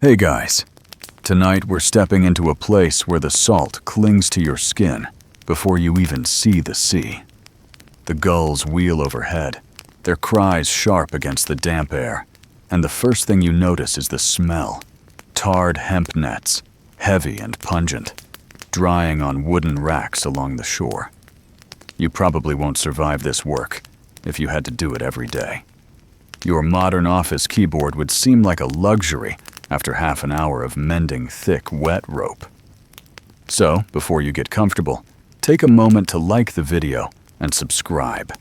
Hey guys, tonight we're stepping into a place where the salt clings to your skin before you even see the sea. The gulls wheel overhead, their cries sharp against the damp air, and the first thing you notice is the smell. Tarred hemp nets, heavy and pungent, drying on wooden racks along the shore. You probably won't survive this work if you had to do it every day. Your modern office keyboard would seem like a luxury after half an hour of mending thick, wet rope. So, before you get comfortable, take a moment to like the video and subscribe.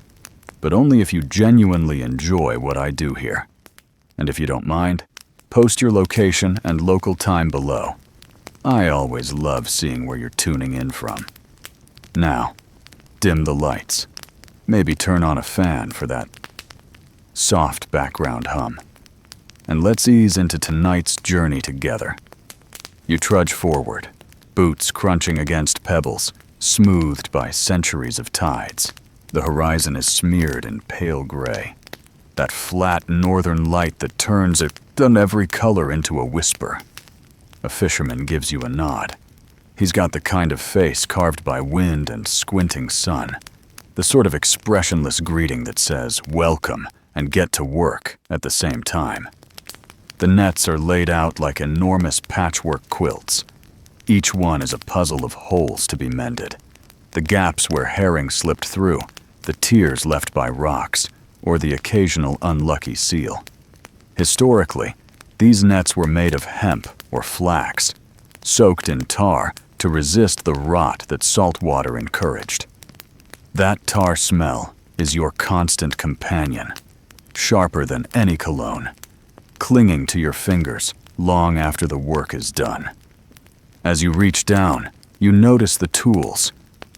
But only if you genuinely enjoy what I do here. And if you don't mind, post your location and local time below. I always love seeing where you're tuning in from. Now, dim the lights. Maybe turn on a fan for that soft background hum. And let's ease into tonight's journey together. You trudge forward, boots crunching against pebbles, smoothed by centuries of tides. The horizon is smeared in pale gray. That flat northern light that turns every color into a whisper. A fisherman gives you a nod. He's got the kind of face carved by wind and squinting sun. The sort of expressionless greeting that says, "Welcome," and "Get to work" at the same time. The nets are laid out like enormous patchwork quilts. Each one is a puzzle of holes to be mended. The gaps where herring slipped through, the tears left by rocks, or the occasional unlucky seal. Historically, these nets were made of hemp or flax, soaked in tar to resist the rot that salt water encouraged. That tar smell is your constant companion, sharper than any cologne, clinging to your fingers long after the work is done. As you reach down, you notice the tools,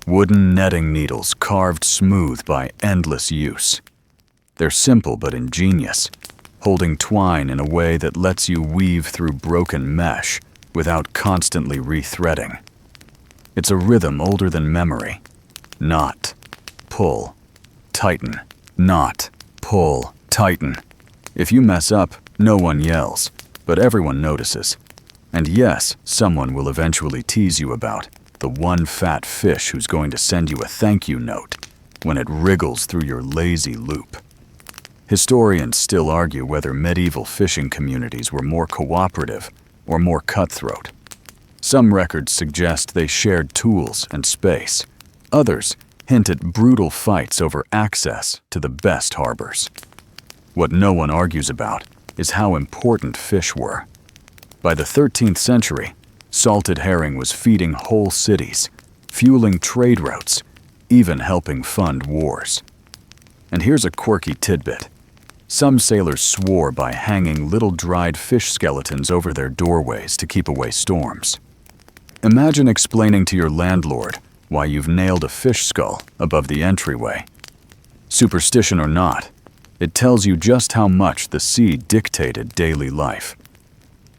wooden netting needles carved smooth by endless use. They're simple but ingenious, holding twine in a way that lets you weave through broken mesh without constantly rethreading. It's a rhythm older than memory. Knot, pull, tighten, knot, pull, tighten. If you mess up, no one yells, but everyone notices. And yes, someone will eventually tease you about the one fat fish who's going to send you a thank you note when it wriggles through your lazy loop. Historians still argue whether medieval fishing communities were more cooperative or more cutthroat. Some records suggest they shared tools and space. Others hint at brutal fights over access to the best harbors. What no one argues about is how important fish were. By the 13th century, salted herring was feeding whole cities, fueling trade routes, even helping fund wars. And here's a quirky tidbit. Some sailors swore by hanging little dried fish skeletons over their doorways to keep away storms. Imagine explaining to your landlord why you've nailed a fish skull above the entryway. Superstition or not, it tells you just how much the sea dictated daily life.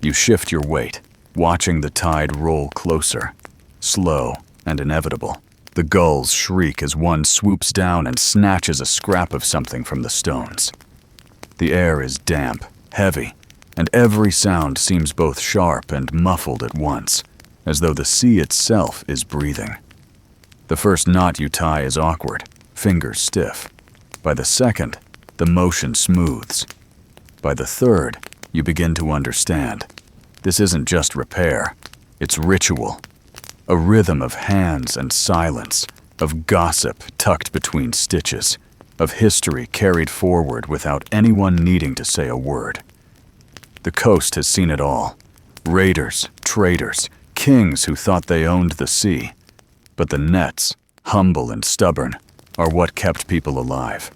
You shift your weight, watching the tide roll closer, slow and inevitable. The gulls shriek as one swoops down and snatches a scrap of something from the stones. The air is damp, heavy, and every sound seems both sharp and muffled at once, as though the sea itself is breathing. The first knot you tie is awkward, fingers stiff. By the second, the motion smooths. By the third, you begin to understand. This isn't just repair, it's ritual. A rhythm of hands and silence, of gossip tucked between stitches, of history carried forward without anyone needing to say a word. The coast has seen it all. Raiders, traders, kings who thought they owned the sea. But the nets, humble and stubborn, are what kept people alive.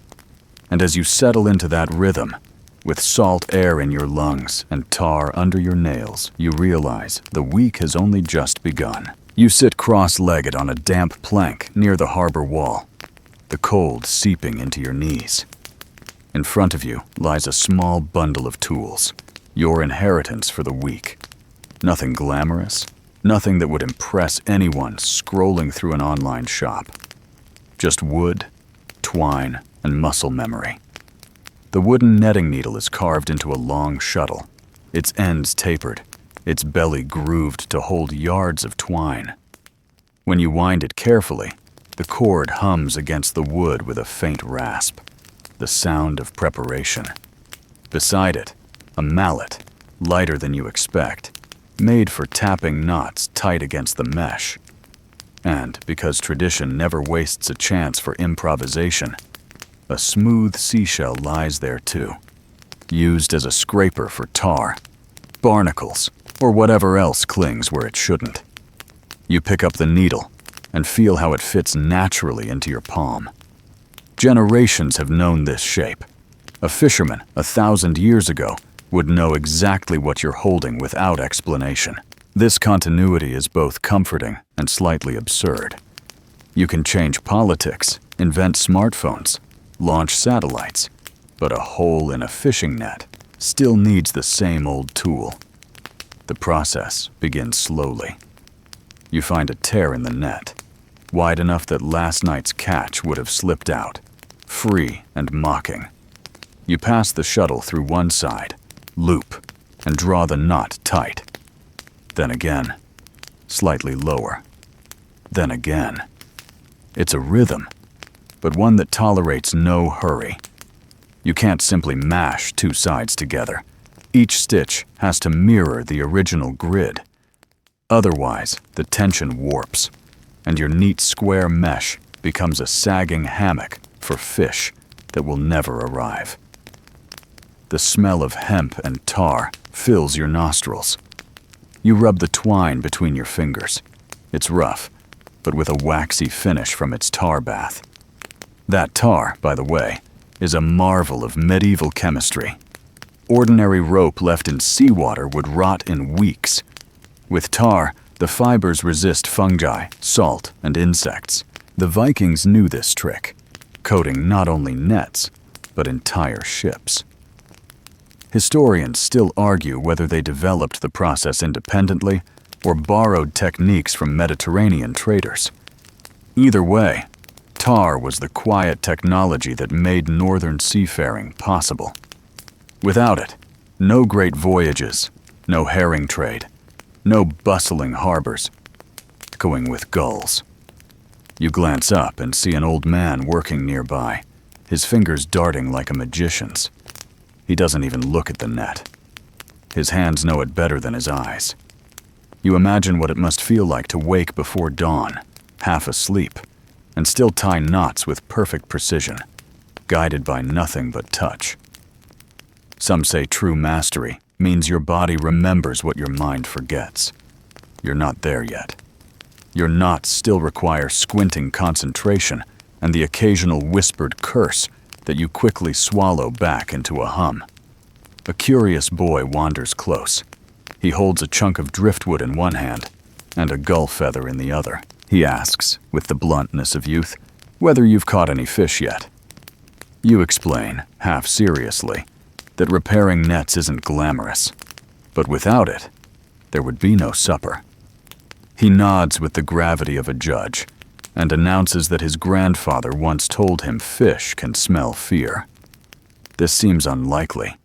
And as you settle into that rhythm, with salt air in your lungs and tar under your nails, you realize the week has only just begun. You sit cross-legged on a damp plank near the harbor wall, the cold seeping into your knees. In front of you lies a small bundle of tools, your inheritance for the week. Nothing glamorous, nothing that would impress anyone scrolling through an online shop. Just wood, twine, and muscle memory. The wooden netting needle is carved into a long shuttle, its ends tapered, its belly grooved to hold yards of twine. When you wind it carefully, the cord hums against the wood with a faint rasp, the sound of preparation. Beside it, a mallet, lighter than you expect, made for tapping knots tight against the mesh. And because tradition never wastes a chance for improvisation, a smooth seashell lies there too, used as a scraper for tar, barnacles, or whatever else clings where it shouldn't. You pick up the needle and feel how it fits naturally into your palm. Generations have known this shape. A fisherman 1,000 years ago would know exactly what you're holding without explanation. This continuity is both comforting and slightly absurd. You can change politics, invent smartphones, launch satellites, but a hole in a fishing net still needs the same old tool. The process begins slowly. You find a tear in the net, wide enough that last night's catch would have slipped out, free and mocking. You pass the shuttle through one side, loop, and draw the knot tight. Then again, slightly lower. Then again. It's a rhythm, but one that tolerates no hurry. You can't simply mash two sides together. Each stitch has to mirror the original grid. Otherwise, the tension warps, and your neat square mesh becomes a sagging hammock for fish that will never arrive. The smell of hemp and tar fills your nostrils. You rub the twine between your fingers. It's rough, but with a waxy finish from its tar bath. That tar, by the way, is a marvel of medieval chemistry. Ordinary rope left in seawater would rot in weeks. With tar, the fibers resist fungi, salt, and insects. The Vikings knew this trick, coating not only nets, but entire ships. Historians still argue whether they developed the process independently or borrowed techniques from Mediterranean traders. Either way, tar was the quiet technology that made northern seafaring possible. Without it, no great voyages, no herring trade, no bustling harbors, echoing with gulls. You glance up and see an old man working nearby, his fingers darting like a magician's. He doesn't even look at the net. His hands know it better than his eyes. You imagine what it must feel like to wake before dawn, half asleep, and still tie knots with perfect precision, guided by nothing but touch. Some say true mastery means your body remembers what your mind forgets. You're not there yet. Your knots still require squinting concentration and the occasional whispered curse that you quickly swallow back into a hum. A curious boy wanders close. He holds a chunk of driftwood in one hand and a gull feather in the other. He asks, with the bluntness of youth, whether you've caught any fish yet. You explain, half seriously, that repairing nets isn't glamorous, but without it, there would be no supper. He nods with the gravity of a judge and announces that his grandfather once told him fish can smell fear. This seems unlikely,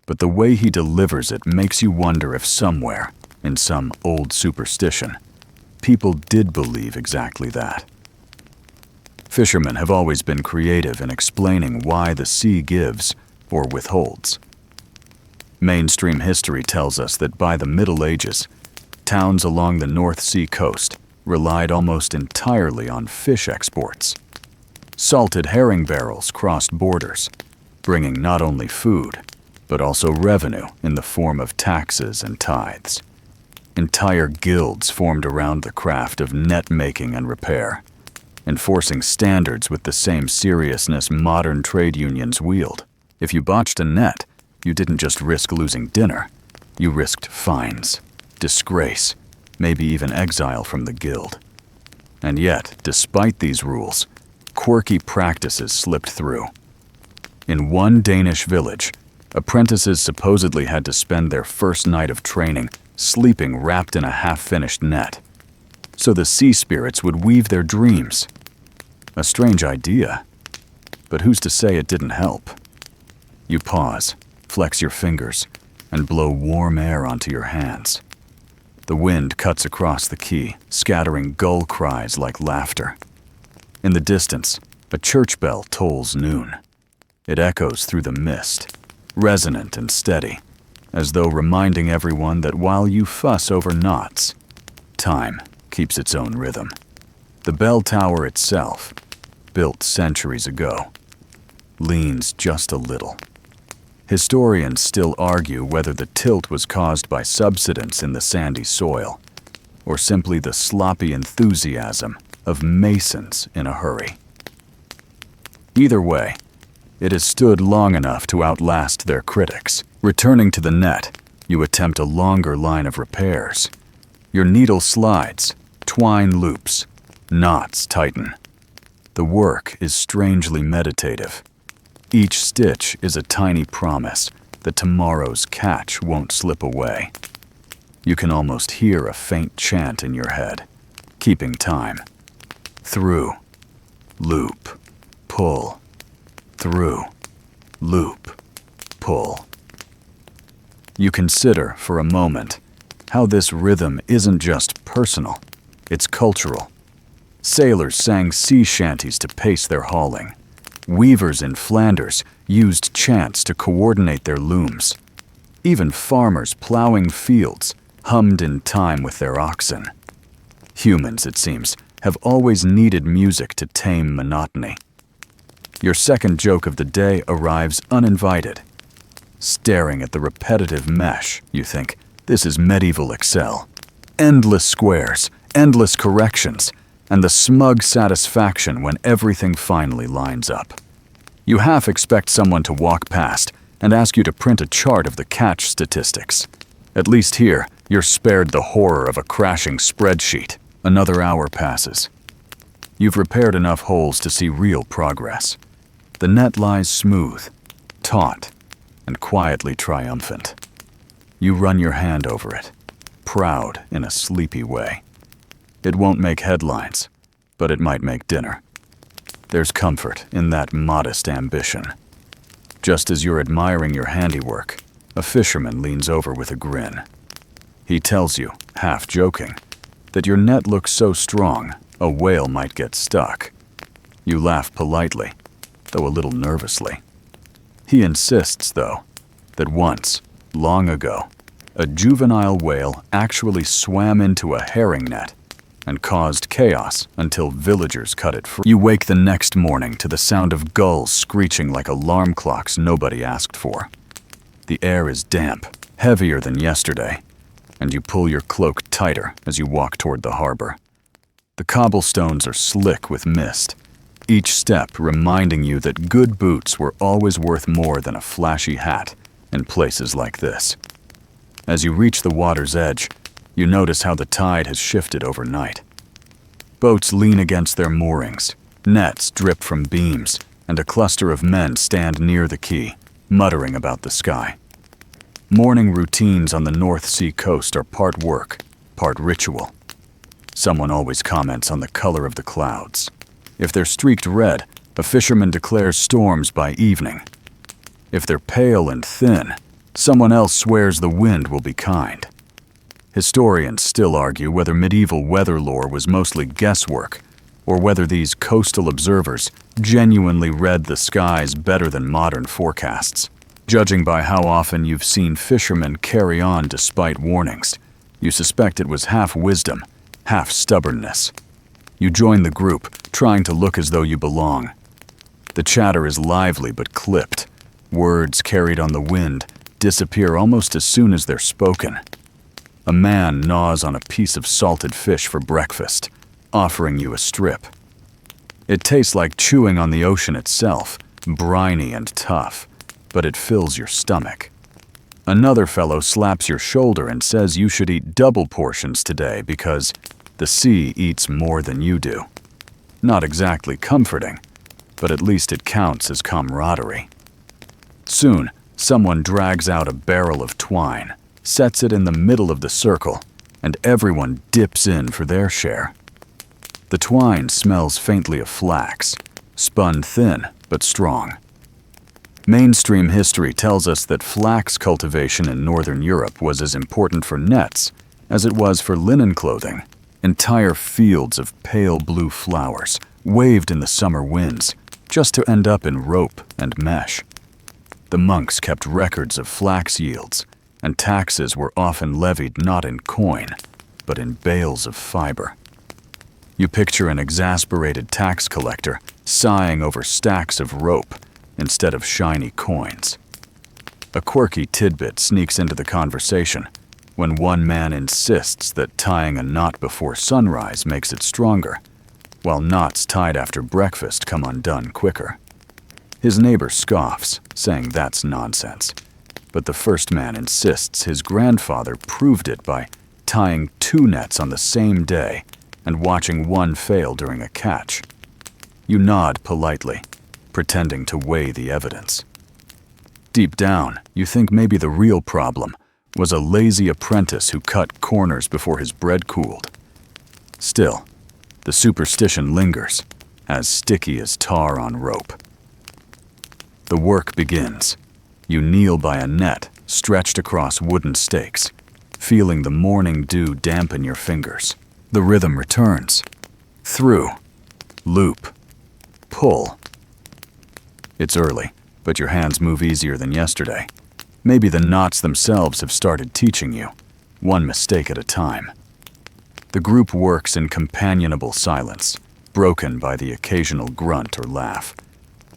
but the way he delivers it makes you wonder if somewhere, in some old superstition, people did believe exactly that. Fishermen have always been creative in explaining why the sea gives or withholds. Mainstream history tells us that by the Middle Ages, towns along the North Sea coast relied almost entirely on fish exports. Salted herring barrels crossed borders, bringing not only food, but also revenue in the form of taxes and tithes. Entire guilds formed around the craft of net making and repair, enforcing standards with the same seriousness modern trade unions wield. If you botched a net, you didn't just risk losing dinner, you risked fines, disgrace, maybe even exile from the guild. And yet, despite these rules, quirky practices slipped through. In one Danish village, apprentices supposedly had to spend their first night of training sleeping wrapped in a half-finished net, so the sea spirits would weave their dreams. A strange idea, but who's to say it didn't help? You pause, flex your fingers, and blow warm air onto your hands. The wind cuts across the quay, scattering gull cries like laughter. In the distance, a church bell tolls noon. It echoes through the mist, resonant and steady, as though reminding everyone that while you fuss over knots, time keeps its own rhythm. The bell tower itself, built centuries ago, leans just a little. Historians still argue whether the tilt was caused by subsidence in the sandy soil, or simply the sloppy enthusiasm of masons in a hurry. Either way, it has stood long enough to outlast their critics. Returning to the net, you attempt a longer line of repairs. Your needle slides, twine loops, knots tighten. The work is strangely meditative. Each stitch is a tiny promise that tomorrow's catch won't slip away. You can almost hear a faint chant in your head, keeping time. Through, loop, pull. Through, loop, pull. You consider for a moment how this rhythm isn't just personal, it's cultural. Sailors sang sea shanties to pace their hauling. Weavers in Flanders used chants to coordinate their looms. Even farmers plowing fields hummed in time with their oxen. Humans, it seems, have always needed music to tame monotony. Your second joke of the day arrives uninvited. Staring at the repetitive mesh, you think, this is medieval Excel. Endless squares, endless corrections, and the smug satisfaction when everything finally lines up. You half expect someone to walk past and ask you to print a chart of the catch statistics. At least here, you're spared the horror of a crashing spreadsheet. Another hour passes. You've repaired enough holes to see real progress. The net lies smooth, taut, and quietly triumphant. You run your hand over it, proud in a sleepy way. It won't make headlines, but it might make dinner. There's comfort in that modest ambition. Just as you're admiring your handiwork, a fisherman leans over with a grin. He tells you, half joking, that your net looks so strong, a whale might get stuck. You laugh politely, though a little nervously. He insists, though, that once, long ago, a juvenile whale actually swam into a herring net and caused chaos until villagers cut it free. You wake the next morning to the sound of gulls screeching like alarm clocks nobody asked for. The air is damp, heavier than yesterday, and you pull your cloak tighter as you walk toward the harbor. The cobblestones are slick with mist, each step reminding you that good boots were always worth more than a flashy hat in places like this. As you reach the water's edge, you notice how the tide has shifted overnight. Boats lean against their moorings, nets drip from beams, and a cluster of men stand near the quay, muttering about the sky. Morning routines on the North Sea coast are part work, part ritual. Someone always comments on the color of the clouds. If they're streaked red, a fisherman declares storms by evening. If they're pale and thin, someone else swears the wind will be kind. Historians still argue whether medieval weather lore was mostly guesswork, or whether these coastal observers genuinely read the skies better than modern forecasts. Judging by how often you've seen fishermen carry on despite warnings, you suspect it was half wisdom, half stubbornness. You join the group, trying to look as though you belong. The chatter is lively but clipped. Words carried on the wind disappear almost as soon as they're spoken. A man gnaws on a piece of salted fish for breakfast, offering you a strip. It tastes like chewing on the ocean itself, briny and tough, but it fills your stomach. Another fellow slaps your shoulder and says you should eat double portions today because the sea eats more than you do. Not exactly comforting, but at least it counts as camaraderie. Soon, someone drags out a barrel of twine, sets it in the middle of the circle, and everyone dips in for their share. The twine smells faintly of flax, spun thin but strong. Mainstream history tells us that flax cultivation in Northern Europe was as important for nets as it was for linen clothing. Entire fields of pale blue flowers waved in the summer winds, just to end up in rope and mesh. The monks kept records of flax yields, and taxes were often levied not in coin, but in bales of fiber. You picture an exasperated tax collector sighing over stacks of rope instead of shiny coins. A quirky tidbit sneaks into the conversation when one man insists that tying a knot before sunrise makes it stronger, while knots tied after breakfast come undone quicker. His neighbor scoffs, saying that's nonsense, but the first man insists his grandfather proved it by tying 2 nets on the same day and watching one fail during a catch. You nod politely, pretending to weigh the evidence. Deep down, you think maybe the real problem was a lazy apprentice who cut corners before his bread cooled. Still, the superstition lingers, as sticky as tar on rope. The work begins. You kneel by a net stretched across wooden stakes, feeling the morning dew dampen your fingers. The rhythm returns. Through, loop, pull. It's early, but your hands move easier than yesterday. Maybe the knots themselves have started teaching you, one mistake at a time. The group works in companionable silence, broken by the occasional grunt or laugh.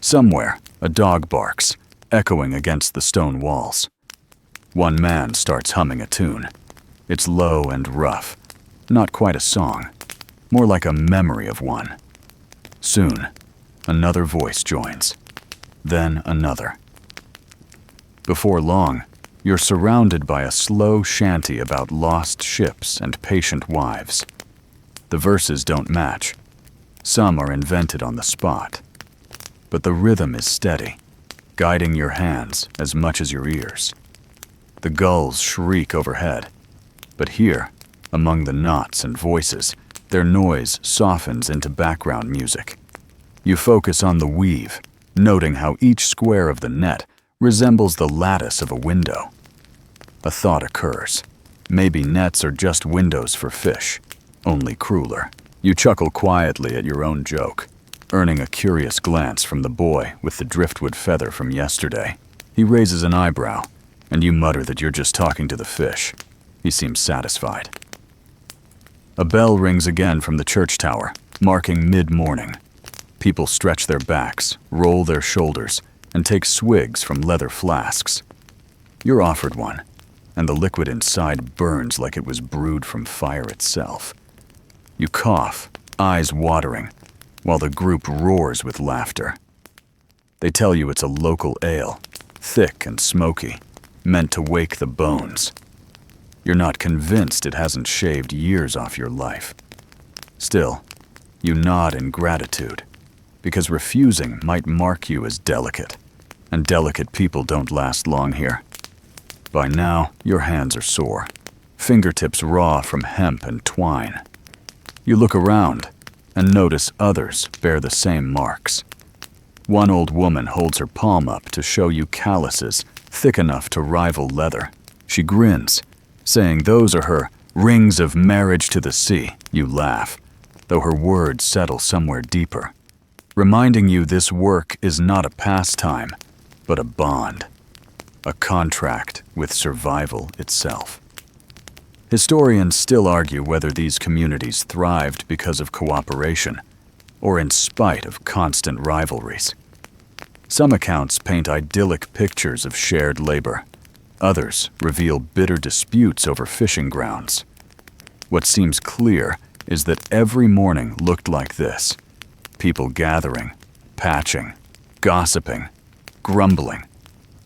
Somewhere, a dog barks, echoing against the stone walls. One man starts humming a tune. It's low and rough, not quite a song, more like a memory of one. Soon, another voice joins, then another. Before long, you're surrounded by a slow shanty about lost ships and patient wives. The verses don't match. Some are invented on the spot. But the rhythm is steady, guiding your hands as much as your ears. The gulls shriek overhead, but here, among the knots and voices, their noise softens into background music. You focus on the weave, noting how each square of the net resembles the lattice of a window. A thought occurs. Maybe nets are just windows for fish, only crueler. You chuckle quietly at your own joke, earning a curious glance from the boy with the driftwood feather from yesterday. He raises an eyebrow, and you mutter that you're just talking to the fish. He seems satisfied. A bell rings again from the church tower, marking mid-morning. People stretch their backs, roll their shoulders, and take swigs from leather flasks. You're offered one, and the liquid inside burns like it was brewed from fire itself. You cough, eyes watering, while the group roars with laughter. They tell you it's a local ale, thick and smoky, meant to wake the bones. You're not convinced it hasn't shaved years off your life. Still, you nod in gratitude, because refusing might mark you as delicate, and delicate people don't last long here. By now, your hands are sore, fingertips raw from hemp and twine. You look around and notice others bear the same marks. One old woman holds her palm up to show you calluses thick enough to rival leather. She grins, saying those are her rings of marriage to the sea. You laugh, though her words settle somewhere deeper, reminding you this work is not a pastime, but a bond, a contract with survival itself. Historians still argue whether these communities thrived because of cooperation or in spite of constant rivalries. Some accounts paint idyllic pictures of shared labor. Others reveal bitter disputes over fishing grounds. What seems clear is that every morning looked like this: people gathering, patching, gossiping, grumbling,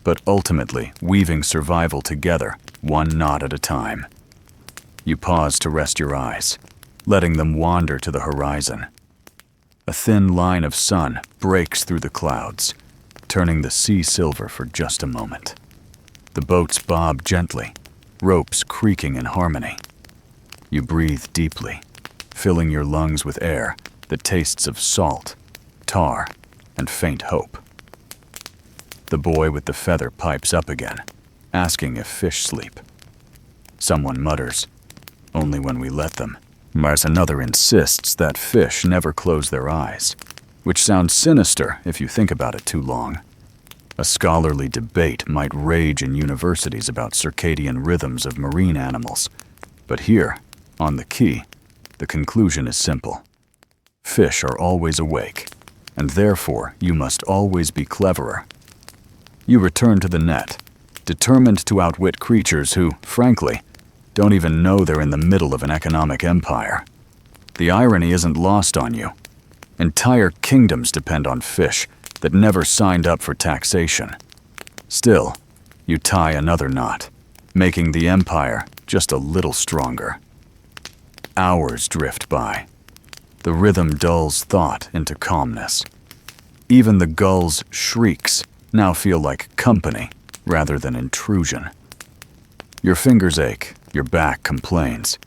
but ultimately weaving survival together, one knot at a time. You pause to rest your eyes, letting them wander to the horizon. A thin line of sun breaks through the clouds, turning the sea silver for just a moment. The boats bob gently, ropes creaking in harmony. You breathe deeply, filling your lungs with air that tastes of salt, tar, and faint hope. The boy with the feather pipes up again, asking if fish sleep. Someone mutters, only when we let them. Whereas another insists that fish never close their eyes, which sounds sinister if you think about it too long. A scholarly debate might rage in universities about circadian rhythms of marine animals, but here, on the quay, the conclusion is simple. Fish are always awake, and therefore you must always be cleverer. You return to the net, determined to outwit creatures who, frankly, don't even know they're in the middle of an economic empire. The irony isn't lost on you. Entire kingdoms depend on fish that never signed up for taxation. Still, you tie another knot, making the empire just a little stronger. Hours drift by. The rhythm dulls thought into calmness. Even the gulls' shrieks now feel like company rather than intrusion. Your fingers ache, your back complains,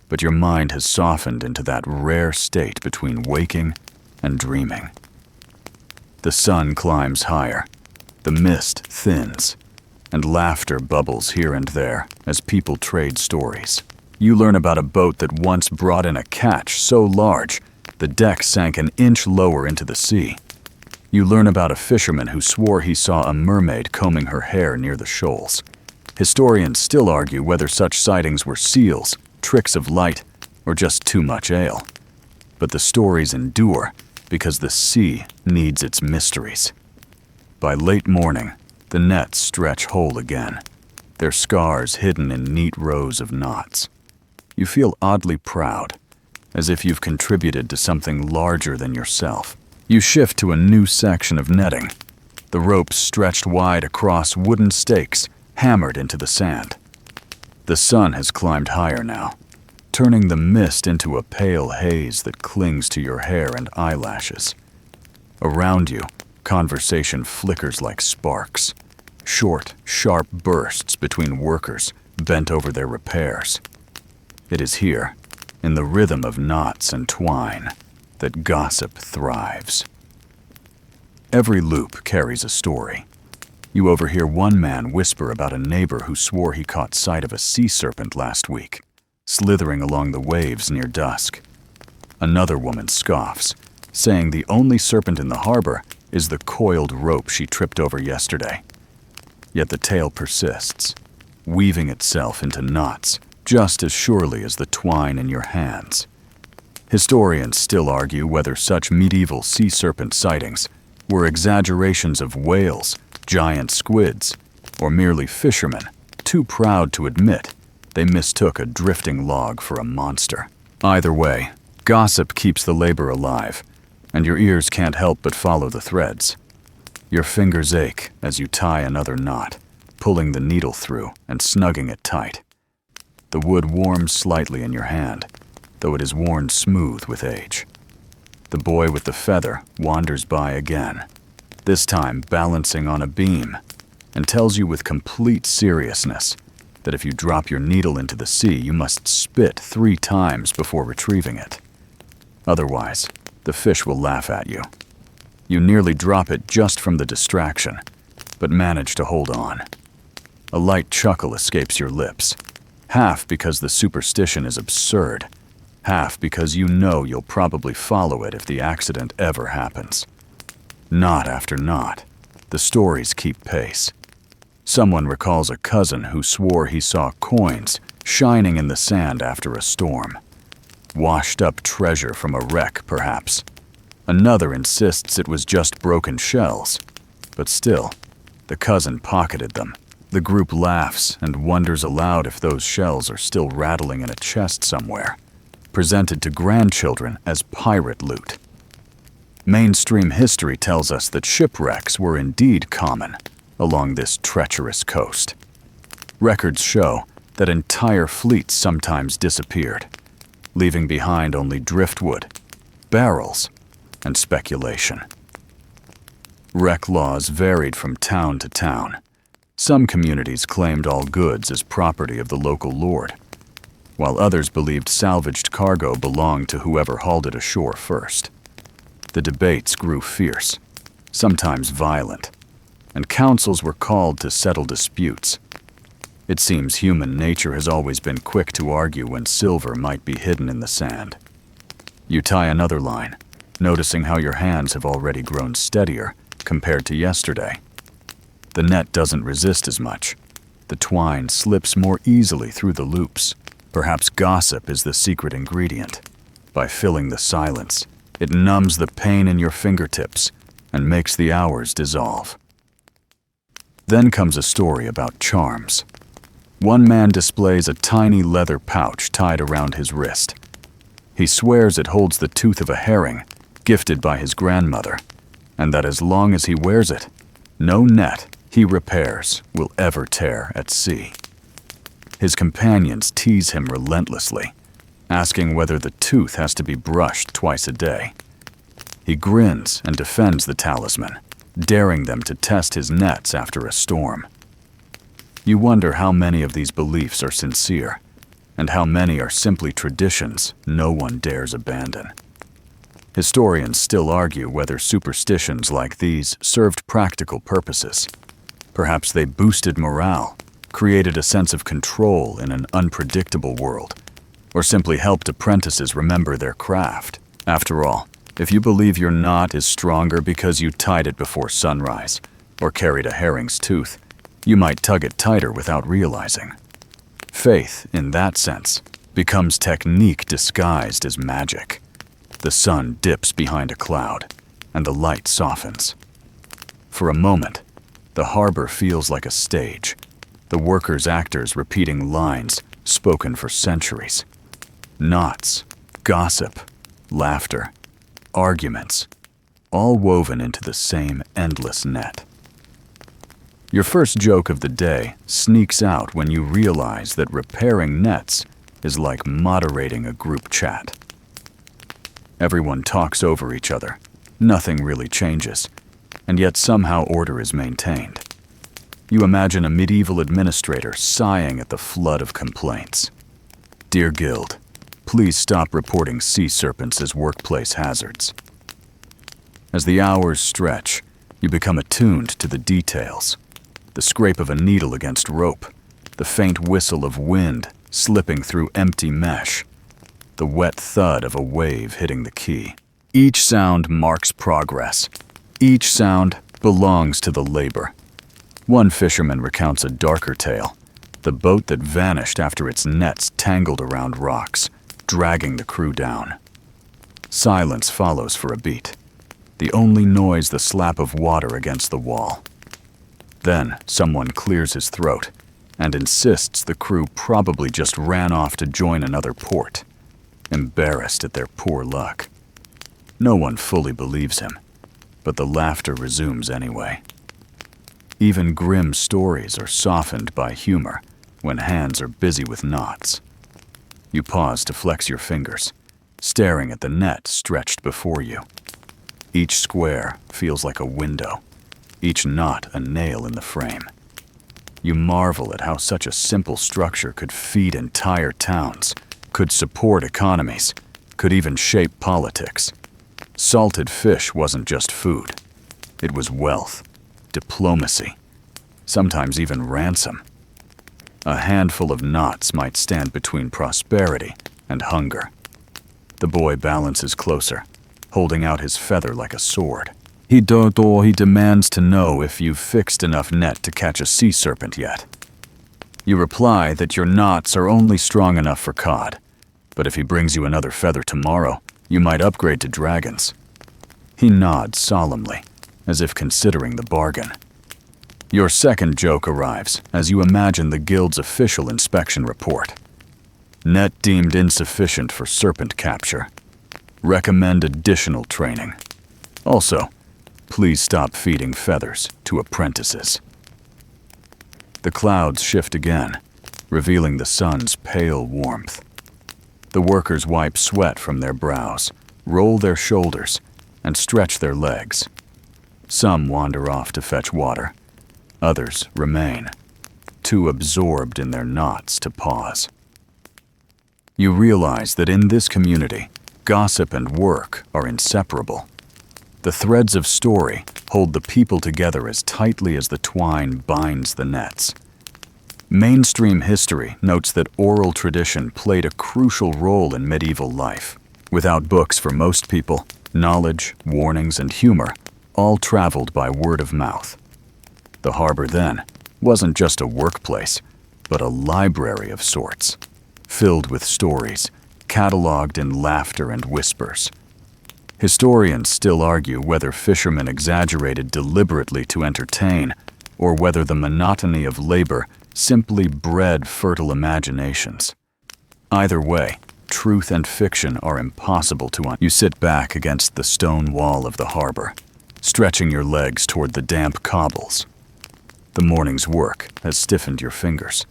but your mind has softened into that rare state between waking and dreaming. The sun climbs higher, the mist thins, and laughter bubbles here and there as people trade stories. You learn about a boat that once brought in a catch so large the deck sank an inch lower into the sea. You learn about a fisherman who swore he saw a mermaid combing her hair near the shoals. Historians still argue whether such sightings were seals, tricks of light, or just too much ale. But the stories endure because the sea needs its mysteries. By late morning, the nets stretch whole again, their scars hidden in neat rows of knots. You feel oddly proud, as if you've contributed to something larger than yourself. You shift to a new section of netting, the ropes stretched wide across wooden stakes hammered into the sand. The sun has climbed higher now, turning the mist into a pale haze that clings to your hair and eyelashes. Around you, conversation flickers like sparks, short, sharp bursts between workers bent over their repairs. It is here, in the rhythm of knots and twine, that gossip thrives. Every loop carries a story. You overhear one man whisper about a neighbor who swore he caught sight of a sea serpent last week, slithering along the waves near dusk. Another woman scoffs, saying the only serpent in the harbor is the coiled rope she tripped over yesterday. Yet the tale persists, weaving itself into knots just as surely as the twine in your hands. Historians still argue whether such medieval sea serpent sightings were exaggerations of whales, giant squids, or merely fishermen too proud to admit they mistook a drifting log for a monster. Either way, gossip keeps the labor alive, and your ears can't help but follow the threads. Your fingers ache as you tie another knot, pulling the needle through and snugging it tight. The wood warms slightly in your hand, though it is worn smooth with age. The boy with the feather wanders by again, this time balancing on a beam, and tells you with complete seriousness that if you drop your needle into the sea, you must spit 3 times before retrieving it. Otherwise, the fish will laugh at you. You nearly drop it just from the distraction, but manage to hold on. A light chuckle escapes your lips, half because the superstition is absurd, half because you know you'll probably follow it if the accident ever happens. Knot after knot, the stories keep pace. Someone recalls a cousin who swore he saw coins shining in the sand after a storm. Washed up treasure from a wreck, perhaps. Another insists it was just broken shells. But still, the cousin pocketed them. The group laughs and wonders aloud if those shells are still rattling in a chest somewhere, presented to grandchildren as pirate loot. Mainstream history tells us that shipwrecks were indeed common along this treacherous coast. Records show that entire fleets sometimes disappeared, leaving behind only driftwood, barrels, and speculation. Wreck laws varied from town to town. Some communities claimed all goods as property of the local lord, while others believed salvaged cargo belonged to whoever hauled it ashore first. The debates grew fierce, sometimes violent, and councils were called to settle disputes. It seems human nature has always been quick to argue when silver might be hidden in the sand. You tie another line, noticing how your hands have already grown steadier compared to yesterday. The net doesn't resist as much. The twine slips more easily through the loops. Perhaps gossip is the secret ingredient. By filling the silence, it numbs the pain in your fingertips and makes the hours dissolve. Then comes a story about charms. One man displays a tiny leather pouch tied around his wrist. He swears it holds the tooth of a herring, gifted by his grandmother, and that as long as he wears it, no net he repairs will ever tear at sea. His companions tease him relentlessly, asking whether the tooth has to be brushed twice a day. He grins and defends the talisman, daring them to test his nets after a storm. You wonder how many of these beliefs are sincere, and how many are simply traditions no one dares abandon. Historians still argue whether superstitions like these served practical purposes. Perhaps they boosted morale, created a sense of control in an unpredictable world, or simply helped apprentices remember their craft. After all, if you believe your knot is stronger because you tied it before sunrise, or carried a herring's tooth, you might tug it tighter without realizing. Faith, in that sense, becomes technique disguised as magic. The sun dips behind a cloud, and the light softens. For a moment, the harbor feels like a stage, the workers' actors repeating lines spoken for centuries. Knots, gossip, laughter, arguments, all woven into the same endless net. Your first joke of the day sneaks out when you realize that repairing nets is like moderating a group chat. Everyone talks over each other, nothing really changes, and yet somehow order is maintained. You imagine a medieval administrator sighing at the flood of complaints. Dear Guild, please stop reporting sea serpents as workplace hazards. As the hours stretch, you become attuned to the details. The scrape of a needle against rope, the faint whistle of wind slipping through empty mesh, the wet thud of a wave hitting the quay. Each sound marks progress. Each sound belongs to the labor. One fisherman recounts a darker tale, the boat that vanished after its nets tangled around rocks, dragging the crew down. Silence follows for a beat, the only noise the slap of water against the wall. Then someone clears his throat and insists the crew probably just ran off to join another port, embarrassed at their poor luck. No one fully believes him, but the laughter resumes anyway. Even grim stories are softened by humor when hands are busy with knots. You pause to flex your fingers, staring at the net stretched before you. Each square feels like a window, each knot a nail in the frame. You marvel at how such a simple structure could feed entire towns, could support economies, could even shape politics. Salted fish wasn't just food. It was wealth, diplomacy, sometimes even ransom. A handful of knots might stand between prosperity and hunger. The boy balances closer, holding out his feather like a sword. He demands to know if you've fixed enough net to catch a sea serpent yet. You reply that your knots are only strong enough for cod, but if he brings you another feather tomorrow, you might upgrade to dragons. He nods solemnly, as if considering the bargain. Your second joke arrives as you imagine the guild's official inspection report. Net deemed insufficient for serpent capture. Recommend additional training. Also, please stop feeding feathers to apprentices. The clouds shift again, revealing the sun's pale warmth. The workers wipe sweat from their brows, roll their shoulders, and stretch their legs. Some wander off to fetch water. Others remain, too absorbed in their knots to pause. You realize that in this community, gossip and work are inseparable. The threads of story hold the people together as tightly as the twine binds the nets. Mainstream history notes that oral tradition played a crucial role in medieval life. Without books for most people, knowledge, warnings, and humor all traveled by word of mouth. The harbor then wasn't just a workplace, but a library of sorts, filled with stories, cataloged in laughter and whispers. Historians still argue whether fishermen exaggerated deliberately to entertain, or whether the monotony of labor simply bred fertile imaginations. Either way, truth and fiction are impossible to You sit back against the stone wall of the harbor, stretching your legs toward the damp cobbles. The morning's work has stiffened your fingers,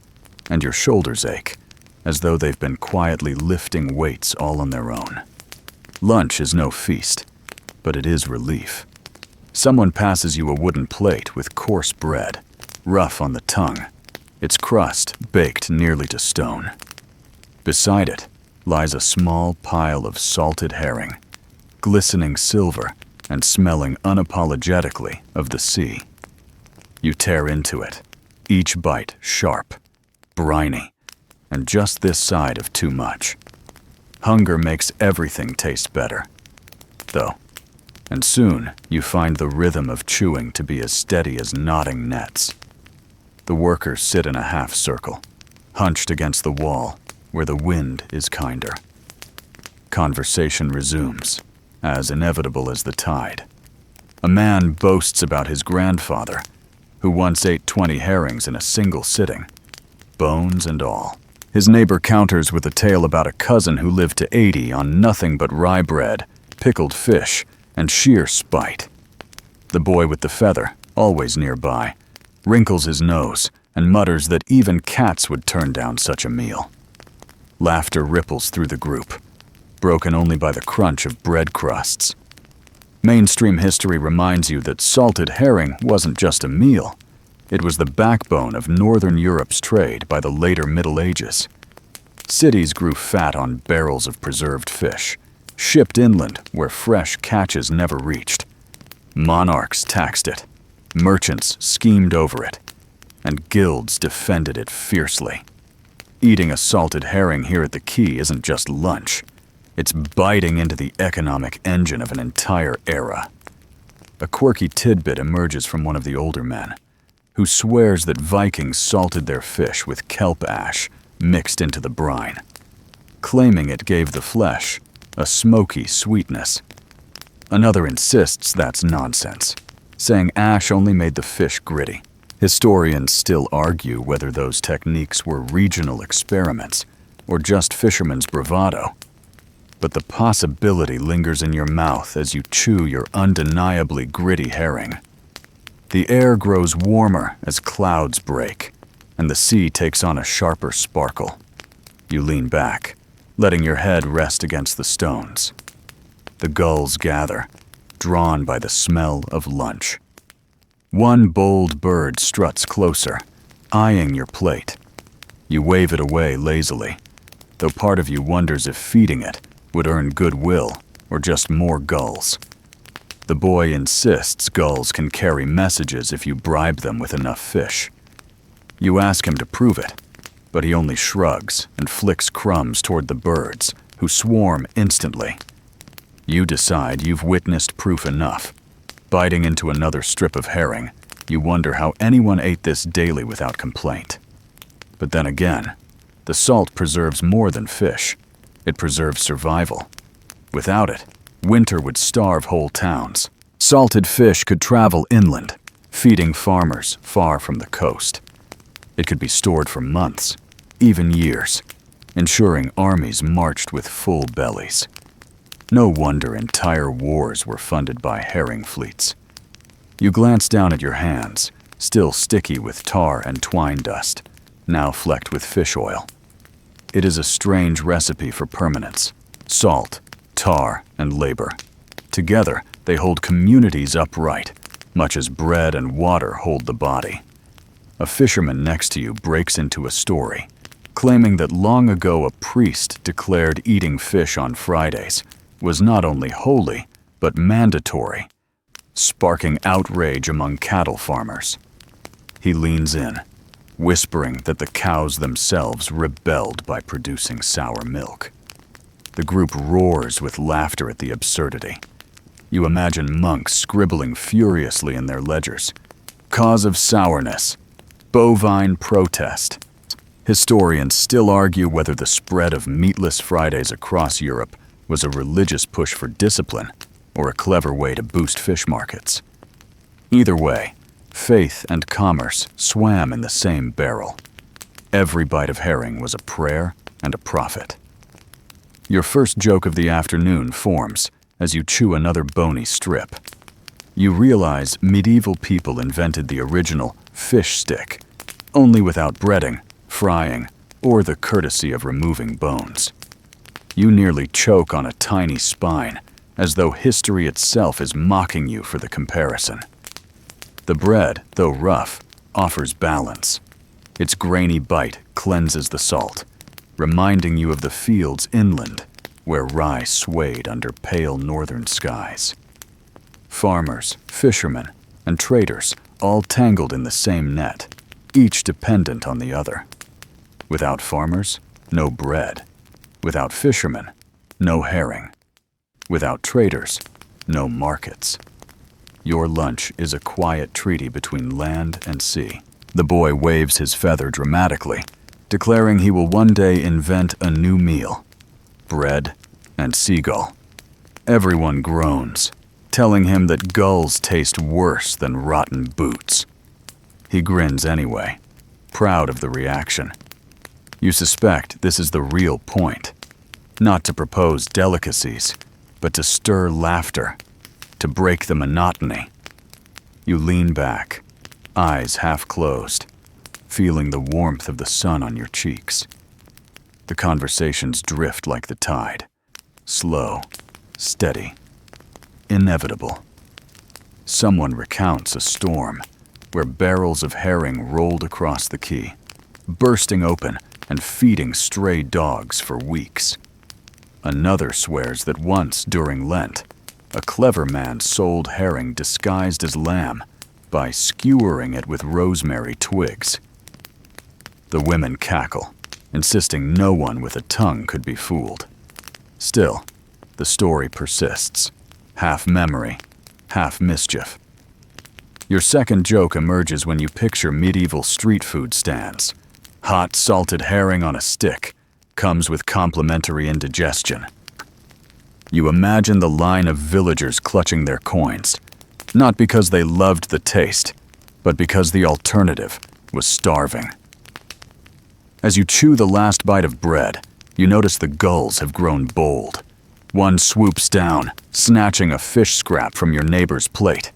and your shoulders ache, as though they've been quietly lifting weights all on their own. Lunch is no feast, but it is relief. Someone passes you a wooden plate with coarse bread, rough on the tongue, its crust baked nearly to stone. Beside it lies a small pile of salted herring, glistening silver and smelling unapologetically of the sea. You tear into it, each bite sharp, briny, and just this side of too much. Hunger makes everything taste better, though, and soon you find the rhythm of chewing to be as steady as knotting nets. The workers sit in a half circle, hunched against the wall where the wind is kinder. Conversation resumes, as inevitable as the tide. A man boasts about his grandfather, who once ate 20 herrings in a single sitting, bones and all. His neighbor counters with a tale about a cousin who lived to 80 on nothing but rye bread, pickled fish, and sheer spite. The boy with the feather, always nearby, wrinkles his nose and mutters that even cats would turn down such a meal. Laughter ripples through the group, broken only by the crunch of bread crusts. Mainstream history reminds you that salted herring wasn't just a meal. It was the backbone of Northern Europe's trade by the later Middle Ages. Cities grew fat on barrels of preserved fish, shipped inland where fresh catches never reached. Monarchs taxed it, merchants schemed over it, and guilds defended it fiercely. Eating a salted herring here at the quay isn't just lunch. It's biting into the economic engine of an entire era. A quirky tidbit emerges from one of the older men, who swears that Vikings salted their fish with kelp ash mixed into the brine, claiming it gave the flesh a smoky sweetness. Another insists that's nonsense, saying ash only made the fish gritty. Historians still argue whether those techniques were regional experiments or just fishermen's bravado. But the possibility lingers in your mouth as you chew your undeniably gritty herring. The air grows warmer as clouds break, and the sea takes on a sharper sparkle. You lean back, letting your head rest against the stones. The gulls gather, drawn by the smell of lunch. One bold bird struts closer, eyeing your plate. You wave it away lazily, though part of you wonders if feeding it would earn goodwill or just more gulls. The boy insists gulls can carry messages if you bribe them with enough fish. You ask him to prove it, but he only shrugs and flicks crumbs toward the birds, who swarm instantly. You decide you've witnessed proof enough. Biting into another strip of herring, you wonder how anyone ate this daily without complaint. But then again, the salt preserves more than fish. It preserves survival. Without it, winter would starve whole towns. Salted fish could travel inland, feeding farmers far from the coast. It could be stored for months, even years, ensuring armies marched with full bellies. No wonder entire wars were funded by herring fleets. You glance down at your hands, still sticky with tar and twine dust, now flecked with fish oil. It is a strange recipe for permanence. Salt, tar, and labor. Together, they hold communities upright, much as bread and water hold the body. A fisherman next to you breaks into a story, claiming that long ago a priest declared eating fish on Fridays was not only holy, but mandatory, sparking outrage among cattle farmers. He leans in, whispering that the cows themselves rebelled by producing sour milk. The group roars with laughter at the absurdity. You imagine monks scribbling furiously in their ledgers. Cause of sourness. Bovine protest. Historians still argue whether the spread of meatless Fridays across Europe was a religious push for discipline or a clever way to boost fish markets. Either way, faith and commerce swam in the same barrel. Every bite of herring was a prayer and a profit. Your first joke of the afternoon forms as you chew another bony strip. You realize medieval people invented the original fish stick, only without breading, frying, or the courtesy of removing bones. You nearly choke on a tiny spine, as though history itself is mocking you for the comparison. The bread, though rough, offers balance. Its grainy bite cleanses the salt, reminding you of the fields inland where rye swayed under pale northern skies. Farmers, fishermen, and traders all tangled in the same net, each dependent on the other. Without farmers, no bread. Without fishermen, no herring. Without traders, no markets. Your lunch is a quiet treaty between land and sea. The boy waves his feather dramatically, declaring he will one day invent a new meal: bread and seagull. Everyone groans, telling him that gulls taste worse than rotten boots. He grins anyway, proud of the reaction. You suspect this is the real point, not to propose delicacies, but to stir laughter, to break the monotony. You lean back, eyes half closed, feeling the warmth of the sun on your cheeks. The conversations drift like the tide, slow, steady, inevitable. Someone recounts a storm where barrels of herring rolled across the quay, bursting open and feeding stray dogs for weeks. Another swears that once during Lent, a clever man sold herring disguised as lamb by skewering it with rosemary twigs. The women cackle, insisting no one with a tongue could be fooled. Still, the story persists, half memory, half mischief. Your second joke emerges when you picture medieval street food stands. Hot salted herring on a stick comes with complimentary indigestion. You imagine the line of villagers clutching their coins, not because they loved the taste, but because the alternative was starving. As you chew the last bite of bread, you notice the gulls have grown bold. One swoops down, snatching a fish scrap from your neighbor's plate.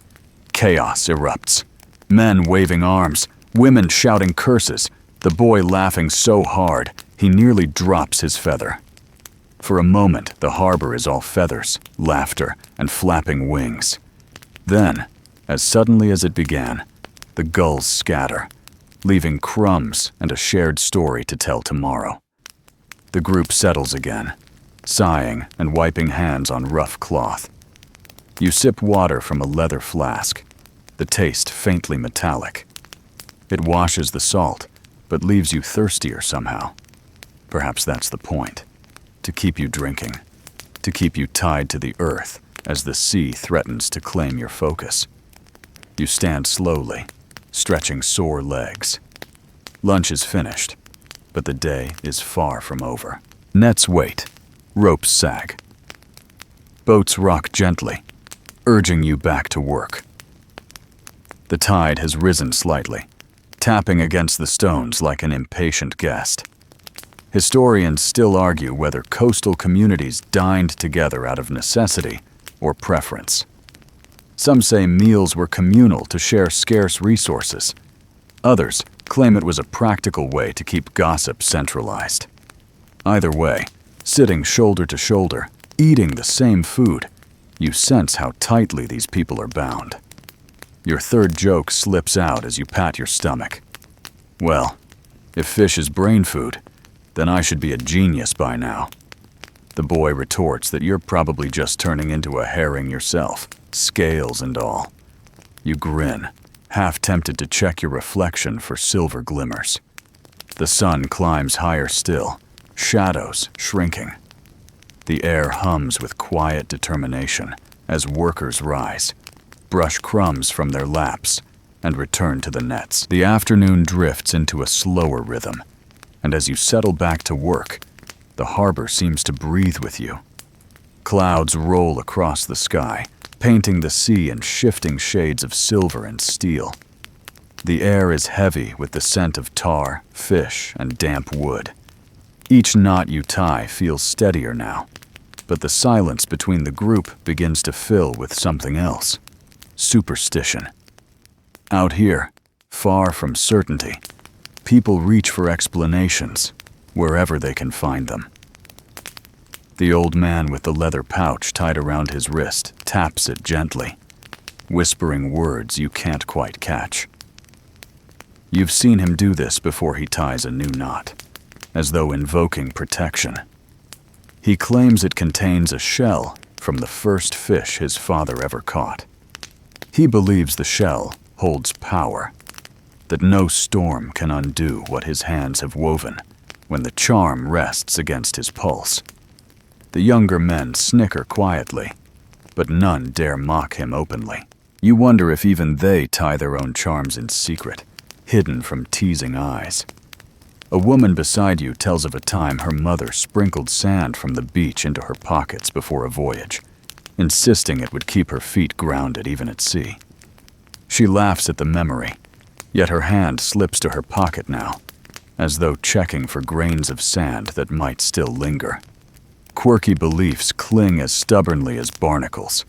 Chaos erupts. Men waving arms, women shouting curses, the boy laughing so hard he nearly drops his feather. For a moment, the harbor is all feathers, laughter, and flapping wings. Then, as suddenly as it began, the gulls scatter, leaving crumbs and a shared story to tell tomorrow. The group settles again, sighing and wiping hands on rough cloth. You sip water from a leather flask, the taste faintly metallic. It washes the salt, but leaves you thirstier somehow. Perhaps that's the point, to keep you drinking, to keep you tied to the earth as the sea threatens to claim your focus. You stand slowly, stretching sore legs. Lunch is finished, but the day is far from over. Nets wait, ropes sag. Boats rock gently, urging you back to work. The tide has risen slightly, tapping against the stones like an impatient guest. Historians still argue whether coastal communities dined together out of necessity or preference. Some say meals were communal to share scarce resources. Others claim it was a practical way to keep gossip centralized. Either way, sitting shoulder to shoulder, eating the same food, you sense how tightly these people are bound. Your third joke slips out as you pat your stomach. Well, if fish is brain food, then I should be a genius by now. The boy retorts that you're probably just turning into a herring yourself, scales and all. You grin, half tempted to check your reflection for silver glimmers. The sun climbs higher still, shadows shrinking. The air hums with quiet determination as workers rise, brush crumbs from their laps, and return to the nets. The afternoon drifts into a slower rhythm, and as you settle back to work, the harbor seems to breathe with you. Clouds roll across the sky, painting the sea in shifting shades of silver and steel. The air is heavy with the scent of tar, fish, and damp wood. Each knot you tie feels steadier now, but the silence between the group begins to fill with something else: superstition. Out here, far from certainty, people reach for explanations wherever they can find them. The old man with the leather pouch tied around his wrist taps it gently, whispering words you can't quite catch. You've seen him do this before he ties a new knot, as though invoking protection. He claims it contains a shell from the first fish his father ever caught. He believes the shell holds power, that no storm can undo what his hands have woven when the charm rests against his pulse. The younger men snicker quietly, but none dare mock him openly. You wonder if even they tie their own charms in secret, hidden from teasing eyes. A woman beside you tells of a time her mother sprinkled sand from the beach into her pockets before a voyage, insisting it would keep her feet grounded even at sea. She laughs at the memory, yet her hand slips to her pocket now, as though checking for grains of sand that might still linger. Quirky beliefs cling as stubbornly as barnacles.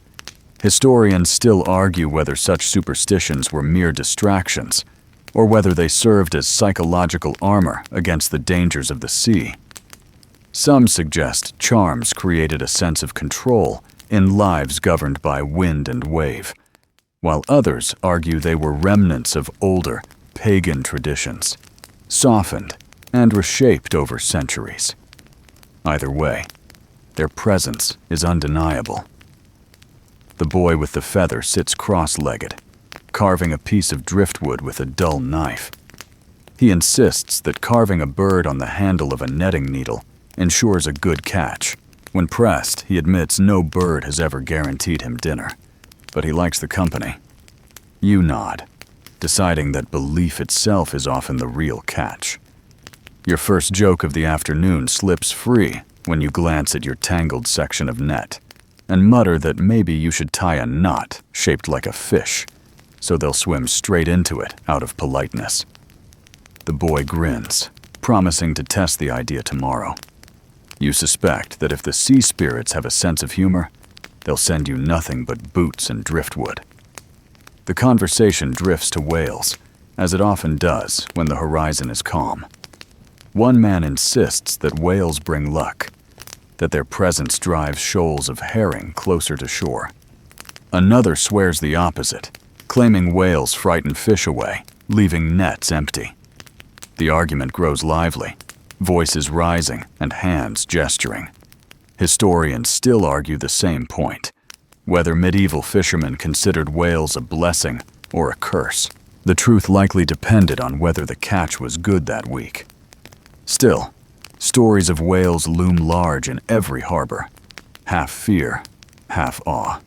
Historians still argue whether such superstitions were mere distractions, or whether they served as psychological armor against the dangers of the sea. Some suggest charms created a sense of control in lives governed by wind and wave, while others argue they were remnants of older, pagan traditions, softened and reshaped over centuries. Either way, their presence is undeniable. The boy with the feather sits cross-legged, carving a piece of driftwood with a dull knife. He insists that carving a bird on the handle of a netting needle ensures a good catch. When pressed, he admits no bird has ever guaranteed him dinner, but he likes the company. You nod, deciding that belief itself is often the real catch. Your first joke of the afternoon slips free when you glance at your tangled section of net and mutter that maybe you should tie a knot shaped like a fish, so they'll swim straight into it out of politeness. The boy grins, promising to test the idea tomorrow. You suspect that if the sea spirits have a sense of humor, they'll send you nothing but boots and driftwood. The conversation drifts to whales, as it often does when the horizon is calm. One man insists that whales bring luck, that their presence drives shoals of herring closer to shore. Another swears the opposite, claiming whales frighten fish away, leaving nets empty. The argument grows lively, voices rising and hands gesturing. Historians still argue the same point, whether medieval fishermen considered whales a blessing or a curse. The truth likely depended on whether the catch was good that week. Still, stories of whales loom large in every harbor, half fear, half awe.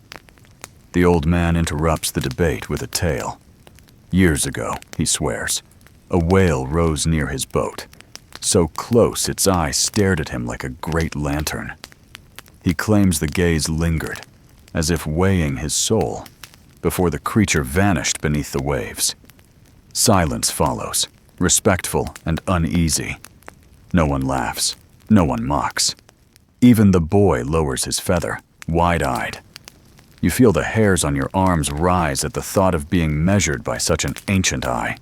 The old man interrupts the debate with a tale. Years ago, he swears, a whale rose near his boat, so close its eye stared at him like a great lantern. He claims the gaze lingered, as if weighing his soul, before the creature vanished beneath the waves. Silence follows, respectful and uneasy. No one laughs, no one mocks. Even the boy lowers his feather, wide-eyed. You feel the hairs on your arms rise at the thought of being measured by such an ancient eye.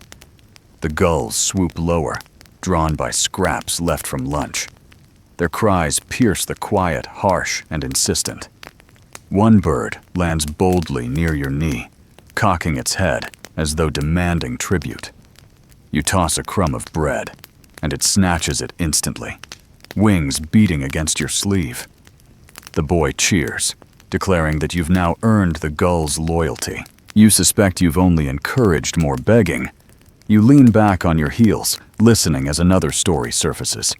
The gulls swoop lower, drawn by scraps left from lunch. Their cries pierce the quiet, harsh, and insistent. One bird lands boldly near your knee, cocking its head as though demanding tribute. You toss a crumb of bread, and it snatches it instantly, wings beating against your sleeve. The boy cheers, declaring that you've now earned the gull's loyalty. You suspect you've only encouraged more begging. You lean back on your heels, listening as another story surfaces.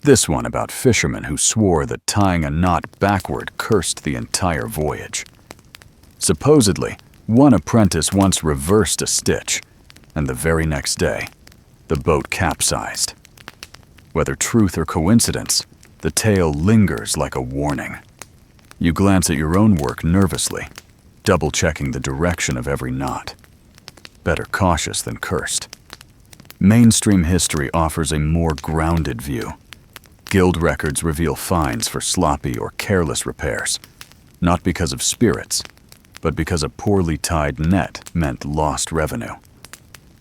This one about fishermen who swore that tying a knot backward cursed the entire voyage. Supposedly, one apprentice once reversed a stitch, and the very next day, the boat capsized. Whether truth or coincidence, the tale lingers like a warning. You glance at your own work nervously, double-checking the direction of every knot. Better cautious than cursed. Mainstream history offers a more grounded view. Guild records reveal fines for sloppy or careless repairs, not because of spirits, but because a poorly tied net meant lost revenue.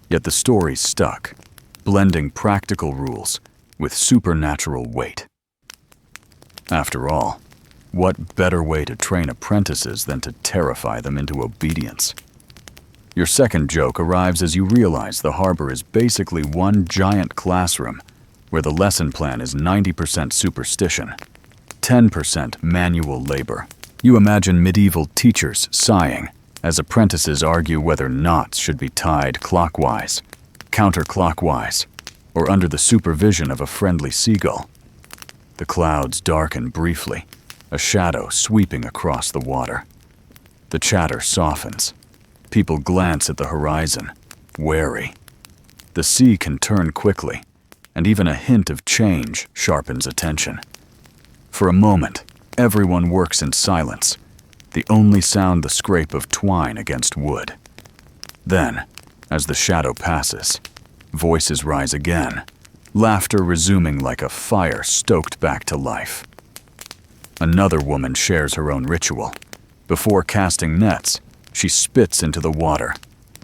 Yet the story stuck, blending practical rules with supernatural weight. After all, what better way to train apprentices than to terrify them into obedience? Your second joke arrives as you realize the harbor is basically one giant classroom where the lesson plan is 90% superstition, 10% manual labor. You imagine medieval teachers sighing as apprentices argue whether knots should be tied clockwise, counterclockwise, or under the supervision of a friendly seagull. The clouds darken briefly, a shadow sweeping across the water. The chatter softens. People glance at the horizon, wary. The sea can turn quickly, and even a hint of change sharpens attention. For a moment, everyone works in silence, the only sound the scrape of twine against wood. Then, as the shadow passes, voices rise again, laughter resuming like a fire stoked back to life. Another woman shares her own ritual. Before casting nets, she spits into the water,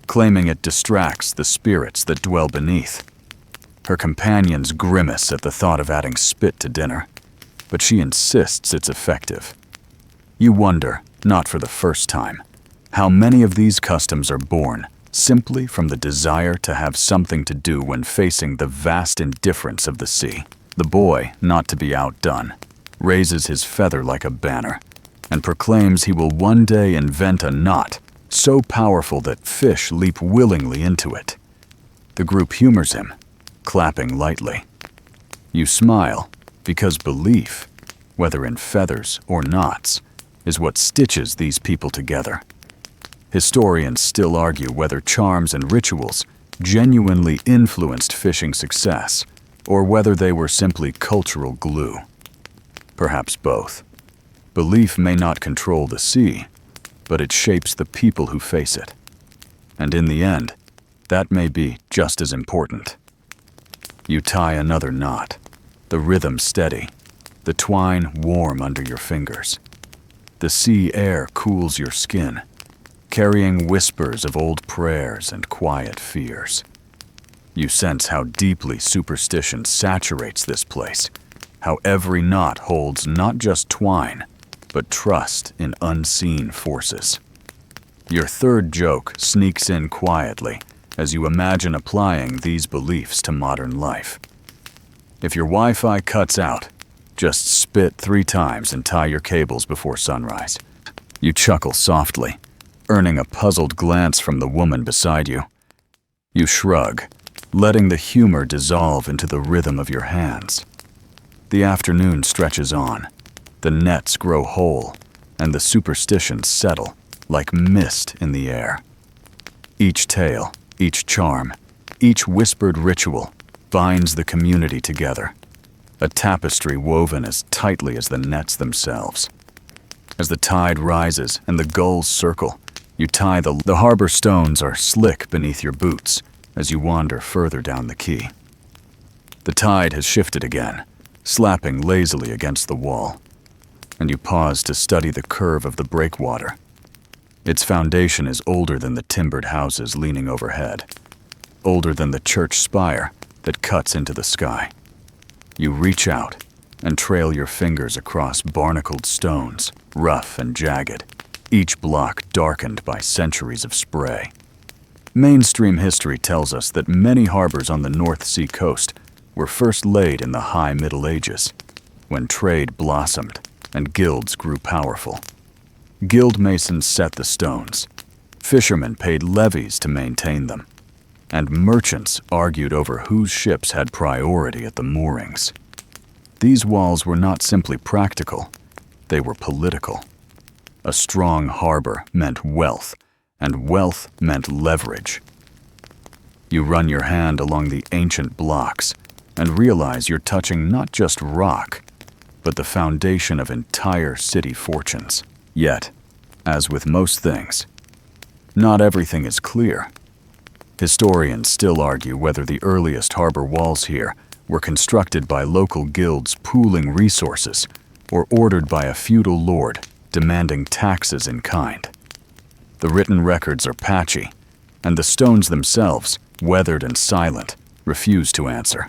claiming it distracts the spirits that dwell beneath. Her companions grimace at the thought of adding spit to dinner, but she insists it's effective. You wonder, not for the first time, how many of these customs are born simply from the desire to have something to do when facing the vast indifference of the sea. The boy, not to be outdone, raises his feather like a banner and proclaims he will one day invent a knot so powerful that fish leap willingly into it. The group humors him, clapping lightly. You smile because belief, whether in feathers or knots, is what stitches these people together. Historians still argue whether charms and rituals genuinely influenced fishing success or whether they were simply cultural glue. Perhaps both. Belief may not control the sea, but it shapes the people who face it. And in the end, that may be just as important. You tie another knot, the rhythm steady, the twine warm under your fingers. The sea air cools your skin, carrying whispers of old prayers and quiet fears. You sense how deeply superstition saturates this place, how every knot holds not just twine, but trust in unseen forces. Your third joke sneaks in quietly as you imagine applying these beliefs to modern life. If your Wi-Fi cuts out, just spit 3 times and tie your cables before sunrise. You chuckle softly, earning a puzzled glance from the woman beside you. You shrug, letting the humor dissolve into the rhythm of your hands. The afternoon stretches on. The nets grow whole, and the superstitions settle like mist in the air. Each tale, each charm, each whispered ritual binds the community together, a tapestry woven as tightly as the nets themselves. As the tide rises and the gulls circle, you tie the harbor stones are slick beneath your boots as you wander further down the quay. The tide has shifted again, slapping lazily against the wall, and you pause to study the curve of the breakwater. Its foundation is older than the timbered houses leaning overhead, older than the church spire that cuts into the sky. You reach out and trail your fingers across barnacled stones, rough and jagged, each block darkened by centuries of spray. Mainstream history tells us that many harbors on the North Sea coast were first laid in the high Middle Ages, when trade blossomed and guilds grew powerful. Guild masons set the stones, Fishermen paid levies to maintain them, and merchants argued over whose ships had priority at the moorings. These walls were not simply practical, they were political. A strong harbor meant wealth, and wealth meant leverage. You run your hand along the ancient blocks and realize you're touching not just rock, but the foundation of entire city fortunes. Yet, as with most things, not everything is clear. Historians still argue whether the earliest harbor walls here were constructed by local guilds pooling resources or ordered by a feudal lord demanding taxes in kind. The written records are patchy, and the stones themselves, weathered and silent, refuse to answer.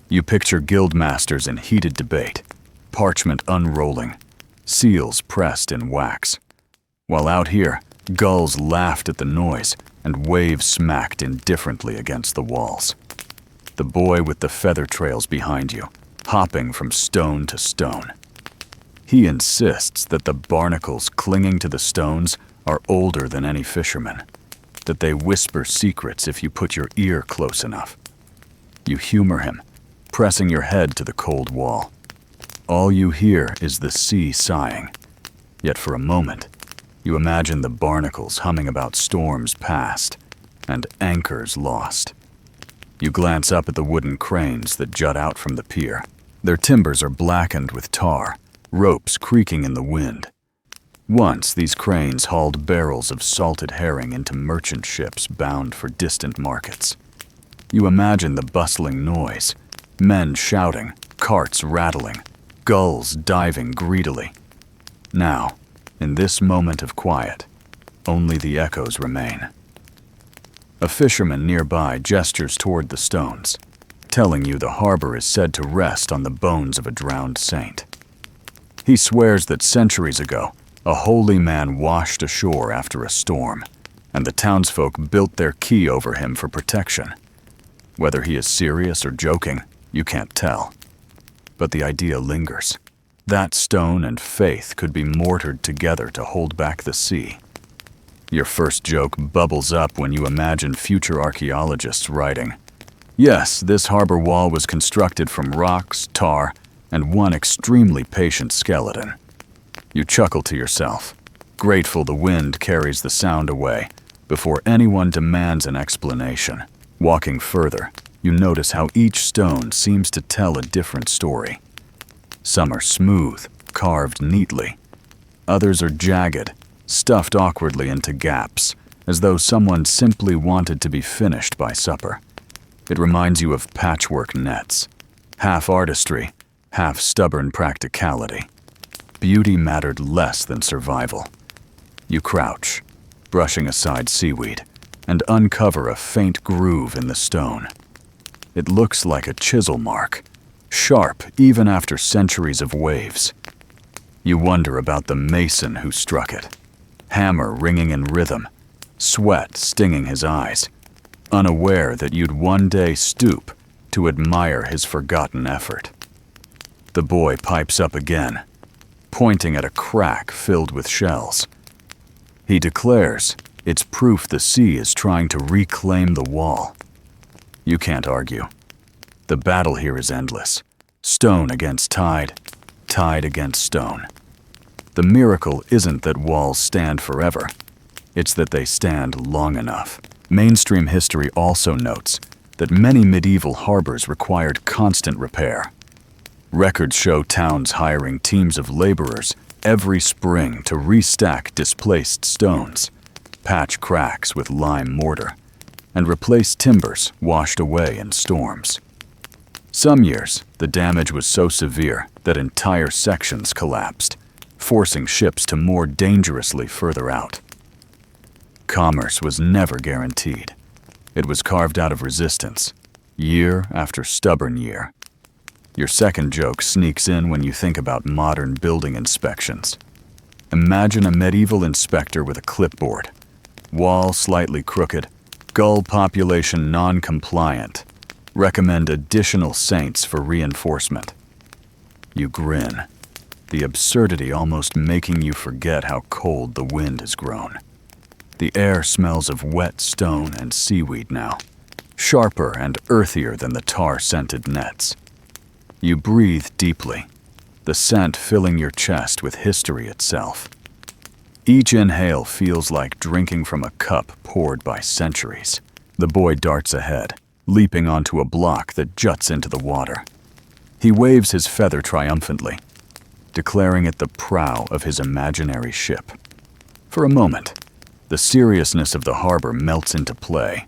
You picture guild masters in heated debate, parchment unrolling, seals pressed in wax, while out here, gulls laughed at the noise and waves smacked indifferently against the walls. The boy with the feather trails behind you, hopping from stone to stone. He insists that the barnacles clinging to the stones are older than any fisherman, that they whisper secrets if you put your ear close enough. You humor him, pressing your head to the cold wall. All you hear is the sea sighing, yet for a moment, you imagine the barnacles humming about storms past and anchors lost. You glance up at the wooden cranes that jut out from the pier. Their timbers are blackened with tar, ropes creaking in the wind. Once, these cranes hauled barrels of salted herring into merchant ships bound for distant markets. You imagine the bustling noise, men shouting, carts rattling, gulls diving greedily. Now, in this moment of quiet, only the echoes remain. A fisherman nearby gestures toward the stones, telling you the harbor is said to rest on the bones of a drowned saint. He swears that centuries ago, a holy man washed ashore after a storm, and the townsfolk built their quay over him for protection. Whether he is serious or joking, you can't tell. But the idea lingers. That stone and faith could be mortared together to hold back the sea. Your first joke bubbles up when you imagine future archaeologists writing, "Yes, this harbor wall was constructed from rocks, tar, and one extremely patient skeleton." You chuckle to yourself, grateful the wind carries the sound away before anyone demands an explanation. Walking further, you notice how each stone seems to tell a different story. Some are smooth, carved neatly. Others are jagged, stuffed awkwardly into gaps, as though someone simply wanted to be finished by supper. It reminds you of patchwork nets, half artistry, half stubborn practicality. Beauty mattered less than survival. You crouch, brushing aside seaweed, and uncover a faint groove in the stone. It looks like a chisel mark, sharp even after centuries of waves. You wonder about the mason who struck it, hammer ringing in rhythm, sweat stinging his eyes, unaware that you'd one day stoop to admire his forgotten effort. The boy pipes up again, pointing at a crack filled with shells. He declares it's proof the sea is trying to reclaim the wall. You can't argue. The battle here is endless. Stone against tide, tide against stone. The miracle isn't that walls stand forever. It's that they stand long enough. Mainstream history also notes that many medieval harbors required constant repair. Records show towns hiring teams of laborers every spring to restack displaced stones, patch cracks with lime mortar, and replace timbers washed away in storms. Some years, the damage was so severe that entire sections collapsed, forcing ships to moor dangerously further out. Commerce was never guaranteed. It was carved out of resistance, year after stubborn year. Your second joke sneaks in when you think about modern building inspections. Imagine a medieval inspector with a clipboard, wall slightly crooked, gull population non-compliant. Recommend additional saints for reinforcement. You grin, the absurdity almost making you forget how cold the wind has grown. The air smells of wet stone and seaweed now, sharper and earthier than the tar-scented nets. You breathe deeply, the scent filling your chest with history itself. Each inhale feels like drinking from a cup poured by centuries. The boy darts ahead, leaping onto a block that juts into the water. He waves his feather triumphantly, declaring it the prow of his imaginary ship. For a moment, the seriousness of the harbor melts into play.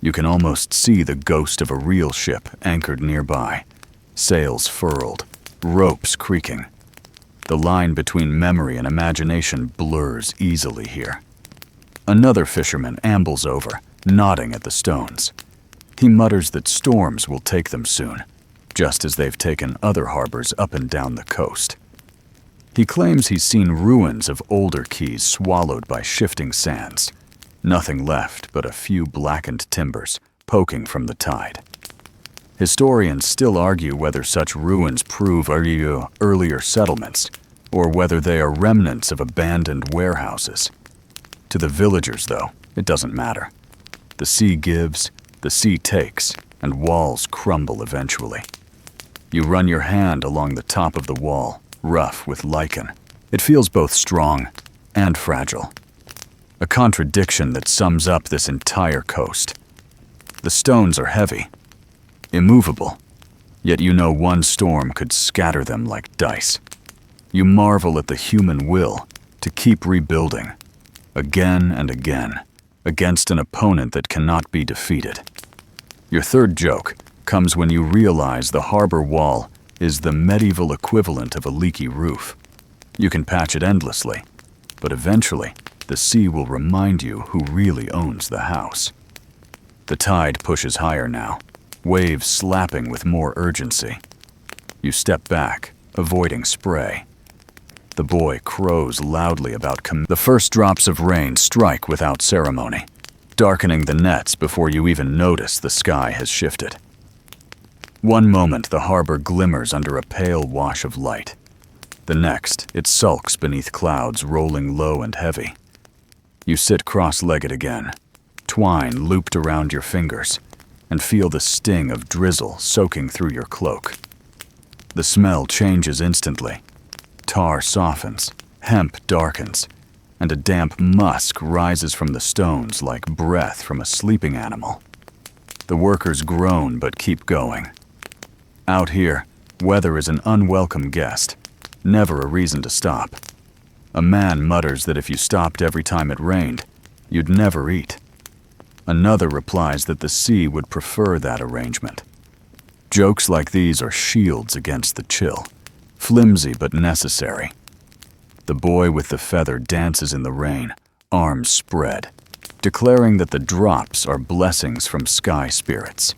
You can almost see the ghost of a real ship anchored nearby, sails furled, ropes creaking. The line between memory and imagination blurs easily here. Another fisherman ambles over, nodding at the stones. He mutters that storms will take them soon, just as they've taken other harbors up and down the coast. He claims he's seen ruins of older quays swallowed by shifting sands, nothing left but a few blackened timbers poking from the tide. Historians still argue whether such ruins prove earlier settlements, or whether they are remnants of abandoned warehouses. To the villagers, though, it doesn't matter. The sea gives, the sea takes, and walls crumble eventually. You run your hand along the top of the wall, rough with lichen. It feels both strong and fragile. A contradiction that sums up this entire coast. The stones are heavy, immovable, yet you know one storm could scatter them like dice. You marvel at the human will to keep rebuilding, again and again, against an opponent that cannot be defeated. Your third joke comes when you realize the harbor wall is the medieval equivalent of a leaky roof. You can patch it endlessly, but eventually the sea will remind you who really owns the house. The tide pushes higher now, waves slapping with more urgency. You step back, avoiding spray. The boy crows loudly about the first drops of rain strike without ceremony, darkening the nets before you even notice the sky has shifted. One moment the harbor glimmers under a pale wash of light. The next, it sulks beneath clouds rolling low and heavy. You sit cross-legged again, twine looped around your fingers, and feel the sting of drizzle soaking through your cloak. The smell changes instantly. Tar softens, hemp darkens, and a damp musk rises from the stones like breath from a sleeping animal. The workers groan but keep going. Out here, weather is an unwelcome guest, never a reason to stop. A man mutters that if you stopped every time it rained, you'd never eat. Another replies that the sea would prefer that arrangement. Jokes like these are shields against the chill, flimsy but necessary. The boy with the feather dances in the rain, arms spread, declaring that the drops are blessings from sky spirits.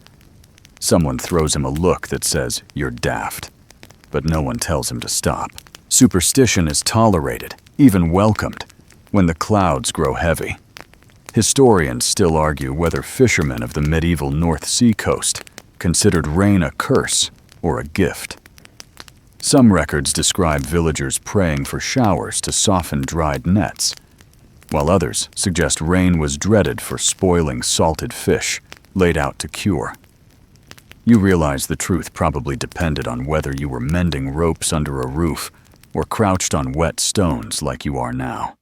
Someone throws him a look that says, "You're daft," but no one tells him to stop. Superstition is tolerated, even welcomed, when the clouds grow heavy. Historians still argue whether fishermen of the medieval North Sea coast considered rain a curse or a gift. Some records describe villagers praying for showers to soften dried nets, while others suggest rain was dreaded for spoiling salted fish laid out to cure. You realize the truth probably depended on whether you were mending ropes under a roof or crouched on wet stones like you are now.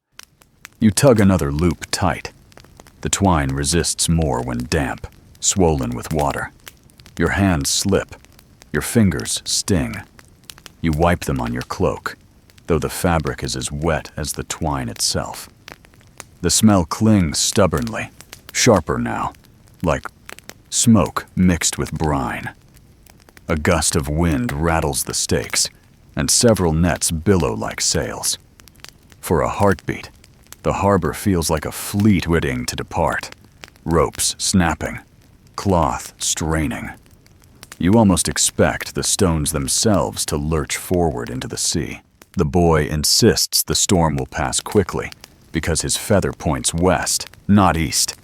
You tug another loop tight. The twine resists more when damp, swollen with water. Your hands slip. Your fingers sting. You wipe them on your cloak, though the fabric is as wet as the twine itself. The smell clings stubbornly, sharper now, like smoke mixed with brine. A gust of wind rattles the stakes, and several nets billow like sails. For a heartbeat, the harbor feels like a fleet waiting to depart, ropes snapping, cloth straining. You almost expect the stones themselves to lurch forward into the sea. The boy insists the storm will pass quickly because his feather points west, not east.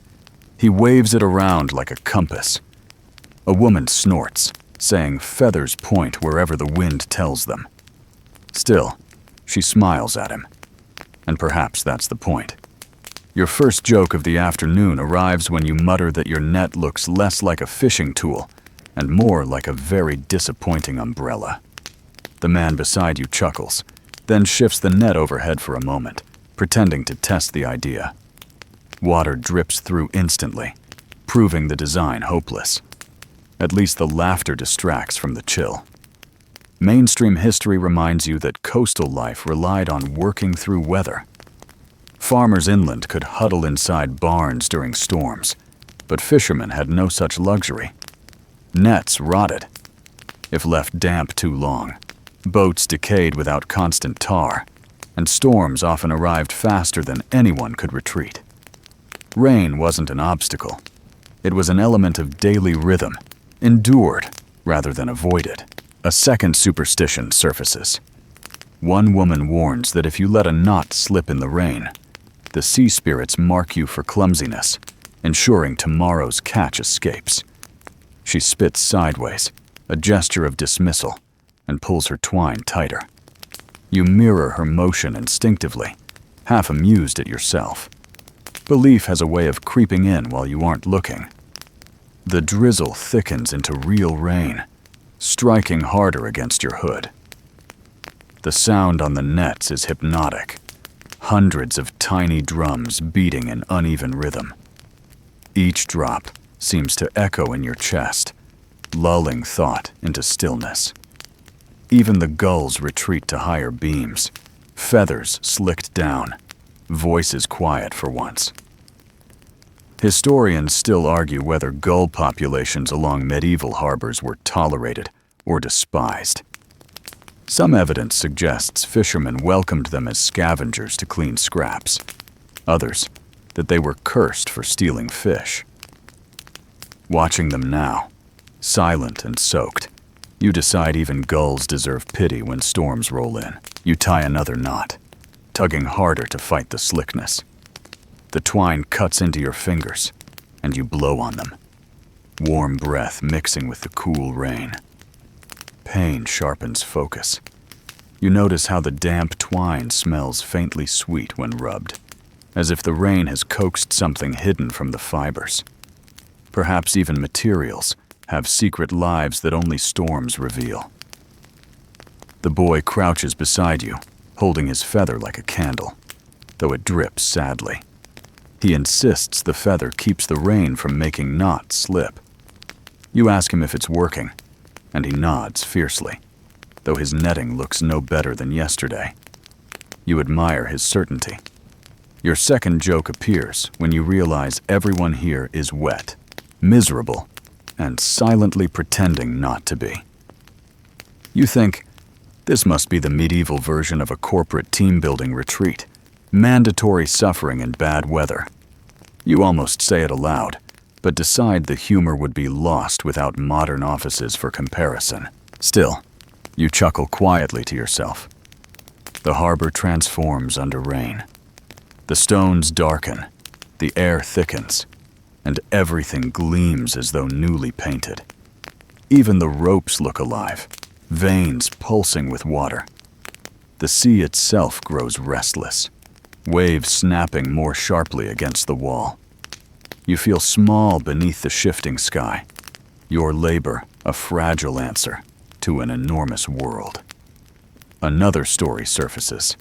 He waves it around like a compass. A woman snorts, saying feathers point wherever the wind tells them. Still, she smiles at him, and perhaps that's the point. Your first joke of the afternoon arrives when you mutter that your net looks less like a fishing tool and more like a very disappointing umbrella. The man beside you chuckles, then shifts the net overhead for a moment, pretending to test the idea. Water drips through instantly, proving the design hopeless. At least the laughter distracts from the chill. Mainstream history reminds you that coastal life relied on working through weather. Farmers inland could huddle inside barns during storms, but fishermen had no such luxury. Nets rotted if left damp too long, boats decayed without constant tar, and storms often arrived faster than anyone could retreat. Rain wasn't an obstacle. It was an element of daily rhythm, endured rather than avoided. A second superstition surfaces. One woman warns that if you let a knot slip in the rain, the sea spirits mark you for clumsiness, ensuring tomorrow's catch escapes. She spits sideways, a gesture of dismissal, and pulls her twine tighter. You mirror her motion instinctively, half amused at yourself. Belief has a way of creeping in while you aren't looking. The drizzle thickens into real rain, striking harder against your hood. The sound on the nets is hypnotic. Hundreds of tiny drums beating in uneven rhythm. Each drop seems to echo in your chest, lulling thought into stillness. Even the gulls retreat to higher beams, feathers slicked down, voices quiet for once. Historians still argue whether gull populations along medieval harbors were tolerated or despised. Some evidence suggests fishermen welcomed them as scavengers to clean scraps. Others, that they were cursed for stealing fish. Watching them now, silent and soaked, you decide even gulls deserve pity when storms roll in. You tie another knot, tugging harder to fight the slickness. The twine cuts into your fingers, and you blow on them, warm breath mixing with the cool rain. Pain sharpens focus. You notice how the damp twine smells faintly sweet when rubbed, as if the rain has coaxed something hidden from the fibers. Perhaps even materials have secret lives that only storms reveal. The boy crouches beside you, holding his feather like a candle, though it drips sadly. He insists the feather keeps the rain from making knots slip. You ask him if it's working, and he nods fiercely, though his netting looks no better than yesterday. You admire his certainty. Your second joke appears when you realize everyone here is wet, miserable, and silently pretending not to be. You think, this must be the medieval version of a corporate team-building retreat, mandatory suffering in bad weather. You almost say it aloud, but decide the humor would be lost without modern offices for comparison. Still, you chuckle quietly to yourself. The harbor transforms under rain. The stones darken, the air thickens, and everything gleams as though newly painted. Even the ropes look alive, veins pulsing with water. The sea itself grows restless, waves snapping more sharply against the wall. You feel small beneath the shifting sky, your labor a fragile answer to an enormous world. Another story surfaces.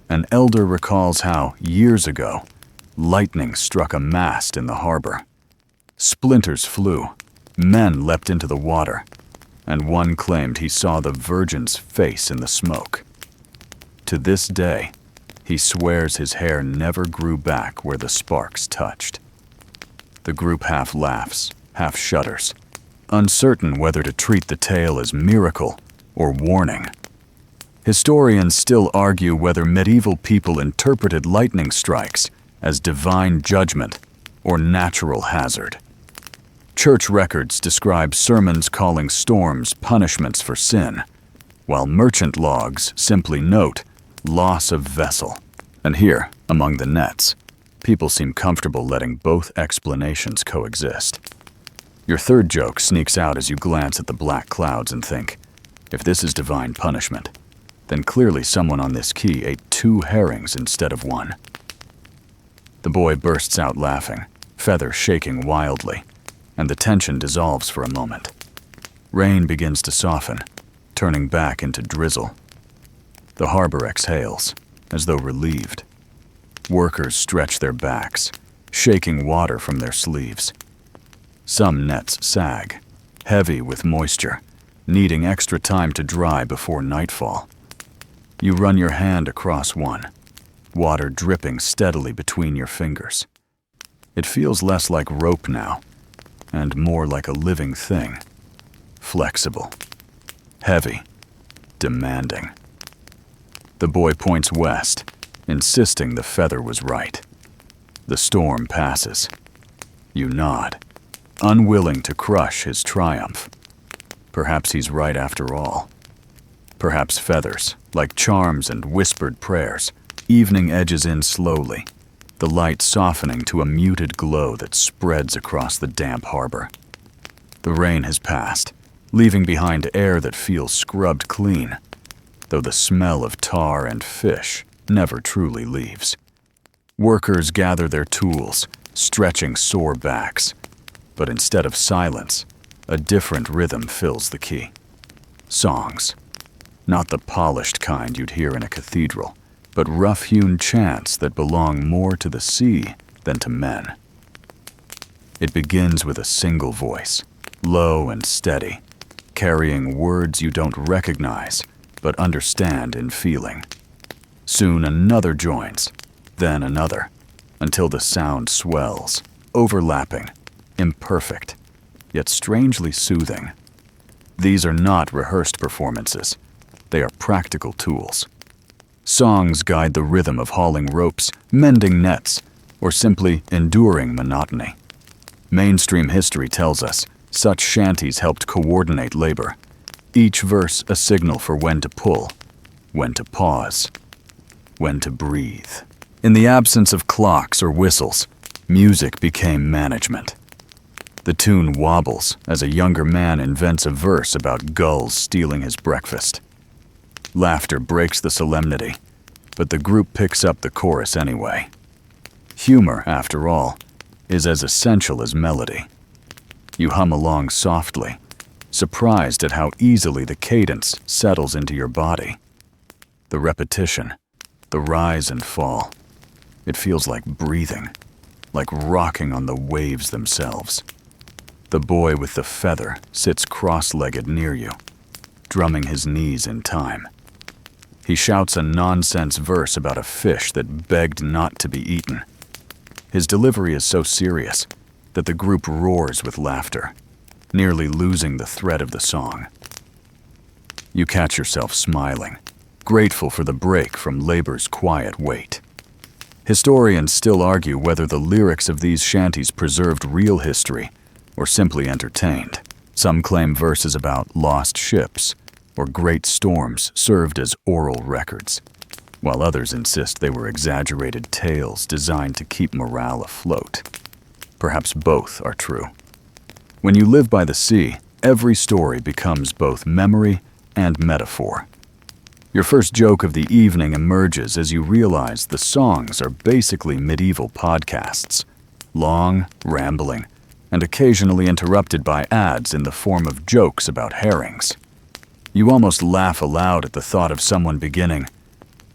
An elder recalls how, years ago, lightning struck a mast in the harbor. Splinters flew, men leapt into the water, and one claimed he saw the Virgin's face in the smoke. To this day, he swears his hair never grew back where the sparks touched. The group half laughs, half shudders, uncertain whether to treat the tale as miracle or warning. Historians still argue whether medieval people interpreted lightning strikes as divine judgment or natural hazard. Church records describe sermons calling storms punishments for sin, while merchant logs simply note loss of vessel. And here, among the nets, people seem comfortable letting both explanations coexist. Your third joke sneaks out as you glance at the black clouds and think, if this is divine punishment, then clearly someone on this quay ate 2 herrings instead of 1. The boy bursts out laughing, feathers shaking wildly, and the tension dissolves for a moment. Rain begins to soften, turning back into drizzle. The harbor exhales, as though relieved. Workers stretch their backs, shaking water from their sleeves. Some nets sag, heavy with moisture, needing extra time to dry before nightfall. You run your hand across one, water dripping steadily between your fingers. It feels less like rope now, and more like a living thing. Flexible, heavy, demanding. The boy points west, insisting the feather was right. The storm passes. You nod, unwilling to crush his triumph. Perhaps he's right after all. Perhaps feathers, like charms and whispered prayers. Evening edges in slowly, the light softening to a muted glow that spreads across the damp harbor. The rain has passed, leaving behind air that feels scrubbed clean, though the smell of tar and fish never truly leaves. Workers gather their tools, stretching sore backs, but instead of silence, a different rhythm fills the key. Songs, not the polished kind you'd hear in a cathedral, but rough-hewn chants that belong more to the sea than to men. It begins with a single voice, low and steady, carrying words you don't recognize but understand in feeling. Soon another joins, then another, until the sound swells, overlapping, imperfect, yet strangely soothing. These are not rehearsed performances. They are practical tools. Songs guide the rhythm of hauling ropes, mending nets, or simply enduring monotony. Mainstream history tells us such shanties helped coordinate labor, each verse a signal for when to pull, when to pause, when to breathe. In the absence of clocks or whistles, music became management. The tune wobbles as a younger man invents a verse about gulls stealing his breakfast. Laughter breaks the solemnity, but the group picks up the chorus anyway. Humor, after all, is as essential as melody. You hum along softly, surprised at how easily the cadence settles into your body. The repetition, the rise and fall. It feels like breathing, like rocking on the waves themselves. The boy with the feather sits cross-legged near you, drumming his knees in time. He shouts a nonsense verse about a fish that begged not to be eaten. His delivery is so serious that the group roars with laughter, nearly losing the thread of the song. You catch yourself smiling, grateful for the break from labor's quiet weight. Historians still argue whether the lyrics of these shanties preserved real history or simply entertained. Some claim verses about lost ships or great storms served as oral records, while others insist they were exaggerated tales designed to keep morale afloat. Perhaps both are true. When you live by the sea, every story becomes both memory and metaphor. Your first joke of the evening emerges as you realize the songs are basically medieval podcasts, long, rambling, and occasionally interrupted by ads in the form of jokes about herrings. You almost laugh aloud at the thought of someone beginning,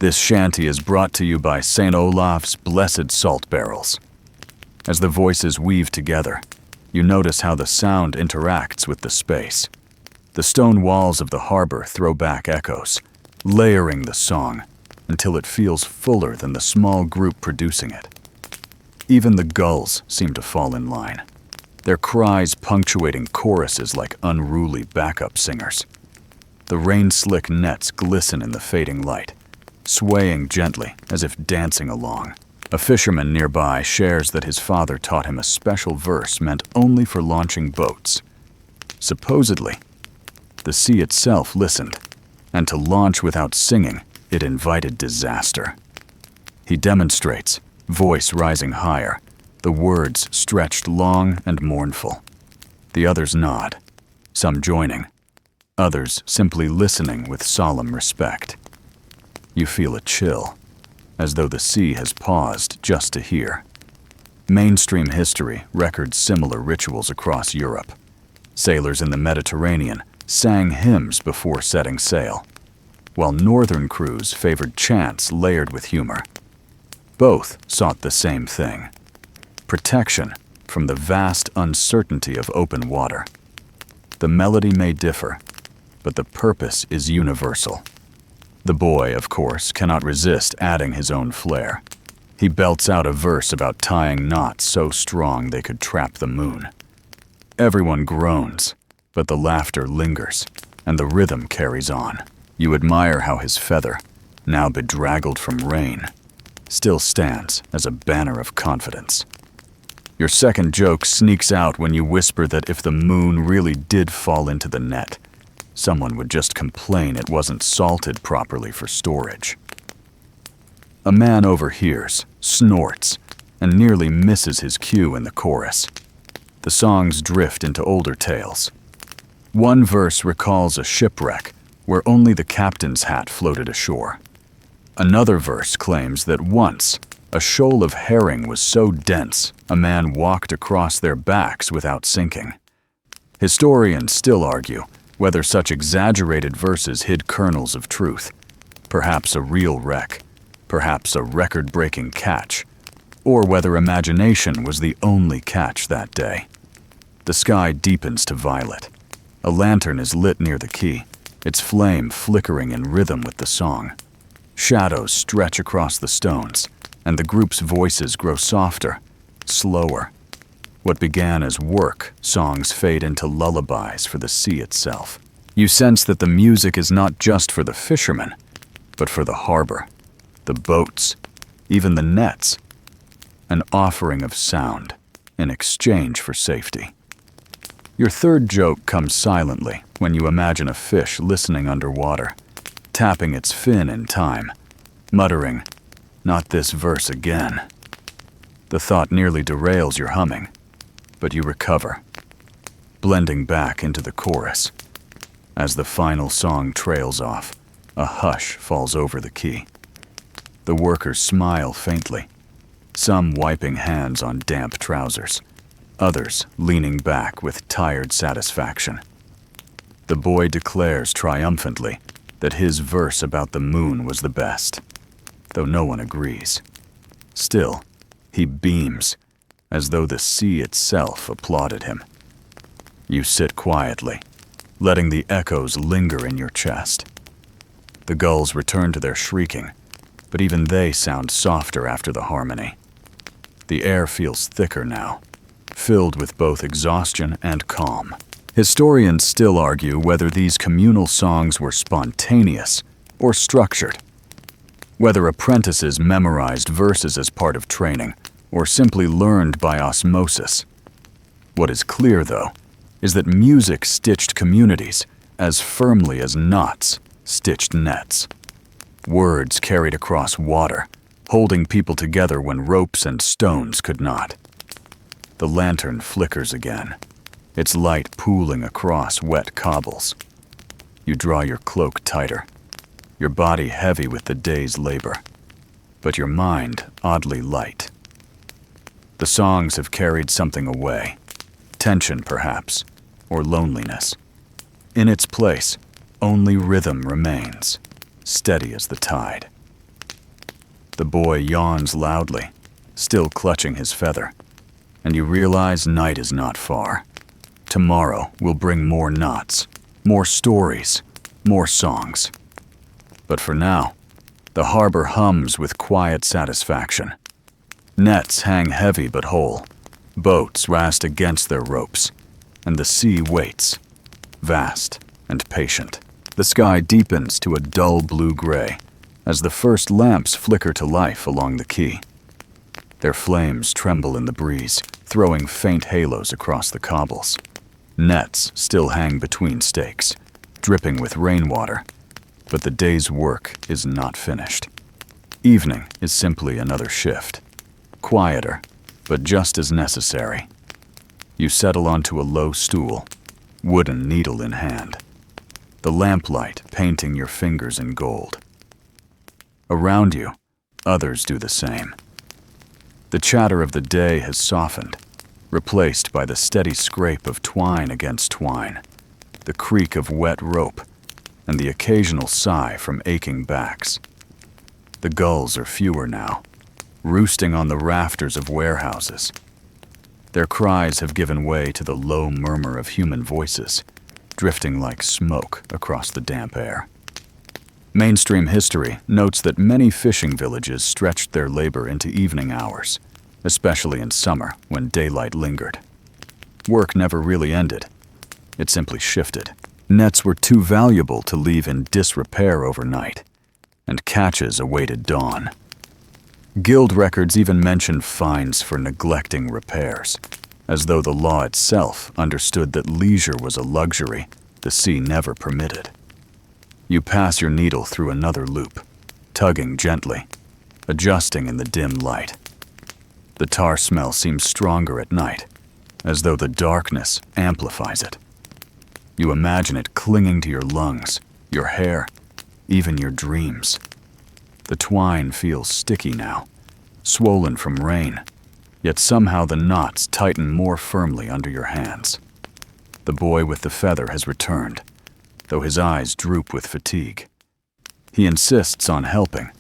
"This shanty is brought to you by St. Olaf's blessed salt barrels." As the voices weave together, you notice how the sound interacts with the space. The stone walls of the harbor throw back echoes, layering the song until it feels fuller than the small group producing it. Even the gulls seem to fall in line, their cries punctuating choruses like unruly backup singers. The rain-slick nets glisten in the fading light, swaying gently as if dancing along. A fisherman nearby shares that his father taught him a special verse meant only for launching boats. Supposedly, the sea itself listened, and to launch without singing, it invited disaster. He demonstrates, voice rising higher, the words stretched long and mournful. The others nod, some joining, others simply listening with solemn respect. You feel a chill, as though the sea has paused just to hear. Mainstream history records similar rituals across Europe. Sailors in the Mediterranean sang hymns before setting sail, while northern crews favored chants layered with humor. Both sought the same thing: protection from the vast uncertainty of open water. The melody may differ, but the purpose is universal. The boy, of course, cannot resist adding his own flair. He belts out a verse about tying knots so strong they could trap the moon. Everyone groans, but the laughter lingers, and the rhythm carries on. You admire how his feather, now bedraggled from rain, still stands as a banner of confidence. Your second joke sneaks out when you whisper that if the moon really did fall into the net, someone would just complain it wasn't salted properly for storage. A man overhears, snorts, and nearly misses his cue in the chorus. The songs drift into older tales. One verse recalls a shipwreck where only the captain's hat floated ashore. Another verse claims that once, a shoal of herring was so dense a man walked across their backs without sinking. Historians still argue whether such exaggerated verses hid kernels of truth, perhaps a real wreck, perhaps a record-breaking catch, or whether imagination was the only catch that day. The sky deepens to violet. A lantern is lit near the quay, its flame flickering in rhythm with the song. Shadows stretch across the stones, and the group's voices grow softer, slower. What began as work songs fade into lullabies for the sea itself. You sense that the music is not just for the fishermen, but for the harbor, the boats, even the nets. An offering of sound in exchange for safety. Your third joke comes silently when you imagine a fish listening underwater, tapping its fin in time, muttering, "Not this verse again." The thought nearly derails your humming, but you recover, blending back into the chorus. As the final song trails off, a hush falls over the quay. The workers smile faintly, some wiping hands on damp trousers, others leaning back with tired satisfaction. The boy declares triumphantly that his verse about the moon was the best, though no one agrees. Still, he beams, as though the sea itself applauded him. You sit quietly, letting the echoes linger in your chest. The gulls return to their shrieking, but even they sound softer after the harmony. The air feels thicker now, filled with both exhaustion and calm. Historians still argue whether these communal songs were spontaneous or structured, whether apprentices memorized verses as part of training or simply learned by osmosis. What is clear, though, is that music stitched communities as firmly as knots stitched nets. Words carried across water, holding people together when ropes and stones could not. The lantern flickers again, its light pooling across wet cobbles. You draw your cloak tighter, your body heavy with the day's labor, but your mind oddly light. The songs have carried something away, tension perhaps, or loneliness. In its place, only rhythm remains, steady as the tide. The boy yawns loudly, still clutching his feather, and you realize night is not far. Tomorrow will bring more knots, more stories, more songs. But for now, the harbor hums with quiet satisfaction. Nets hang heavy but whole, boats rest against their ropes, and the sea waits, vast and patient. The sky deepens to a dull blue-gray as the first lamps flicker to life along the quay. Their flames tremble in the breeze, throwing faint halos across the cobbles. Nets still hang between stakes, dripping with rainwater, but the day's work is not finished. Evening is simply another shift, quieter, but just as necessary. You settle onto a low stool, wooden needle in hand, the lamplight painting your fingers in gold. Around you, others do the same. The chatter of the day has softened, replaced by the steady scrape of twine against twine, the creak of wet rope, and the occasional sigh from aching backs. The gulls are fewer now, roosting on the rafters of warehouses. Their cries have given way to the low murmur of human voices, drifting like smoke across the damp air. Mainstream history notes that many fishing villages stretched their labor into evening hours, especially in summer when daylight lingered. Work never really ended. It simply shifted. Nets were too valuable to leave in disrepair overnight, and catches awaited dawn. Guild records even mention fines for neglecting repairs, as though the law itself understood that leisure was a luxury the sea never permitted. You pass your needle through another loop, tugging gently, adjusting in the dim light. The tar smell seems stronger at night, as though the darkness amplifies it. You imagine it clinging to your lungs, your hair, even your dreams. The twine feels sticky now, swollen from rain, yet somehow the knots tighten more firmly under your hands. The boy with the feather has returned, though his eyes droop with fatigue. He insists on helping,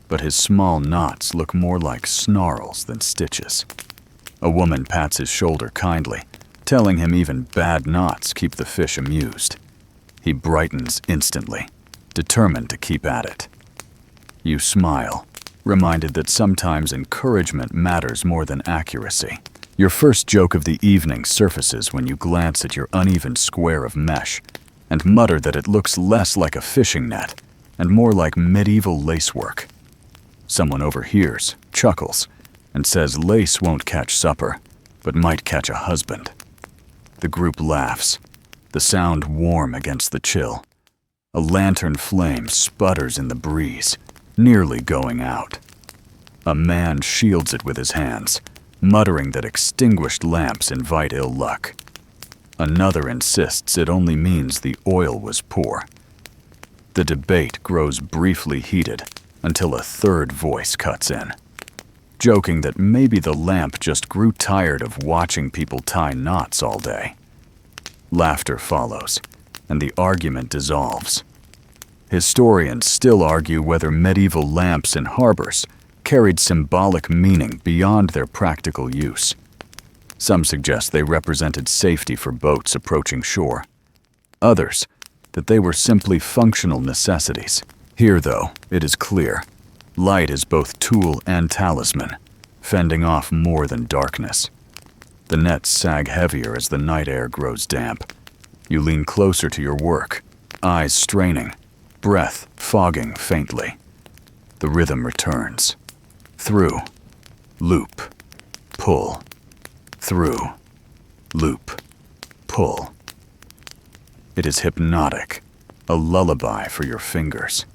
but his small knots look more like snarls than stitches. A woman pats his shoulder kindly, telling him even bad knots keep the fish amused. He brightens instantly, determined to keep at it. You smile, reminded that sometimes encouragement matters more than accuracy. Your first joke of the evening surfaces when you glance at your uneven square of mesh and mutter that it looks less like a fishing net and more like medieval lacework. Someone overhears, chuckles, and says lace won't catch supper, but might catch a husband. The group laughs, the sound warm against the chill. A lantern flame sputters in the breeze, nearly going out. A man shields it with his hands, muttering that extinguished lamps invite ill luck. Another insists it only means the oil was poor. The debate grows briefly heated until a third voice cuts in, joking that maybe the lamp just grew tired of watching people tie knots all day. Laughter follows, and the argument dissolves. Historians still argue whether medieval lamps in harbors carried symbolic meaning beyond their practical use. Some suggest they represented safety for boats approaching shore. Others, that they were simply functional necessities. Here, though, it is clear. Light is both tool and talisman, fending off more than darkness. The nets sag heavier as the night air grows damp. You lean closer to your work, eyes straining, breath fogging faintly. The rhythm returns. Through, loop, pull. Through, loop, pull. It is hypnotic, a lullaby for your fingers.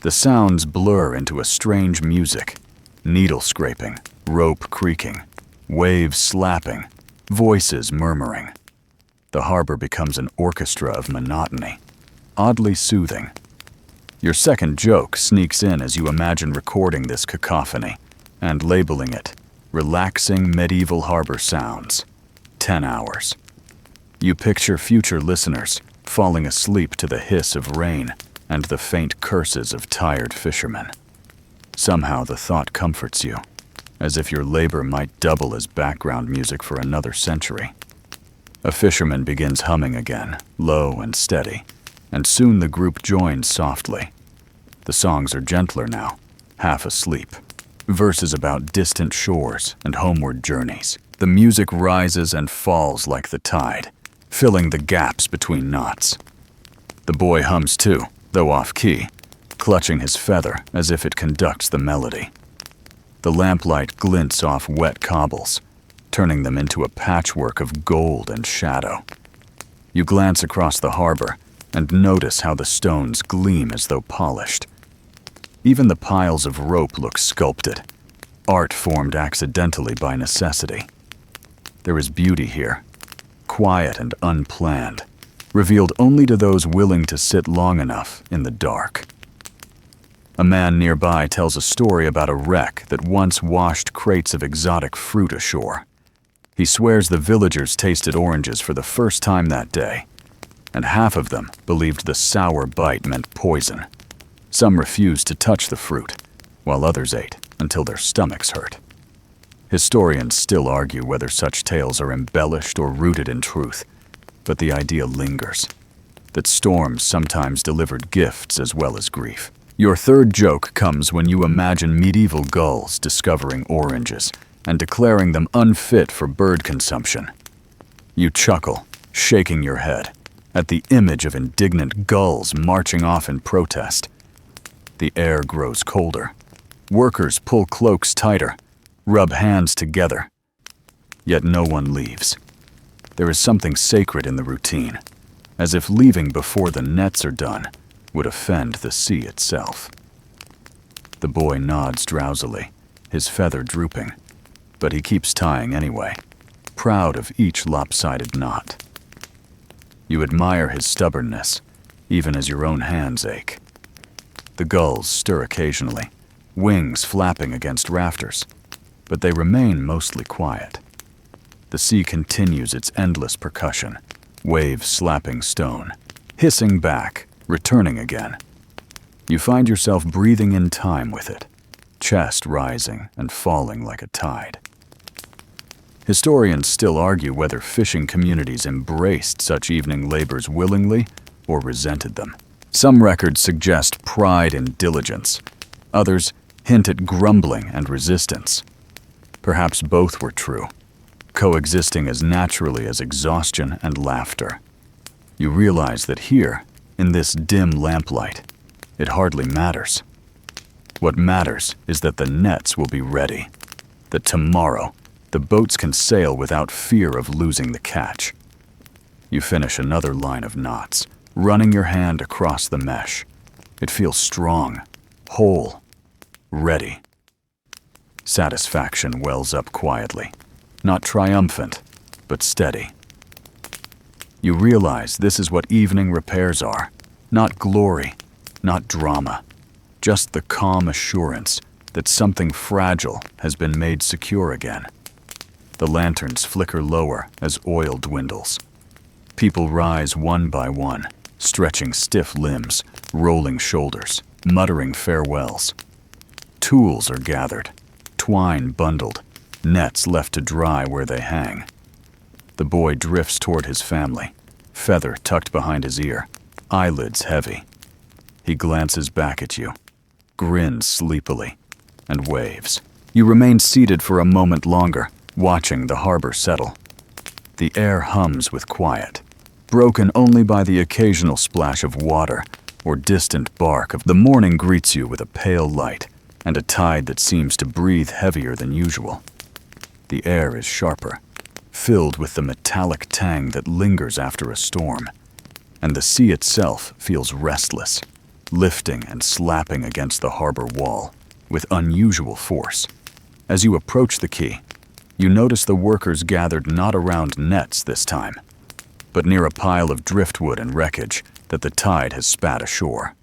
The sounds blur into a strange music, needle scraping, rope creaking, waves slapping, voices murmuring. The harbor becomes an orchestra of monotony, oddly soothing. Your second joke sneaks in as you imagine recording this cacophony and labeling it Relaxing Medieval Harbor Sounds, 10 hours. You picture future listeners falling asleep to the hiss of rain and the faint curses of tired fishermen. Somehow the thought comforts you, as if your labor might double as background music for another century. A fisherman begins humming again, low and steady, and soon the group joins softly. The songs are gentler now, half asleep. Verses about distant shores and homeward journeys. The music rises and falls like the tide, filling the gaps between knots. The boy hums too, though off-key, clutching his feather as if it conducts the melody. The lamplight glints off wet cobbles, turning them into a patchwork of gold and shadow. You glance across the harbor and notice how the stones gleam as though polished. Even the piles of rope look sculpted, art formed accidentally by necessity. There is beauty here, quiet and unplanned, revealed only to those willing to sit long enough in the dark. A man nearby tells a story about a wreck that once washed crates of exotic fruit ashore. He swears the villagers tasted oranges for the first time that day, and half of them believed the sour bite meant poison. Some refused to touch the fruit, while others ate until their stomachs hurt. Historians still argue whether such tales are embellished or rooted in truth, but the idea lingers, that storms sometimes delivered gifts as well as grief. Your third joke comes when you imagine medieval gulls discovering oranges and declaring them unfit for bird consumption. You chuckle, shaking your head, at the image of indignant gulls marching off in protest. The air grows colder. Workers pull cloaks tighter, rub hands together. Yet no one leaves. There is something sacred in the routine, as if leaving before the nets are done would offend the sea itself. The boy nods drowsily, his feather drooping, but he keeps tying anyway, proud of each lopsided knot. You admire his stubbornness, even as your own hands ache. The gulls stir occasionally, wings flapping against rafters, but they remain mostly quiet. The sea continues its endless percussion, waves slapping stone, hissing back, returning again. You find yourself breathing in time with it, chest rising and falling like a tide. Historians still argue whether fishing communities embraced such evening labors willingly or resented them. Some records suggest pride and diligence. Others hint at grumbling and resistance. Perhaps both were true, coexisting as naturally as exhaustion and laughter. You realize that here, in this dim lamplight, it hardly matters. What matters is that the nets will be ready, that tomorrow the boats can sail without fear of losing the catch. You finish another line of knots, running your hand across the mesh. It feels strong, whole, ready. Satisfaction wells up quietly, not triumphant, but steady. You realize this is what evening repairs are, not glory, not drama, just the calm assurance that something fragile has been made secure again. The lanterns flicker lower as oil dwindles. People rise one by one, stretching stiff limbs, rolling shoulders, muttering farewells. Tools are gathered, twine bundled, nets left to dry where they hang. The boy drifts toward his family, feather tucked behind his ear, eyelids heavy. He glances back at you, grins sleepily, and waves. You remain seated for a moment longer, watching the harbor settle. The air hums with quiet, broken only by the occasional splash of water or distant bark of the morning greets you with a pale light and a tide that seems to breathe heavier than usual. The air is sharper, filled with the metallic tang that lingers after a storm, and the sea itself feels restless, lifting and slapping against the harbor wall with unusual force. As you approach the quay, you notice the workers gathered not around nets this time, but near a pile of driftwood and wreckage that the tide has spat ashore.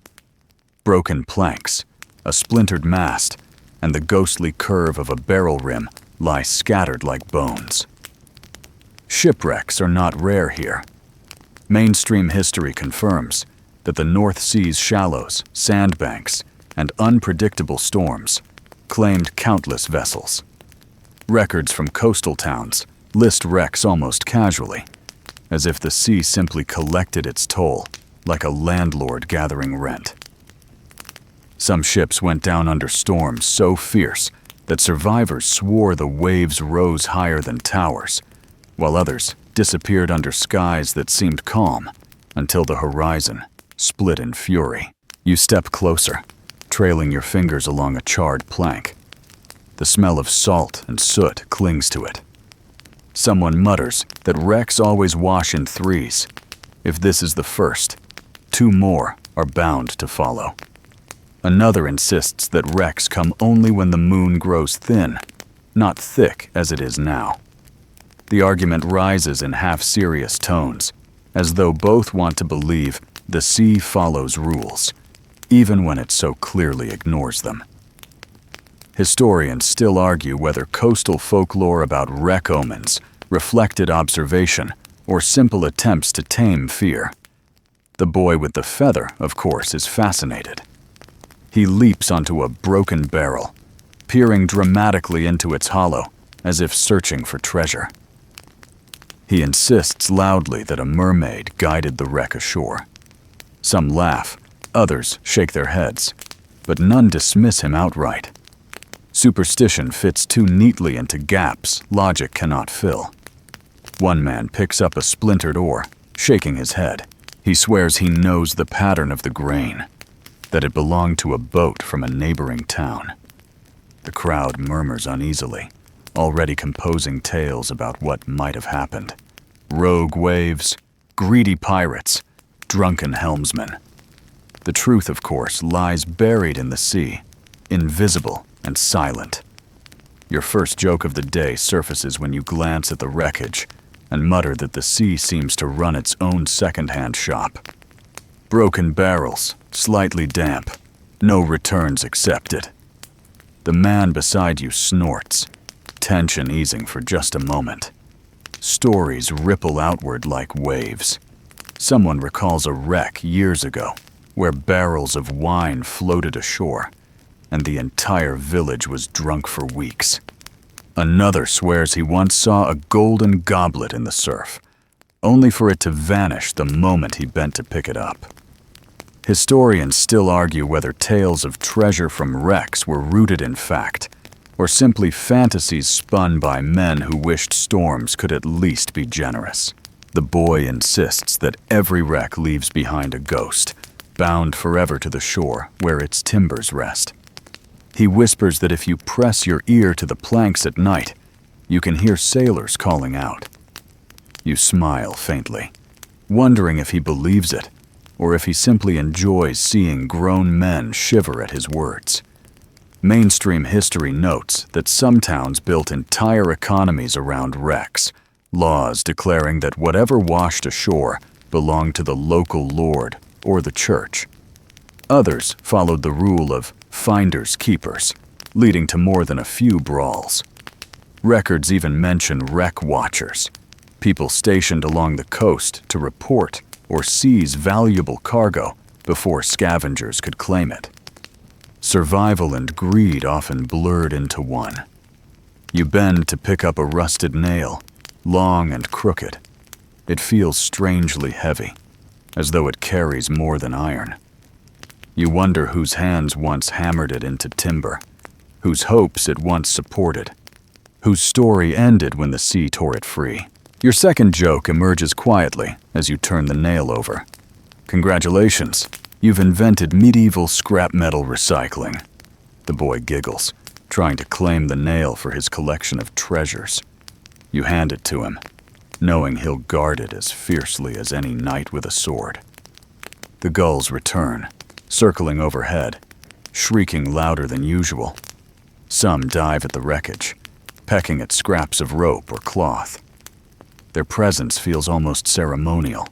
Broken planks, a splintered mast, and the ghostly curve of a barrel rim lie scattered like bones. Shipwrecks are not rare here. Mainstream history confirms that the North Sea's shallows, sandbanks, and unpredictable storms claimed countless vessels. Records from coastal towns list wrecks almost casually, as if the sea simply collected its toll, like a landlord gathering rent. Some ships went down under storms so fierce that survivors swore the waves rose higher than towers, while others disappeared under skies that seemed calm until the horizon split in fury. You step closer, trailing your fingers along a charred plank. The smell of salt and soot clings to it. Someone mutters that wrecks always wash in threes. If this is the first, 2 more are bound to follow. Another insists that wrecks come only when the moon grows thin, not thick as it is now. The argument rises in half-serious tones, as though both want to believe the sea follows rules. even when it so clearly ignores them. Historians still argue whether coastal folklore about wreck omens reflected observation or simple attempts to tame fear. The boy with the feather, of course, is fascinated. He leaps onto a broken barrel, peering dramatically into its hollow, as if searching for treasure. He insists loudly that a mermaid guided the wreck ashore. Some laugh, others shake their heads, but none dismiss him outright. Superstition fits too neatly into gaps logic cannot fill. One man picks up a splintered oar, shaking his head. He swears he knows the pattern of the grain, that it belonged to a boat from a neighboring town. The crowd murmurs uneasily, already composing tales about what might have happened. Rogue waves, greedy pirates, drunken helmsmen. The truth, of course, lies buried in the sea, invisible and silent. Your first joke of the day surfaces when you glance at the wreckage and mutter that the sea seems to run its own second-hand shop. Broken barrels, slightly damp, no returns accepted. The man beside you snorts, tension easing for just a moment. Stories ripple outward like waves. Someone recalls a wreck years ago where barrels of wine floated ashore and the entire village was drunk for weeks. Another swears he once saw a golden goblet in the surf, only for it to vanish the moment he bent to pick it up. Historians still argue whether tales of treasure from wrecks were rooted in fact, or simply fantasies spun by men who wished storms could at least be generous. The boy insists that every wreck leaves behind a ghost, bound forever to the shore where its timbers rest. He whispers that if you press your ear to the planks at night, you can hear sailors calling out. You smile faintly, wondering if he believes it, or if he simply enjoys seeing grown men shiver at his words. Mainstream history notes that some towns built entire economies around wrecks, laws declaring that whatever washed ashore belonged to the local lord or the church. Others followed the rule of finders keepers, leading to more than a few brawls. Records even mention wreck watchers, people stationed along the coast to report or seize valuable cargo before scavengers could claim it. Survival and greed often blurred into one. You bend to pick up a rusted nail, long and crooked. It feels strangely heavy, as though it carries more than iron. You wonder whose hands once hammered it into timber, whose hopes it once supported, whose story ended when the sea tore it free. Your second joke emerges quietly as you turn the nail over. Congratulations, you've invented medieval scrap metal recycling. The boy giggles, trying to claim the nail for his collection of treasures. You hand it to him, knowing he'll guard it as fiercely as any knight with a sword. The gulls return, circling overhead, shrieking louder than usual. Some dive at the wreckage, pecking at scraps of rope or cloth. Their presence feels almost ceremonial,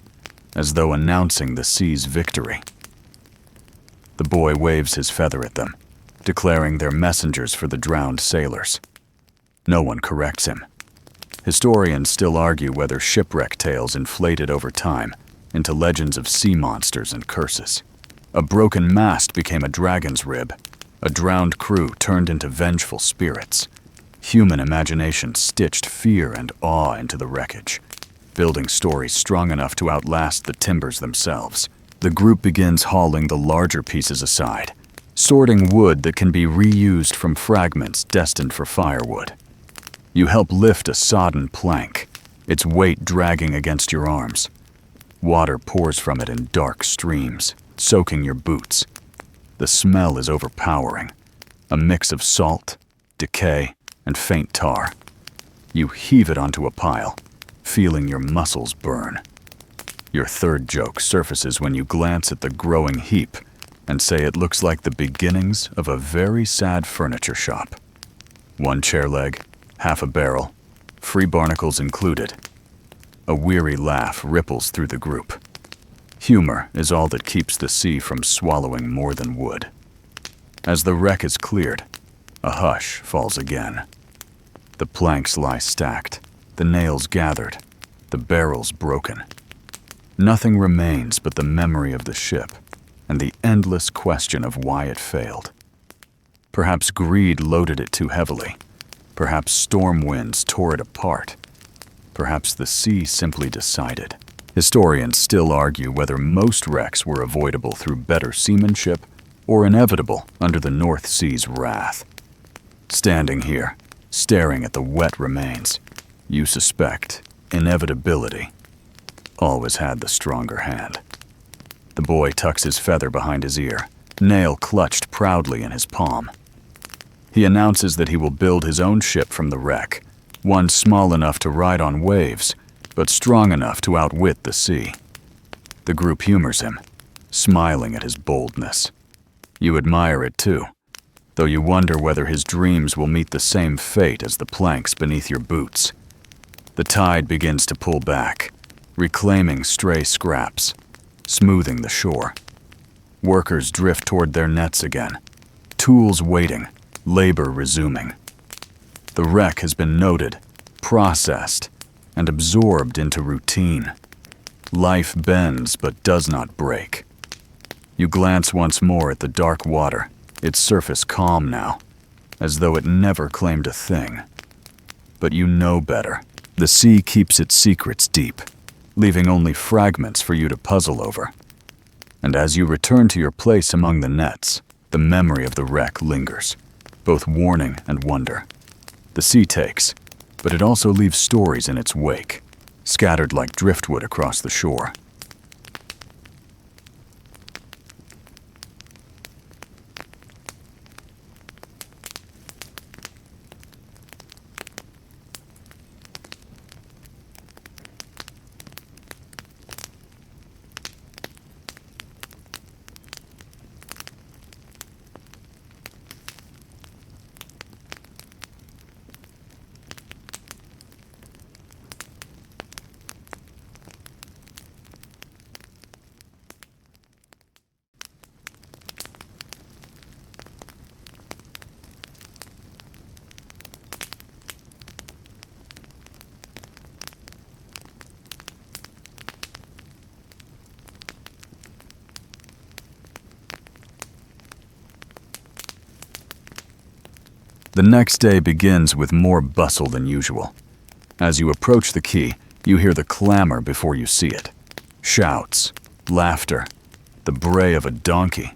as though announcing the sea's victory. The boy waves his feather at them, declaring they're messengers for the drowned sailors. No one corrects him. Historians still argue whether shipwreck tales inflated over time into legends of sea monsters and curses. A broken mast became a dragon's rib. A drowned crew turned into vengeful spirits. Human imagination stitched fear and awe into the wreckage, building stories strong enough to outlast the timbers themselves. The group begins hauling the larger pieces aside, sorting wood that can be reused from fragments destined for firewood. You help lift a sodden plank, its weight dragging against your arms. Water pours from it in dark streams, soaking your boots. The smell is overpowering, a mix of salt, decay, and faint tar. You heave it onto a pile, feeling your muscles burn. Your third joke surfaces when you glance at the growing heap and say it looks like the beginnings of a very sad furniture shop. One chair leg, half a barrel, free barnacles included. A weary laugh ripples through the group. Humor is all that keeps the sea from swallowing more than wood. As the wreck is cleared, a hush falls again. The planks lie stacked, the nails gathered, the barrels broken. Nothing remains but the memory of the ship and the endless question of why it failed. Perhaps greed loaded it too heavily. Perhaps storm winds tore it apart. Perhaps the sea simply decided. Historians still argue whether most wrecks were avoidable through better seamanship or inevitable under the North Sea's wrath. Standing here, staring at the wet remains, you suspect inevitability always had the stronger hand. The boy tucks his feather behind his ear, nail clutched proudly in his palm. He announces that he will build his own ship from the wreck, one small enough to ride on waves, but strong enough to outwit the sea. The group humors him, smiling at his boldness. You admire it too, though you wonder whether his dreams will meet the same fate as the planks beneath your boots. The tide begins to pull back, reclaiming stray scraps, smoothing the shore. Workers drift toward their nets again, tools waiting, labor resuming. The wreck has been noted, processed, and absorbed into routine. Life bends but does not break. You glance once more at the dark water, its surface calm now, as though it never claimed a thing. But you know better. The sea keeps its secrets deep, leaving only fragments for you to puzzle over. And as you return to your place among the nets, the memory of the wreck lingers, both warning and wonder. The sea takes, but it also leaves stories in its wake, scattered like driftwood across the shore. The next day begins with more bustle than usual. As you approach the quay, you hear the clamor before you see it. Shouts, laughter, the bray of a donkey,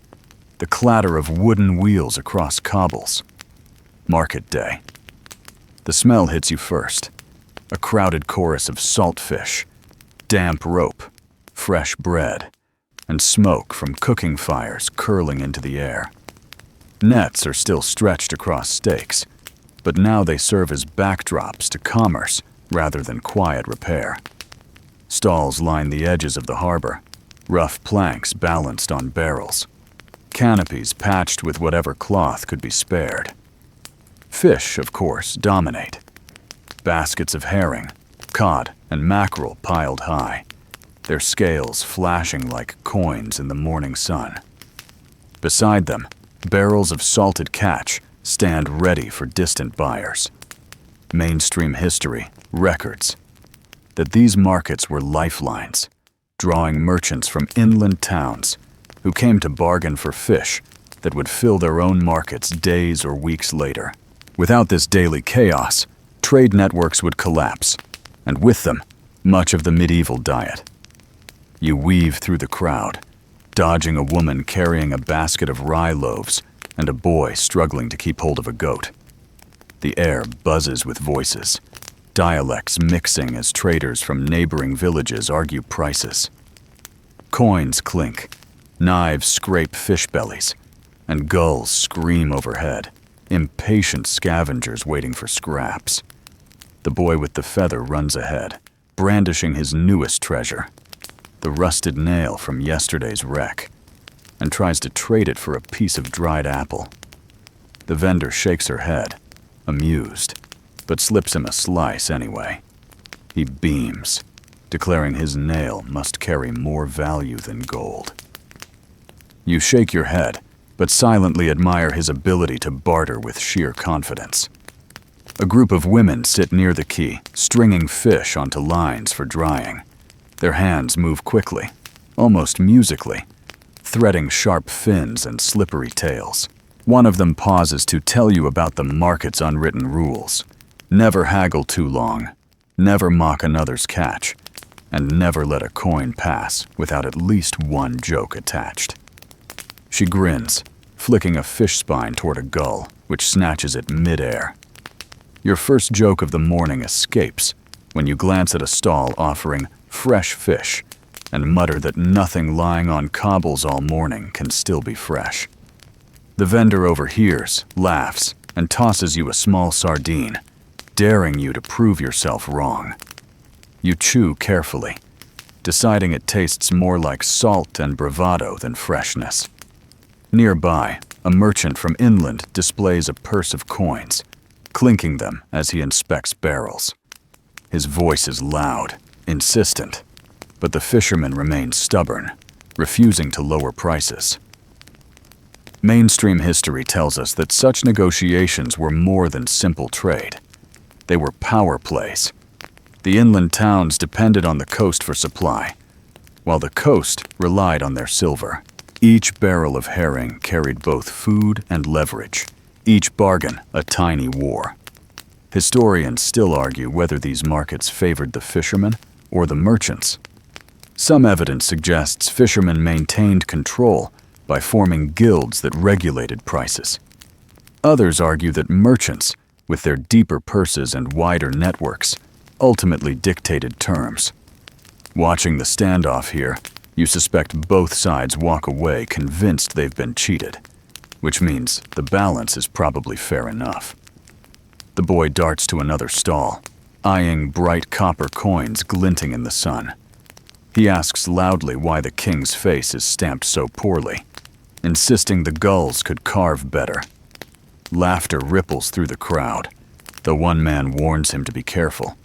the clatter of wooden wheels across cobbles. Market day. The smell hits you first. A crowded chorus of salt fish, damp rope, fresh bread, and smoke from cooking fires curling into the air. Nets are still stretched across stakes, but now they serve as backdrops to commerce rather than quiet repair. Stalls line the edges of the harbor, rough planks balanced on barrels, canopies patched with whatever cloth could be spared. Fish, of course, dominate. Baskets of herring, cod, and mackerel piled high, their scales flashing like coins in the morning sun. Beside them, barrels of salted catch stand ready for distant buyers. Mainstream history records that these markets were lifelines, drawing merchants from inland towns who came to bargain for fish that would fill their own markets days or weeks later. Without this daily chaos, trade networks would collapse, and with them, much of the medieval diet. You weave through the crowd, dodging a woman carrying a basket of rye loaves and a boy struggling to keep hold of a goat. The air buzzes with voices, dialects mixing as traders from neighboring villages argue prices. Coins clink, knives scrape fish bellies, and gulls scream overhead, impatient scavengers waiting for scraps. The boy with the feather runs ahead, brandishing his newest treasure, the rusted nail from yesterday's wreck, and tries to trade it for a piece of dried apple. The vendor shakes her head, amused, but slips him a slice anyway. He beams. declaring his nail must carry more value than gold. You shake your head, but silently admire his ability to barter with sheer confidence. A group of women sit near the quay, stringing fish onto lines for drying. Their hands move quickly, almost musically, threading sharp fins and slippery tails. One of them pauses to tell you about the market's unwritten rules. Never haggle too long, never mock another's catch, and never let a coin pass without at least one joke attached. She grins, flicking a fish spine toward a gull, which snatches it mid-air. Your first joke of the morning escapes when you glance at a stall offering fresh fish and mutter that nothing lying on cobbles all morning can still be fresh. The vendor overhears, laughs, and tosses you a small sardine, daring you to prove yourself wrong. You chew carefully, deciding it tastes more like salt and bravado than freshness. Nearby, a merchant from inland displays a purse of coins, clinking them as he inspects barrels. His voice is loud, insistent, but the fisherman remains stubborn, refusing to lower prices. Mainstream history tells us that such negotiations were more than simple trade. They were power plays. The inland towns depended on the coast for supply, while the coast relied on their silver. Each barrel of herring carried both food and leverage, each bargain a tiny war. Historians still argue whether these markets favored the fishermen or the merchants. Some evidence suggests fishermen maintained control by forming guilds that regulated prices. Others argue that merchants, with their deeper purses and wider networks, ultimately dictated terms. Watching the standoff here, you suspect both sides walk away convinced they've been cheated, which means the balance is probably fair enough. The boy darts to another stall, eyeing bright copper coins glinting in the sun. He asks loudly why the king's face is stamped so poorly, insisting the gulls could carve better. Laughter ripples through the crowd, though one man warns him to be careful.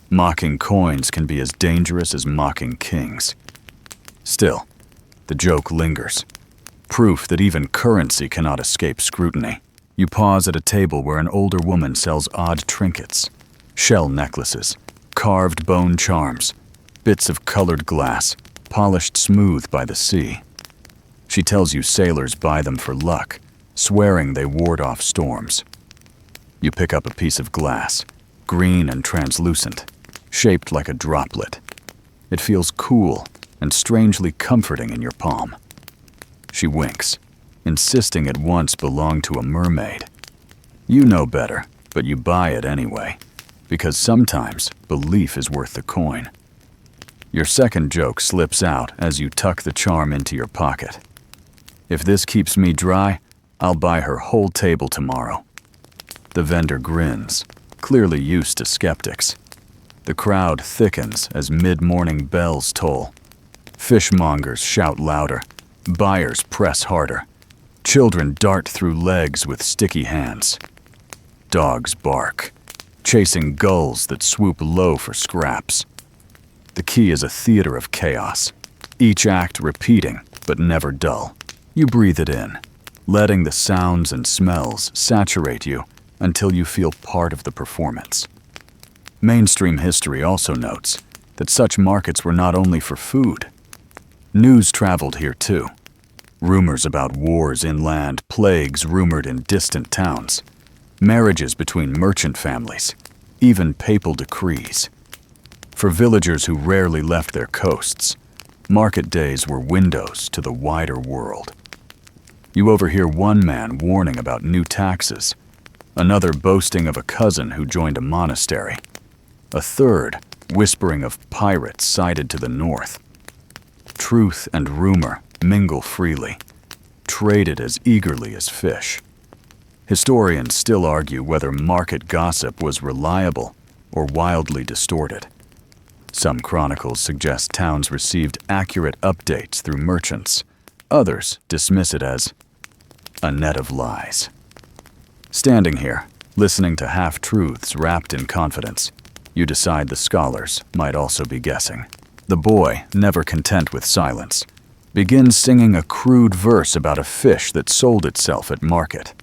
Mocking coins can be as dangerous as mocking kings. Still, the joke lingers, proof that even currency cannot escape scrutiny. You pause at a table where an older woman sells odd trinkets, shell necklaces, carved bone charms, bits of colored glass, polished smooth by the sea. She tells you sailors buy them for luck, swearing they ward off storms. You pick up a piece of glass, green and translucent, shaped like a droplet. It feels cool and strangely comforting in your palm. She winks, insisting it once belonged to a mermaid. You know better, but you buy it anyway, because sometimes belief is worth the coin. Your second joke slips out as you tuck the charm into your pocket. If this keeps me dry, I'll buy her whole table tomorrow. The vendor grins, clearly used to skeptics. The crowd thickens as mid-morning bells toll. Fishmongers shout louder, buyers press harder. Children dart through legs with sticky hands. Dogs bark, chasing gulls that swoop low for scraps. The quay is a theater of chaos, each act repeating but never dull. You breathe it in, letting the sounds and smells saturate you until you feel part of the performance. Mainstream history also notes that such markets were not only for food. News traveled here too. Rumors about wars inland, plagues rumored in distant towns, marriages between merchant families, even papal decrees. For villagers who rarely left their coasts, market days were windows to the wider world. You overhear one man warning about new taxes, another boasting of a cousin who joined a monastery, a third whispering of pirates sighted to the north. Truth and rumor mingle freely, traded as eagerly as fish. Historians still argue whether market gossip was reliable or wildly distorted. Some chronicles suggest towns received accurate updates through merchants. Others dismiss it as a net of lies. Standing here, listening to half-truths wrapped in confidence, you decide the scholars might also be guessing. The boy, never content with silence, begins singing a crude verse about a fish that sold itself at market.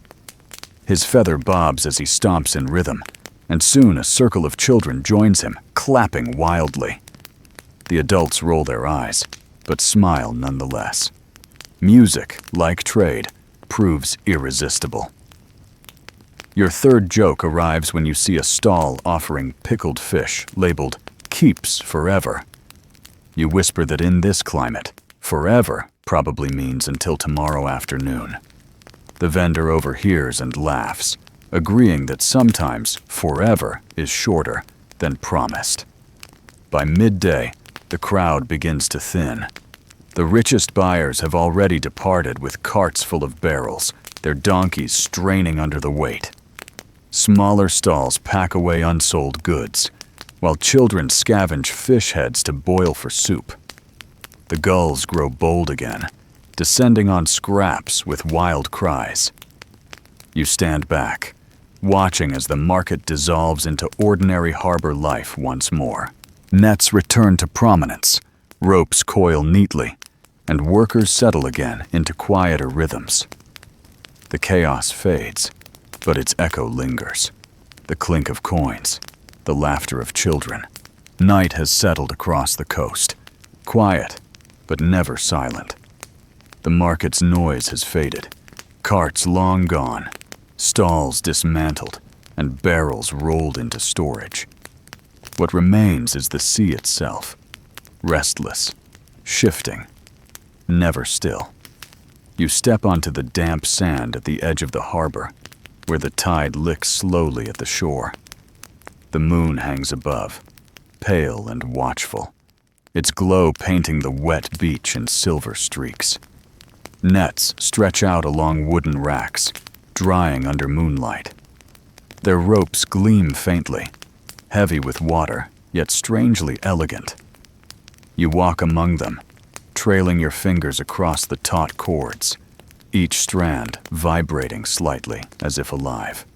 His feather bobs as he stomps in rhythm, and soon a circle of children joins him, clapping wildly. The adults roll their eyes, but smile nonetheless. Music, like trade, proves irresistible. Your third joke arrives when you see a stall offering pickled fish labeled "Keeps Forever." You whisper that in this climate, forever probably means until tomorrow afternoon. The vendor overhears and laughs, agreeing that sometimes forever is shorter than promised. By midday, the crowd begins to thin. The richest buyers have already departed with carts full of barrels, their donkeys straining under the weight. Smaller stalls pack away unsold goods, while children scavenge fish heads to boil for soup. The gulls grow bold again, descending on scraps with wild cries. You stand back, watching as the market dissolves into ordinary harbor life once more. Nets return to prominence, ropes coil neatly, and workers settle again into quieter rhythms. The chaos fades, but its echo lingers. The clink of coins, the laughter of children. Night has settled across the coast, quiet, but never silent. The market's noise has faded, carts long gone, stalls dismantled, and barrels rolled into storage. What remains is the sea itself, restless, shifting, never still. You step onto the damp sand at the edge of the harbor, where the tide licks slowly at the shore. The moon hangs above, pale and watchful, its glow painting the wet beach in silver streaks. Nets stretch out along wooden racks, drying under moonlight. Their ropes gleam faintly, heavy with water, yet strangely elegant. You walk among them, trailing your fingers across the taut cords, each strand vibrating slightly as if alive.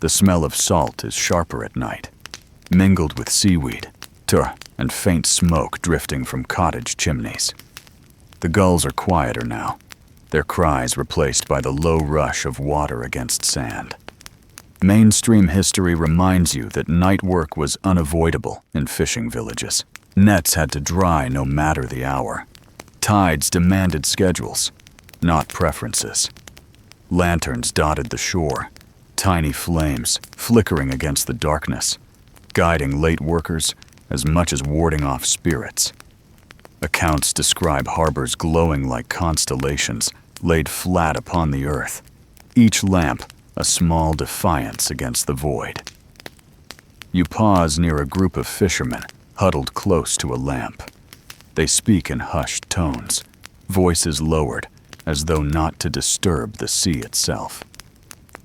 The smell of salt is sharper at night, mingled with seaweed, tur, and faint smoke drifting from cottage chimneys. The gulls are quieter now, their cries replaced by the low rush of water against sand. Mainstream history reminds you that night work was unavoidable in fishing villages. Nets had to dry no matter the hour. Tides demanded schedules, not preferences. Lanterns dotted the shore, tiny flames flickering against the darkness, guiding late workers as much as warding off spirits. Accounts describe harbors glowing like constellations laid flat upon the earth, each lamp a small defiance against the void. You pause near a group of fishermen huddled close to a lamp. They speak in hushed tones, voices lowered as though not to disturb the sea itself.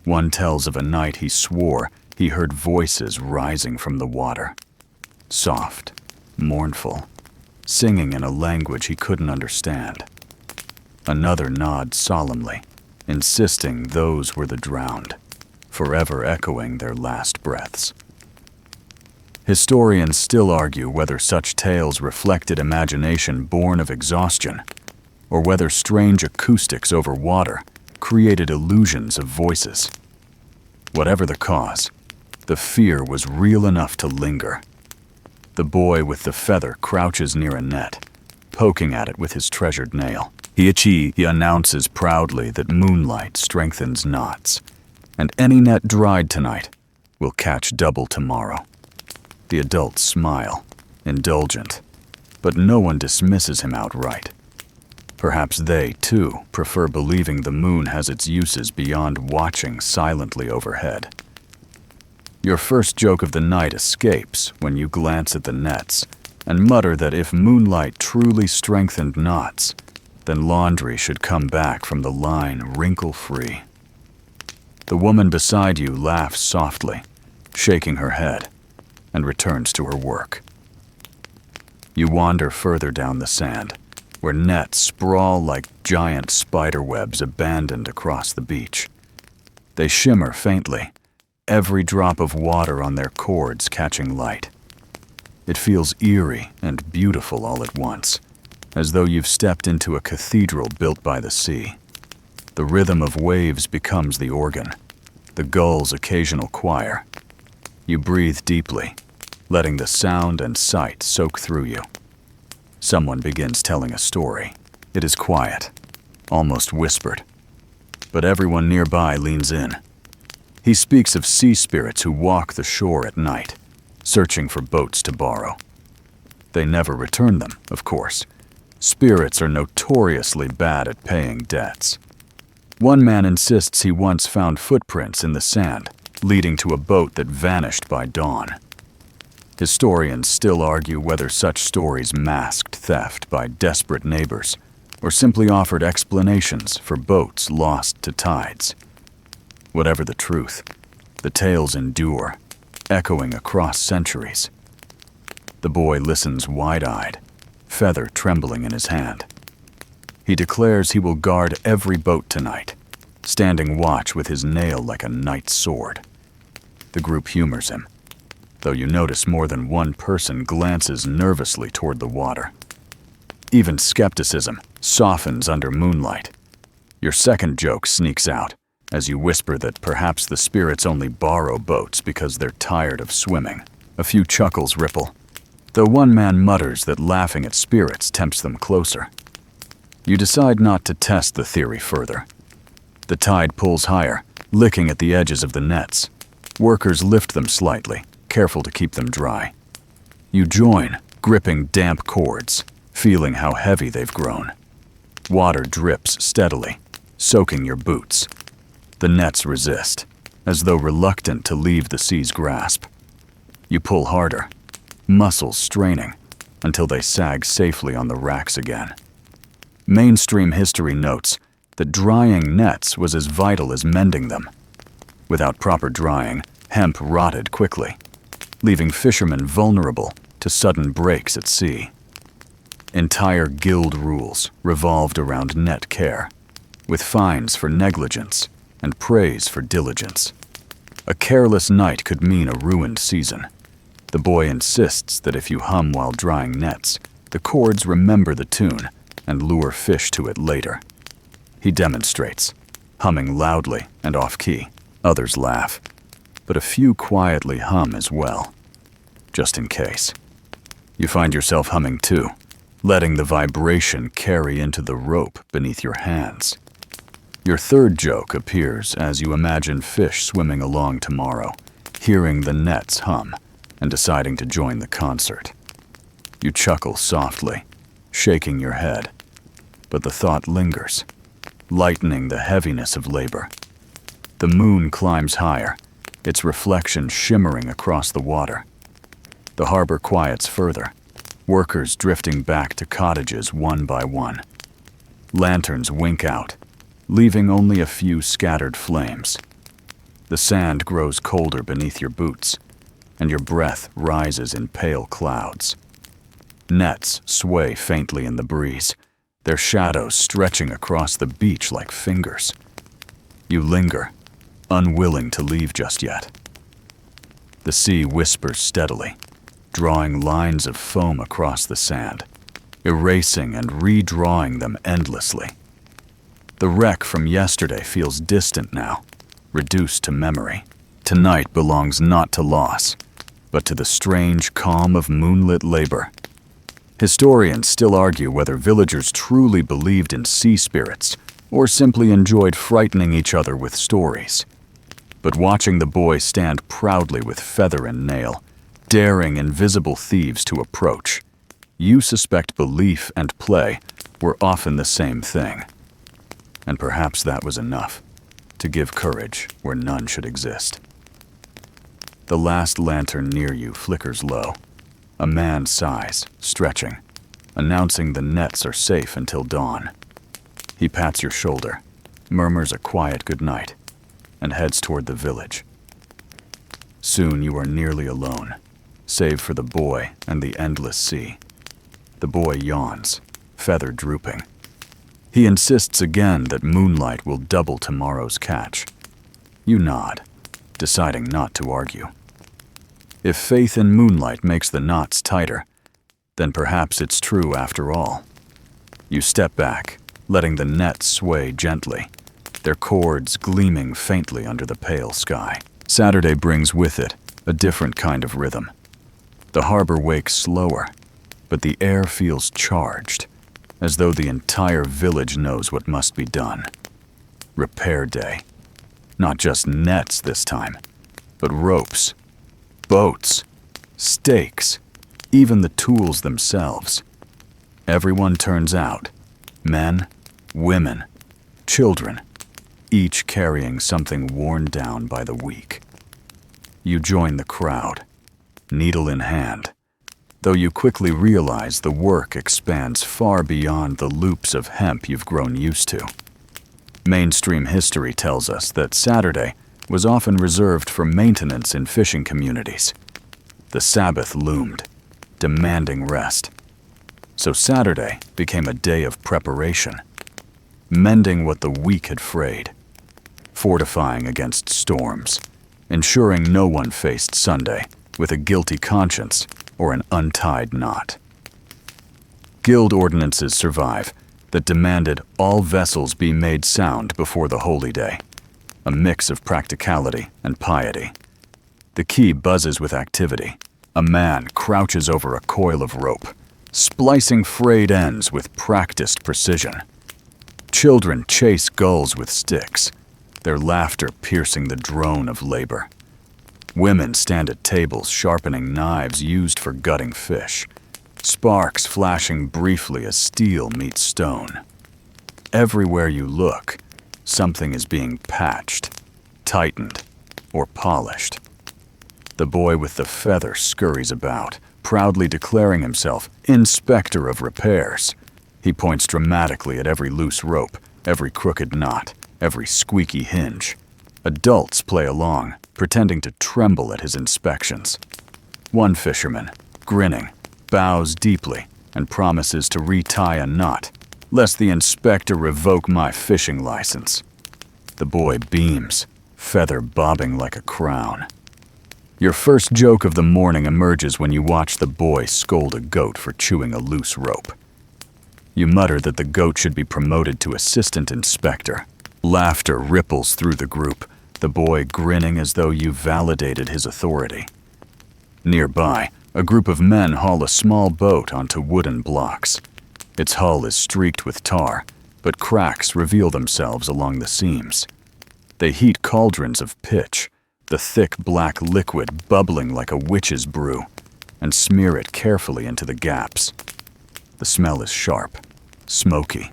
One tells of a night he swore he heard voices rising from the water, soft, mournful, singing in a language he couldn't understand. Another nods solemnly, insisting those were the drowned, forever echoing their last breaths. Historians still argue whether such tales reflected imagination born of exhaustion, or whether strange acoustics over water created illusions of voices. Whatever the cause, the fear was real enough to linger. The boy with the feather crouches near a net, poking at it with his treasured nail. He announces proudly that moonlight strengthens knots, and any net dried tonight will catch double tomorrow. The adults smile, indulgent, but no one dismisses him outright. Perhaps they, too, prefer believing the moon has its uses beyond watching silently overhead. Your first joke of the night escapes when you glance at the nets and mutter that if moonlight truly strengthened knots, then laundry should come back from the line wrinkle-free. The woman beside you laughs softly, shaking her head, and returns to her work. You wander further down the sand, where nets sprawl like giant spider webs abandoned across the beach. They shimmer faintly, every drop of water on their cords catching light. It feels eerie and beautiful all at once, as though you've stepped into a cathedral built by the sea. The rhythm of waves becomes the organ, the gulls' occasional choir. You breathe deeply, letting the sound and sight soak through you. Someone begins telling a story. It is quiet, almost whispered, but everyone nearby leans in. He speaks of sea spirits who walk the shore at night, searching for boats to borrow. They never return them, of course. Spirits are notoriously bad at paying debts. One man insists he once found footprints in the sand, leading to a boat that vanished by dawn. Historians still argue whether such stories masked theft by desperate neighbors or simply offered explanations for boats lost to tides. Whatever the truth, the tales endure, echoing across centuries. The boy listens wide-eyed, feather trembling in his hand. He declares he will guard every boat tonight, standing watch with his nail like a knight's sword. The group humors him, though you notice more than one person glances nervously toward the water. Even skepticism softens under moonlight. Your second joke sneaks out as you whisper that perhaps the spirits only borrow boats because they're tired of swimming. A few chuckles ripple, though one man mutters that laughing at spirits tempts them closer. You decide not to test the theory further. The tide pulls higher, licking at the edges of the nets. Workers lift them slightly, careful to keep them dry. You join, gripping damp cords, feeling how heavy they've grown. Water drips steadily, soaking your boots. The nets resist, as though reluctant to leave the sea's grasp. You pull harder, muscles straining, until they sag safely on the racks again. Mainstream history notes that drying nets was as vital as mending them. Without proper drying, hemp rotted quickly, leaving fishermen vulnerable to sudden breaks at sea. Entire guild rules revolved around net care, with fines for negligence and praise for diligence. A careless night could mean a ruined season. The boy insists that if you hum while drying nets, the cords remember the tune and lure fish to it later. He demonstrates, humming loudly and off-key. Others laugh, but a few quietly hum as well, just in case. You find yourself humming too, letting the vibration carry into the rope beneath your hands. Your third joke appears as you imagine fish swimming along tomorrow, hearing the nets hum and deciding to join the concert. You chuckle softly, shaking your head, but the thought lingers, lightening the heaviness of labor. The moon climbs higher, its reflection shimmering across the water. The harbor quiets further, workers drifting back to cottages one by one. Lanterns wink out, leaving only a few scattered flames. The sand grows colder beneath your boots, and your breath rises in pale clouds. Nets sway faintly in the breeze, their shadows stretching across the beach like fingers. You linger, unwilling to leave just yet. The sea whispers steadily, drawing lines of foam across the sand, erasing and redrawing them endlessly. The wreck from yesterday feels distant now, reduced to memory. Tonight belongs not to loss, but to the strange calm of moonlit labor. Historians still argue whether villagers truly believed in sea spirits or simply enjoyed frightening each other with stories. But watching the boy stand proudly with feather and nail, daring invisible thieves to approach, you suspect belief and play were often the same thing. And perhaps that was enough to give courage where none should exist. The last lantern near you flickers low. A man sighs, stretching, announcing the nets are safe until dawn. He pats your shoulder, murmurs a quiet goodnight, and heads toward the village. Soon you are nearly alone, save for the boy and the endless sea. The boy yawns, feather drooping. He insists again that moonlight will double tomorrow's catch. You nod, deciding not to argue. If faith in moonlight makes the knots tighter, then perhaps it's true after all. You step back, letting the nets sway gently, their cords gleaming faintly under the pale sky. Saturday brings with it a different kind of rhythm. The harbor wakes slower, but the air feels charged, as though the entire village knows what must be done. Repair day. Not just nets this time, but ropes, boats, stakes, even the tools themselves. Everyone turns out, men, women, children, each carrying something worn down by the week. You join the crowd, needle in hand, though you quickly realize the work expands far beyond the loops of hemp you've grown used to. Mainstream history tells us that Saturday was often reserved for maintenance in fishing communities. The Sabbath loomed, demanding rest. So Saturday became a day of preparation, mending what the week had frayed, fortifying against storms, ensuring no one faced Sunday with a guilty conscience or an untied knot. Guild ordinances survive that demanded all vessels be made sound before the holy day, a mix of practicality and piety. The quay buzzes with activity. A man crouches over a coil of rope, splicing frayed ends with practiced precision. Children chase gulls with sticks, their laughter piercing the drone of labor. Women stand at tables sharpening knives used for gutting fish, sparks flashing briefly as steel meets stone. Everywhere you look, something is being patched, tightened, or polished. The boy with the feather scurries about, proudly declaring himself inspector of repairs. He points dramatically at every loose rope, every crooked knot, every squeaky hinge. Adults play along, pretending to tremble at his inspections. One fisherman, grinning, bows deeply and promises to retie a knot, lest the inspector revoke my fishing license. The boy beams, feather bobbing like a crown. Your first joke of the morning emerges when you watch the boy scold a goat for chewing a loose rope. You mutter that the goat should be promoted to assistant inspector. Laughter ripples through the group, the boy grinning as though you validated his authority. Nearby, a group of men haul a small boat onto wooden blocks. Its hull is streaked with tar, but cracks reveal themselves along the seams. They heat cauldrons of pitch, the thick black liquid bubbling like a witch's brew, and smear it carefully into the gaps. The smell is sharp, smoky,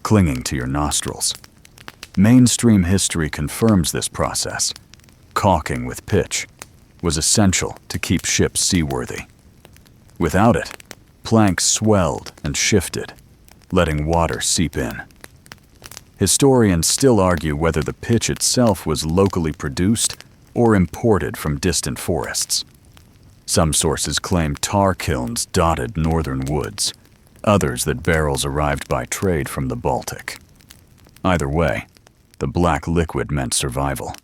clinging to your nostrils. Mainstream history confirms this process. Caulking with pitch was essential to keep ships seaworthy. Without it, planks swelled and shifted, letting water seep in. Historians still argue whether the pitch itself was locally produced or imported from distant forests. Some sources claim tar kilns dotted northern woods, others that barrels arrived by trade from the Baltic. Either way, the black liquid meant survival.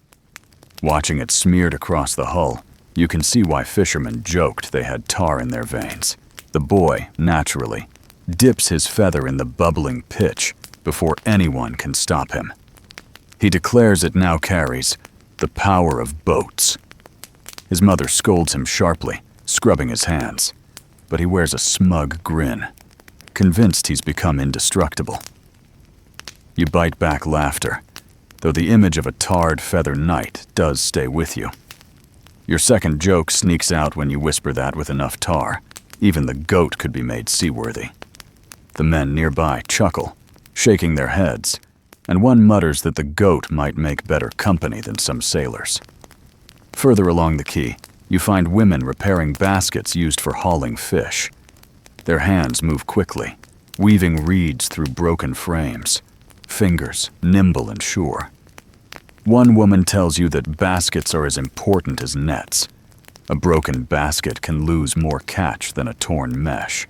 Watching it smeared across the hull, you can see why fishermen joked they had tar in their veins. The boy, naturally, dips his feather in the bubbling pitch before anyone can stop him. He declares it now carries the power of boats. His mother scolds him sharply, scrubbing his hands, but he wears a smug grin, convinced he's become indestructible. You bite back laughter, though the image of a tarred feather knight does stay with you. Your second joke sneaks out when you whisper that with enough tar, even the goat could be made seaworthy. The men nearby chuckle, shaking their heads, and one mutters that the goat might make better company than some sailors. Further along the quay, you find women repairing baskets used for hauling fish. Their hands move quickly, weaving reeds through broken frames, fingers nimble and sure. One woman tells you that baskets are as important as nets. A broken basket can lose more catch than a torn mesh.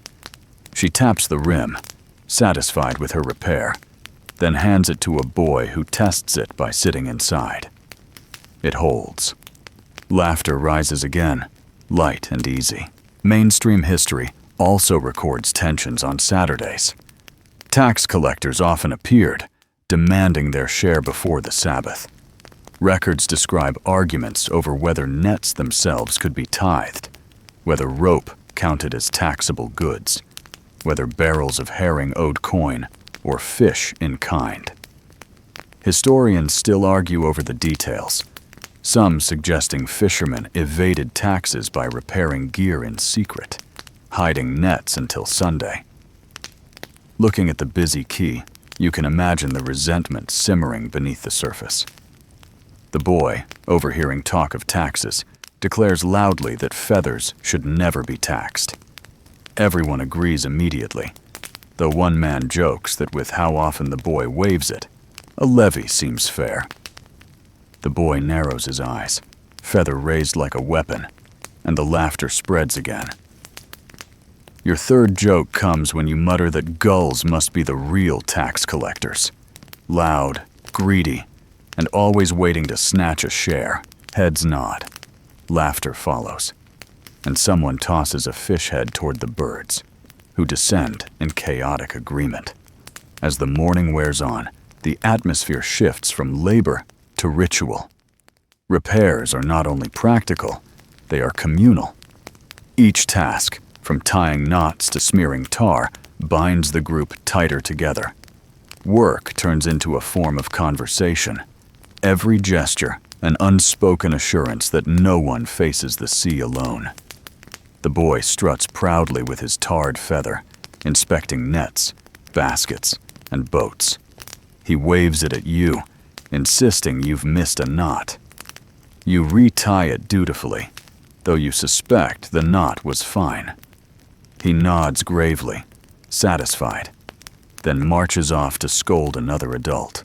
She taps the rim, satisfied with her repair, then hands it to a boy who tests it by sitting inside. It holds. Laughter rises again, light and easy. Mainstream history also records tensions on Saturdays. Tax collectors often appeared, demanding their share before the Sabbath. Records describe arguments over whether nets themselves could be tithed, whether rope counted as taxable goods, whether barrels of herring owed coin or fish in kind. Historians still argue over the details, some suggesting fishermen evaded taxes by repairing gear in secret, hiding nets until Sunday. Looking at the busy quay, you can imagine the resentment simmering beneath the surface. The boy, overhearing talk of taxes, declares loudly that feathers should never be taxed. Everyone agrees immediately, though one man jokes that with how often the boy waves it, a levy seems fair. The boy narrows his eyes, feather raised like a weapon, and the laughter spreads again. Your third joke comes when you mutter that gulls must be the real tax collectors. Loud, greedy, and always waiting to snatch a share. Heads nod. Laughter follows, and someone tosses a fish head toward the birds, who descend in chaotic agreement. As the morning wears on, the atmosphere shifts from labor to ritual. Repairs are not only practical, they are communal. Each task, from tying knots to smearing tar, binds the group tighter together. Work turns into a form of conversation. Every gesture, an unspoken assurance that no one faces the sea alone. The boy struts proudly with his tarred feather, inspecting nets, baskets, and boats. He waves it at you, insisting you've missed a knot. You retie it dutifully, though you suspect the knot was fine. He nods gravely, satisfied, then marches off to scold another adult.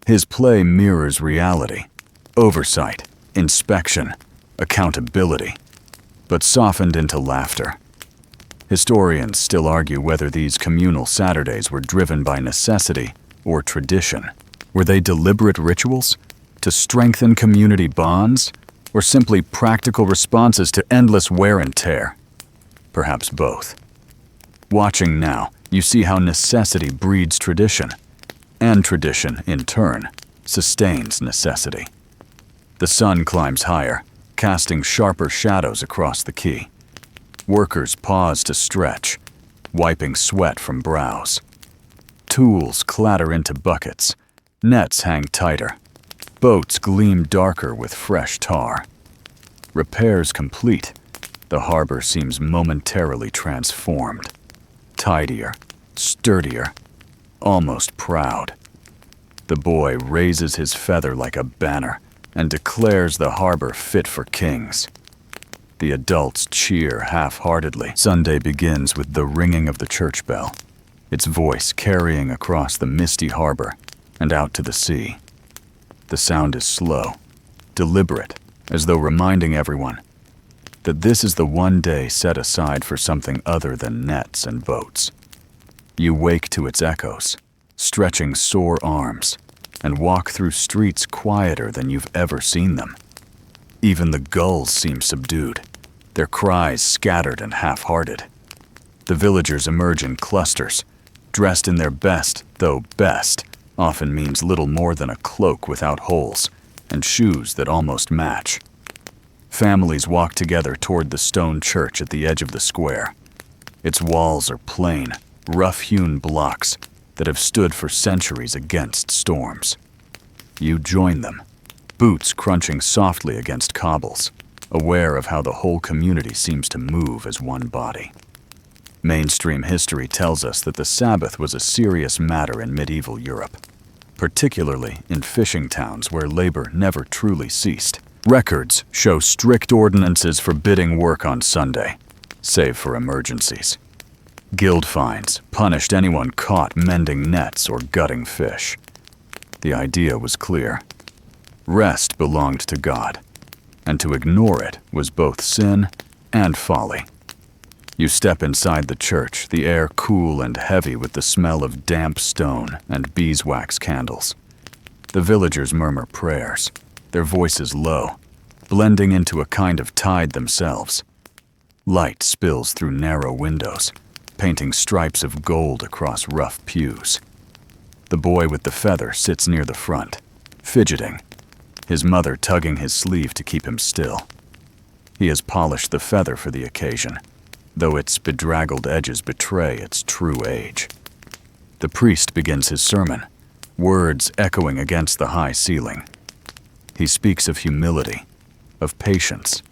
His play mirrors reality, oversight, inspection, accountability, but softened into laughter. Historians still argue whether these communal Saturdays were driven by necessity or tradition. Were they deliberate rituals to strengthen community bonds, or simply practical responses to endless wear and tear? Perhaps both. Watching now, you see how necessity breeds tradition, and tradition, in turn, sustains necessity. The sun climbs higher, casting sharper shadows across the quay. Workers pause to stretch, wiping sweat from brows. Tools clatter into buckets, nets hang tighter, boats gleam darker with fresh tar. Repairs complete, the harbor seems momentarily transformed. Tidier, sturdier, almost proud. The boy raises his feather like a banner and declares the harbor fit for kings. The adults cheer half-heartedly. Sunday begins with the ringing of the church bell, its voice carrying across the misty harbor and out to the sea. The sound is slow, deliberate, as though reminding everyone that this is the one day set aside for something other than nets and boats. You wake to its echoes, stretching sore arms, and walk through streets quieter than you've ever seen them. Even the gulls seem subdued, their cries scattered and half-hearted. The villagers emerge in clusters, dressed in their best, though best often means little more than a cloak without holes and shoes that almost match. Families walk together toward the stone church at the edge of the square. Its walls are plain, rough-hewn blocks that have stood for centuries against storms. You join them, boots crunching softly against cobbles, aware of how the whole community seems to move as one body. Mainstream history tells us that the Sabbath was a serious matter in medieval Europe, particularly in fishing towns where labor never truly ceased. Records show strict ordinances forbidding work on Sunday, save for emergencies. Guild fines punished anyone caught mending nets or gutting fish. The idea was clear. Rest belonged to God, and to ignore it was both sin and folly. You step inside the church, the air cool and heavy with the smell of damp stone and beeswax candles. The villagers murmur prayers, their voices low, blending into a kind of tide themselves. Light spills through narrow windows, painting stripes of gold across rough pews. The boy with the feather sits near the front, fidgeting, his mother tugging his sleeve to keep him still. He has polished the feather for the occasion, though its bedraggled edges betray its true age. The priest begins his sermon, words echoing against the high ceiling. He speaks of humility, of patience,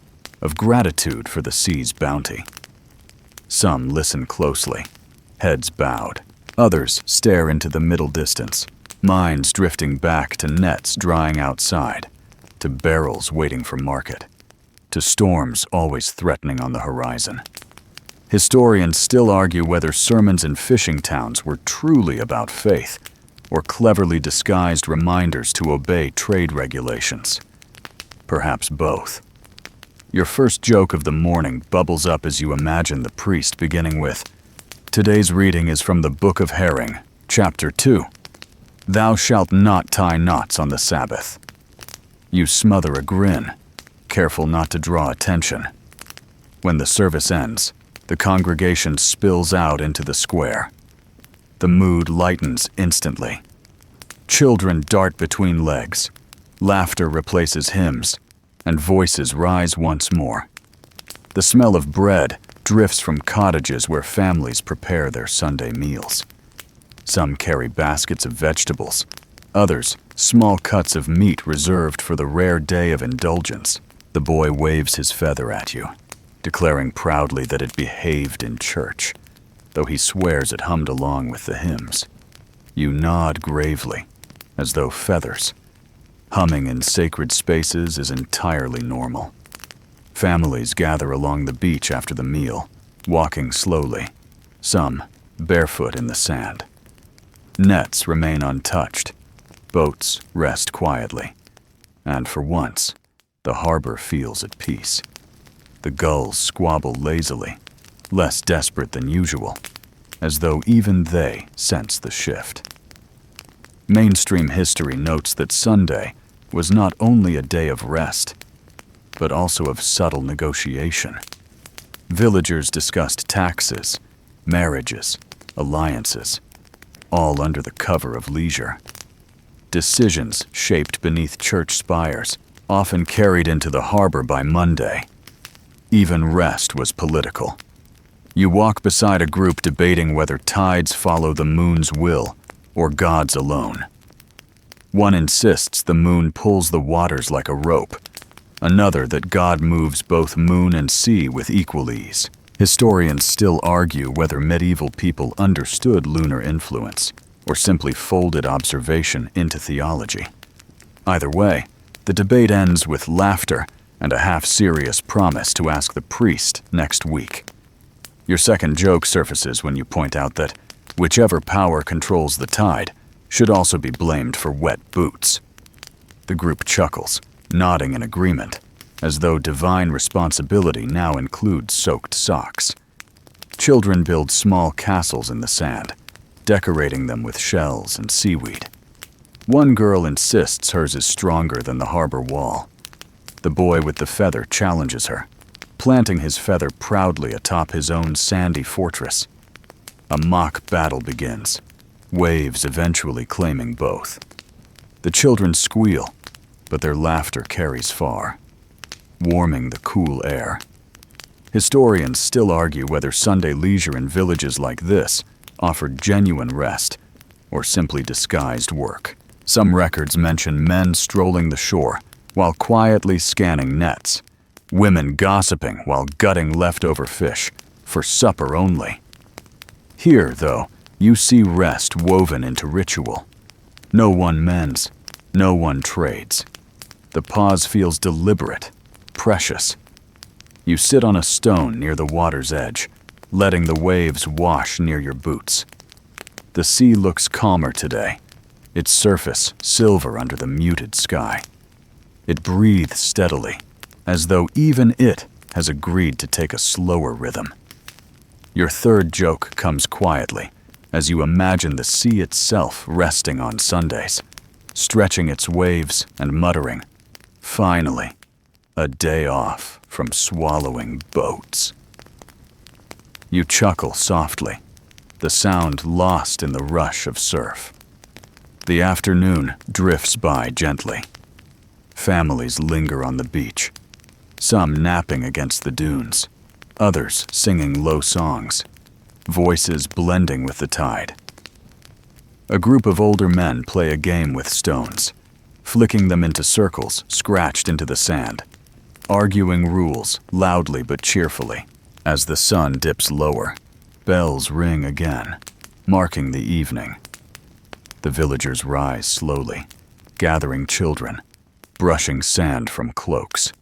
of gratitude for the sea's bounty. Some listen closely, heads bowed. Others stare into the middle distance, minds drifting back to nets drying outside, to barrels waiting for market, to storms always threatening on the horizon. Historians still argue whether sermons in fishing towns were truly about faith or cleverly disguised reminders to obey trade regulations. Perhaps both. Your first joke of the morning bubbles up as you imagine the priest beginning with, "Today's reading is from the Book of Herring, chapter 2. Thou shalt not tie knots on the Sabbath." You smother a grin, careful not to draw attention. When the service ends, the congregation spills out into the square. The mood lightens instantly. Children dart between legs. Laughter replaces hymns, and voices rise once more. The smell of bread drifts from cottages where families prepare their Sunday meals. Some carry baskets of vegetables, others small cuts of meat reserved for the rare day of indulgence. The boy waves his feather at you, declaring proudly that it behaved in church, though he swears it hummed along with the hymns. You nod gravely, as though feathers. Humming in sacred spaces is entirely normal. Families gather along the beach after the meal, walking slowly, some barefoot in the sand. Nets remain untouched, boats rest quietly, and for once, the harbor feels at peace. The gulls squabble lazily, less desperate than usual, as though even they sense the shift. Mainstream history notes that Sunday was not only a day of rest, but also of subtle negotiation. Villagers discussed taxes, marriages, alliances, all under the cover of leisure. Decisions shaped beneath church spires, often carried into the harbor by Monday. Even rest was political. You walk beside a group debating whether tides follow the moon's will or God's alone. One insists the moon pulls the waters like a rope, another that God moves both moon and sea with equal ease. Historians still argue whether medieval people understood lunar influence or simply folded observation into theology. Either way, the debate ends with laughter and a half-serious promise to ask the priest next week. Your second joke surfaces when you point out that whichever power controls the tide should also be blamed for wet boots. The group chuckles, nodding in agreement, as though divine responsibility now includes soaked socks. Children build small castles in the sand, decorating them with shells and seaweed. One girl insists hers is stronger than the harbor wall. The boy with the feather challenges her, planting his feather proudly atop his own sandy fortress. A mock battle begins, waves eventually claiming both. The children squeal, but their laughter carries far, warming the cool air. Historians still argue whether Sunday leisure in villages like this offered genuine rest or simply disguised work. Some records mention men strolling the shore while quietly scanning nets, women gossiping while gutting leftover fish, for supper only. Here, though, you see rest woven into ritual. No one mends, no one trades. The pause feels deliberate, precious. You sit on a stone near the water's edge, letting the waves wash near your boots. The sea looks calmer today, its surface silver under the muted sky. It breathes steadily, as though even it has agreed to take a slower rhythm. Your third joke comes quietly, as you imagine the sea itself resting on Sundays, stretching its waves and muttering, "Finally." A day off from swallowing boats. You chuckle softly, the sound lost in the rush of surf. The afternoon drifts by gently. Families linger on the beach, some napping against the dunes, others singing low songs, voices blending with the tide. A group of older men play a game with stones, flicking them into circles scratched into the sand, arguing rules loudly but cheerfully. As the sun dips lower, bells ring again, marking the evening. The villagers rise slowly, gathering children, brushing sand from cloaks.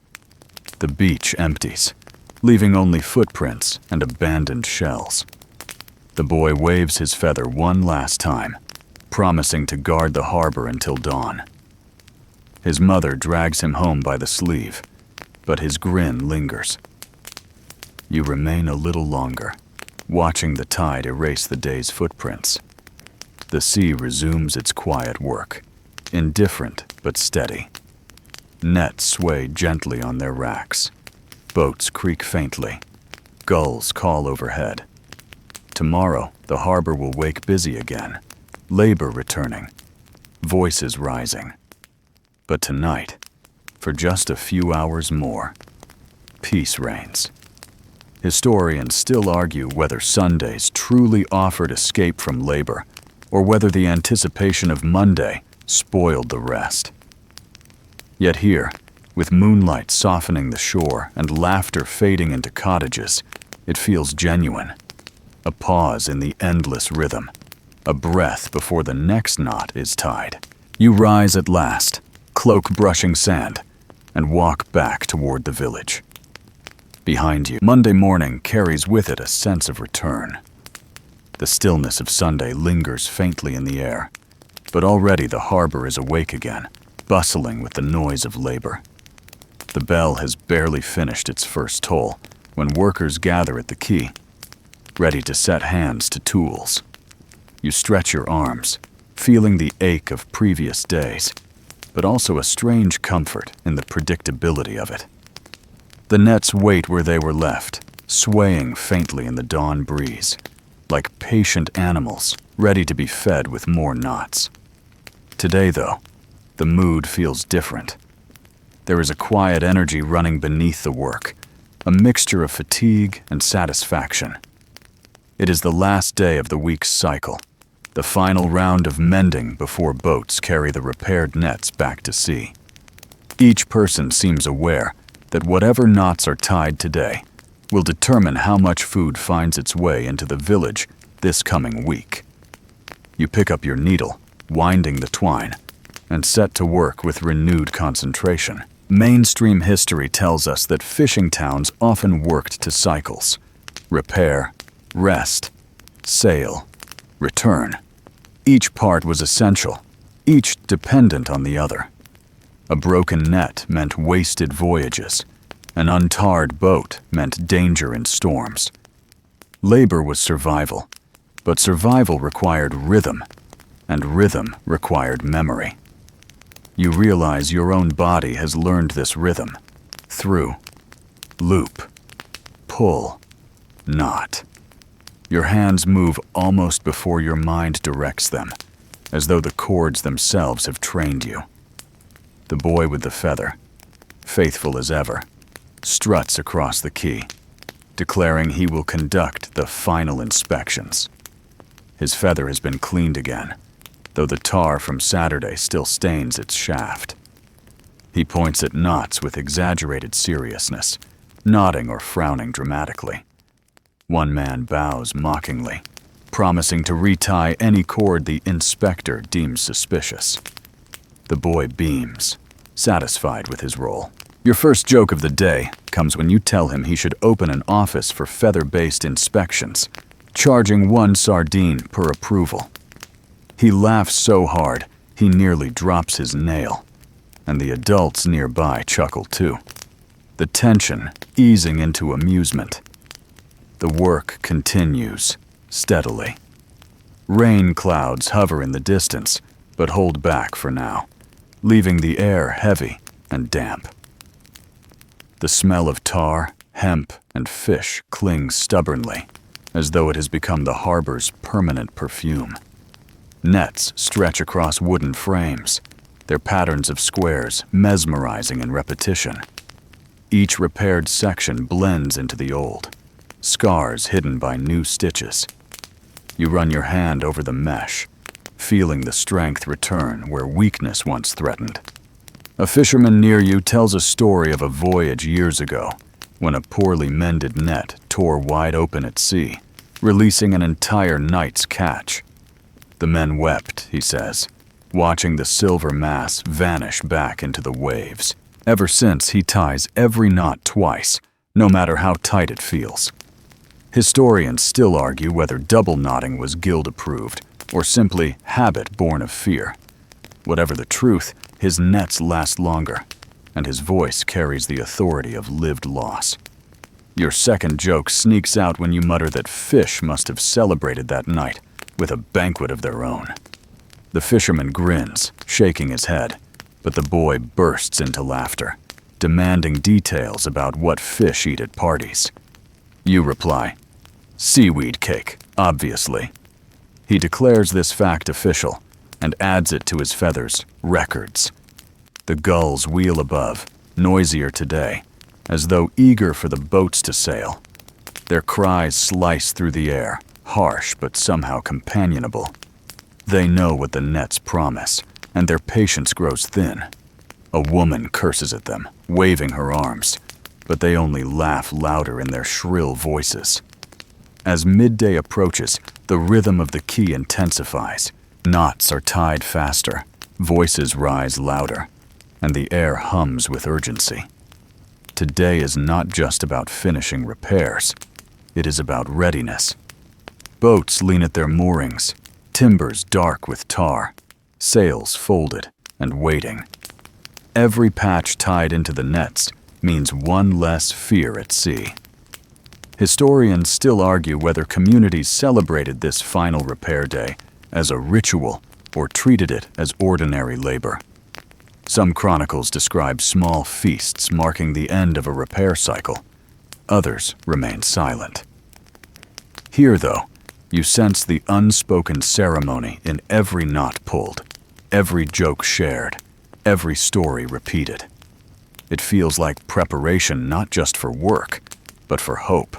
The beach empties, leaving only footprints and abandoned shells. The boy waves his feather one last time, promising to guard the harbor until dawn. His mother drags him home by the sleeve, but his grin lingers. You remain a little longer, watching the tide erase the day's footprints. The sea resumes its quiet work, indifferent but steady. Nets sway gently on their racks. Boats creak faintly. Gulls call overhead. Tomorrow, the harbor will wake busy again, labor returning, voices rising. But tonight, for just a few hours more, peace reigns. Historians still argue whether Sundays truly offered escape from labor, or whether the anticipation of Monday spoiled the rest. Yet here, with moonlight softening the shore and laughter fading into cottages, it feels genuine. A pause in the endless rhythm, a breath before the next knot is tied. You rise at last, cloak brushing sand, and walk back toward the village. Behind you, Monday morning carries with it a sense of return. The stillness of Sunday lingers faintly in the air, but already the harbor is awake again, bustling with the noise of labor. The bell has barely finished its first toll when workers gather at the quay, ready to set hands to tools. You stretch your arms, feeling the ache of previous days, but also a strange comfort in the predictability of it. The nets wait where they were left, swaying faintly in the dawn breeze, like patient animals ready to be fed with more knots. Today, though, the mood feels different. There is a quiet energy running beneath the work, a mixture of fatigue and satisfaction. It is the last day of the week's cycle, the final round of mending before boats carry the repaired nets back to sea. Each person seems aware that whatever knots are tied today will determine how much food finds its way into the village this coming week. You pick up your needle, winding the twine, and set to work with renewed concentration. Mainstream history tells us that fishing towns often worked to cycles: repair, rest, sail, return. Each part was essential, each dependent on the other. A broken net meant wasted voyages. An untarred boat meant danger in storms. Labor was survival, but survival required rhythm, and rhythm required memory. You realize your own body has learned this rhythm through loop, pull, knot. Your hands move almost before your mind directs them, as though the chords themselves have trained you. The boy with the feather, faithful as ever, struts across the quay, declaring he will conduct the final inspections. His feather has been cleaned again, though the tar from Saturday still stains its shaft. He points at knots with exaggerated seriousness, nodding or frowning dramatically. One man bows mockingly, promising to retie any cord the inspector deems suspicious. The boy beams, satisfied with his role. Your first joke of the day comes when you tell him he should open an office for feather-based inspections, charging 1 sardine per approval. He laughs so hard, he nearly drops his nail, and the adults nearby chuckle too, the tension easing into amusement. The work continues, steadily. Rain clouds hover in the distance, but hold back for now, leaving the air heavy and damp. The smell of tar, hemp, and fish clings stubbornly, as though it has become the harbor's permanent perfume. Nets stretch across wooden frames, their patterns of squares mesmerizing in repetition. Each repaired section blends into the old, scars hidden by new stitches. You run your hand over the mesh, feeling the strength return where weakness once threatened. A fisherman near you tells a story of a voyage years ago when a poorly mended net tore wide open at sea, releasing an entire night's catch. The men wept, he says, watching the silver mass vanish back into the waves. Ever since, he ties every knot twice, no matter how tight it feels. Historians still argue whether double knotting was guild-approved or simply habit born of fear. Whatever the truth, his nets last longer, and his voice carries the authority of lived loss. Your second joke sneaks out when you mutter that fish must have celebrated that night with a banquet of their own. The fisherman grins, shaking his head, but the boy bursts into laughter, demanding details about what fish eat at parties. You reply, "Seaweed cake, obviously." He declares this fact official and adds it to his feathers, records. The gulls wheel above, noisier today, as though eager for the boats to sail. Their cries slice through the air, harsh but somehow companionable. They know what the nets promise, and their patience grows thin. A woman curses at them, waving her arms, but they only laugh louder in their shrill voices. As midday approaches, the rhythm of the key intensifies. Knots are tied faster, voices rise louder, and the air hums with urgency. Today is not just about finishing repairs. It is about readiness. Boats lean at their moorings, timbers dark with tar, sails folded and waiting. Every patch tied into the nets means one less fear at sea. Historians still argue whether communities celebrated this final repair day as a ritual or treated it as ordinary labor. Some chronicles describe small feasts marking the end of a repair cycle. Others remain silent. Here, though, you sense the unspoken ceremony in every knot pulled, every joke shared, every story repeated. It feels like preparation not just for work, but for hope.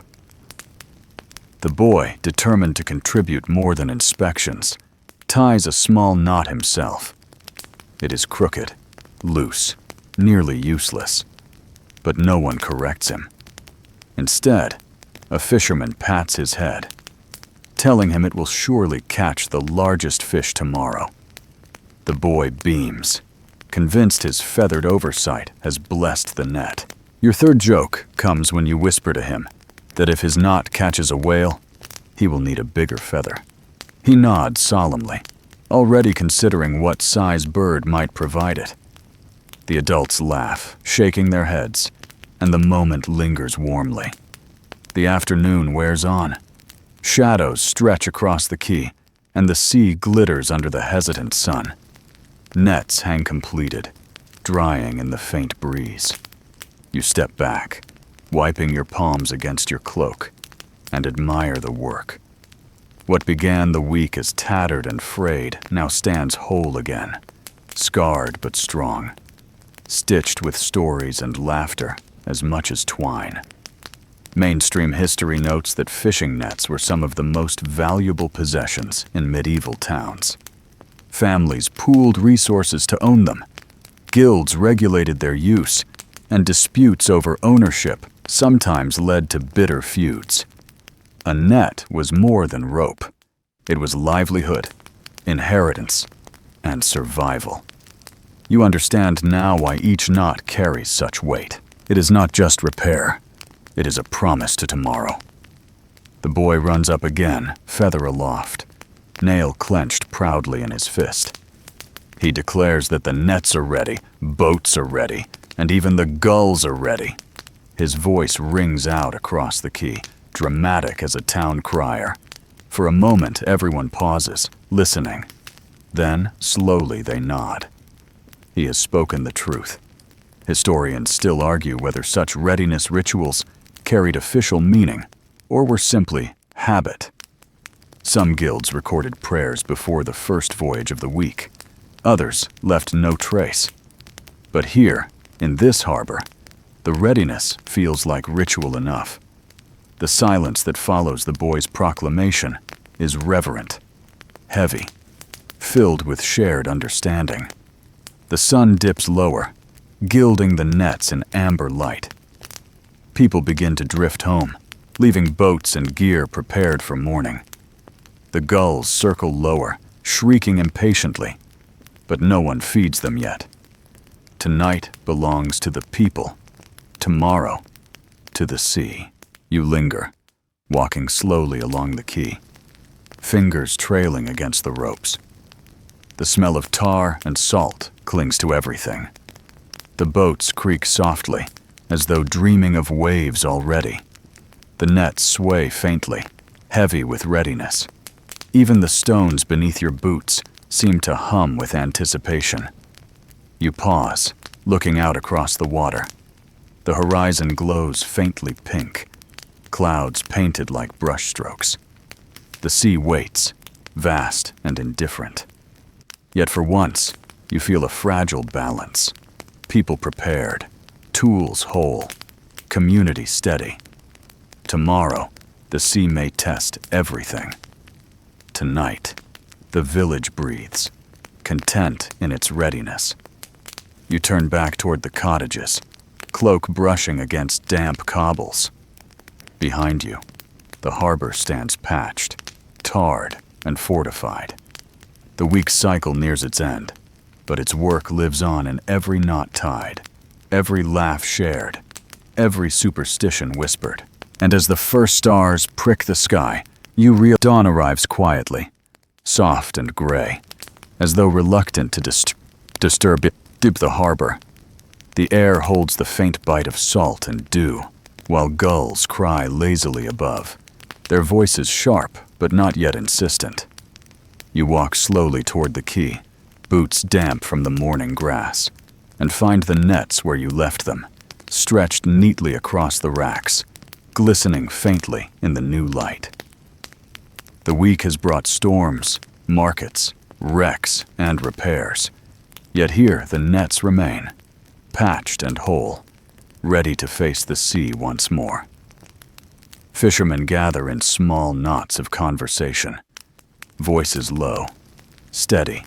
The boy, determined to contribute more than inspections, ties a small knot himself. It is crooked, loose, nearly useless, but no one corrects him. Instead, a fisherman pats his head, telling him it will surely catch the largest fish tomorrow. The boy beams, convinced his feathered oversight has blessed the net. Your third joke comes when you whisper to him that if his knot catches a whale, he will need a bigger feather. He nods solemnly, already considering what size bird might provide it. The adults laugh, shaking their heads, and the moment lingers warmly. The afternoon wears on. Shadows stretch across the quay, and the sea glitters under the hesitant sun. Nets hang completed, drying in the faint breeze. You step back, wiping your palms against your cloak, and admire the work. What began the week as tattered and frayed now stands whole again, scarred but strong, stitched with stories and laughter as much as twine. Mainstream history notes that fishing nets were some of the most valuable possessions in medieval towns. Families pooled resources to own them. Guilds regulated their use, and disputes over ownership sometimes led to bitter feuds. A net was more than rope. It was livelihood, inheritance, and survival. You understand now why each knot carries such weight. It is not just repair. It is a promise to tomorrow. The boy runs up again, feather aloft, nail clenched proudly in his fist. He declares that the nets are ready, boats are ready, and even the gulls are ready. His voice rings out across the quay, dramatic as a town crier. For a moment, everyone pauses, listening. Then, slowly, they nod. He has spoken the truth. Historians still argue whether such readiness rituals carried official meaning or were simply habit. Some guilds recorded prayers before the first voyage of the week. Others left no trace. But here, in this harbor, the readiness feels like ritual enough. The silence that follows the boy's proclamation is reverent, heavy, filled with shared understanding. The sun dips lower, gilding the nets in amber light. People begin to drift home, leaving boats and gear prepared for morning. The gulls circle lower, shrieking impatiently, but no one feeds them yet. Tonight belongs to the people, tomorrow to the sea. You linger, walking slowly along the quay, fingers trailing against the ropes. The smell of tar and salt clings to everything. The boats creak softly, as though dreaming of waves already. The nets sway faintly, heavy with readiness. Even the stones beneath your boots seem to hum with anticipation. You pause, looking out across the water. The horizon glows faintly pink, clouds painted like brushstrokes. The sea waits, vast and indifferent. Yet for once, you feel a fragile balance. People prepared, tools whole, community steady. Tomorrow, the sea may test everything. Tonight, the village breathes, content in its readiness. You turn back toward the cottages, cloak brushing against damp cobbles. Behind you, the harbor stands patched, tarred, and fortified. The week's cycle nears its end, but its work lives on in every knot tied, every laugh shared, every superstition whispered. And as the first stars prick the sky, you realize dawn arrives quietly, soft and gray, as though reluctant to disturb the harbor. The air holds the faint bite of salt and dew, while gulls cry lazily above, their voices sharp but not yet insistent. You walk slowly toward the quay, boots damp from the morning grass, and find the nets where you left them, stretched neatly across the racks, glistening faintly in the new light. The week has brought storms, markets, wrecks, and repairs. Yet here the nets remain, patched and whole, ready to face the sea once more. Fishermen gather in small knots of conversation, voices low, steady,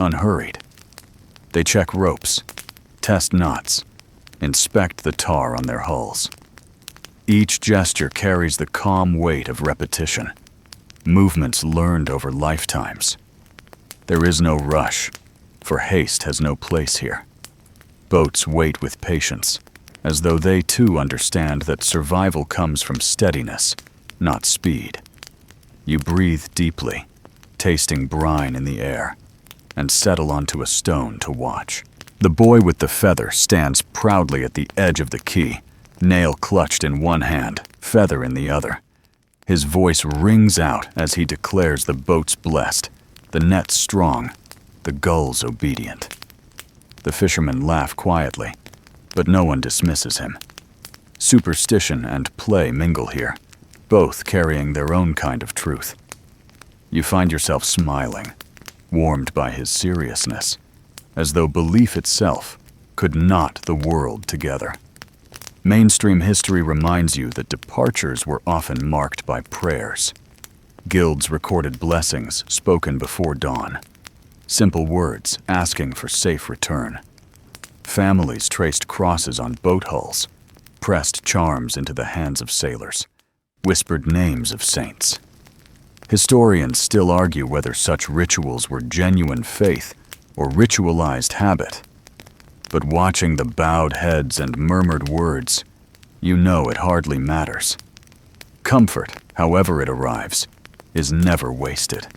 unhurried. They check ropes, test knots, inspect the tar on their hulls. Each gesture carries the calm weight of repetition, movements learned over lifetimes. There is no rush, for haste has no place here. Boats wait with patience, as though they too understand that survival comes from steadiness, not speed. You breathe deeply, tasting brine in the air, and settle onto a stone to watch. The boy with the feather stands proudly at the edge of the quay, nail clutched in one hand, feather in the other. His voice rings out as he declares the boat's blessed, the nets strong, the gulls obedient. The fishermen laugh quietly, but no one dismisses him. Superstition and play mingle here, both carrying their own kind of truth. You find yourself smiling, warmed by his seriousness, as though belief itself could knot the world together. Mainstream history reminds you that departures were often marked by prayers. Guilds recorded blessings spoken before dawn, simple words asking for safe return. Families traced crosses on boat hulls, pressed charms into the hands of sailors, whispered names of saints. Historians still argue whether such rituals were genuine faith or ritualized habit. But watching the bowed heads and murmured words, you know it hardly matters. Comfort, however it arrives, is never wasted.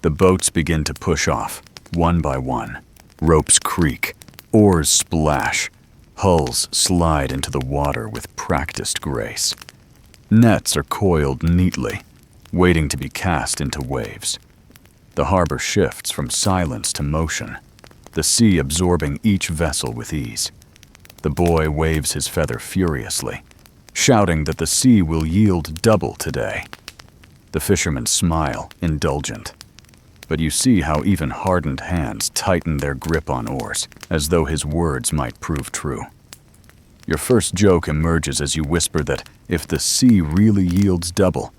The boats begin to push off, one by one. Ropes creak, oars splash, hulls slide into the water with practiced grace. Nets are coiled neatly, waiting to be cast into waves. The harbor shifts from silence to motion, the the sea absorbing each vessel with ease. The boy waves his feather furiously, shouting that the sea will yield double today. The fishermen smile, indulgent, but you see how even hardened hands tighten their grip on oars, as though his words might prove true. Your first joke emerges as you whisper that if the sea really yields double,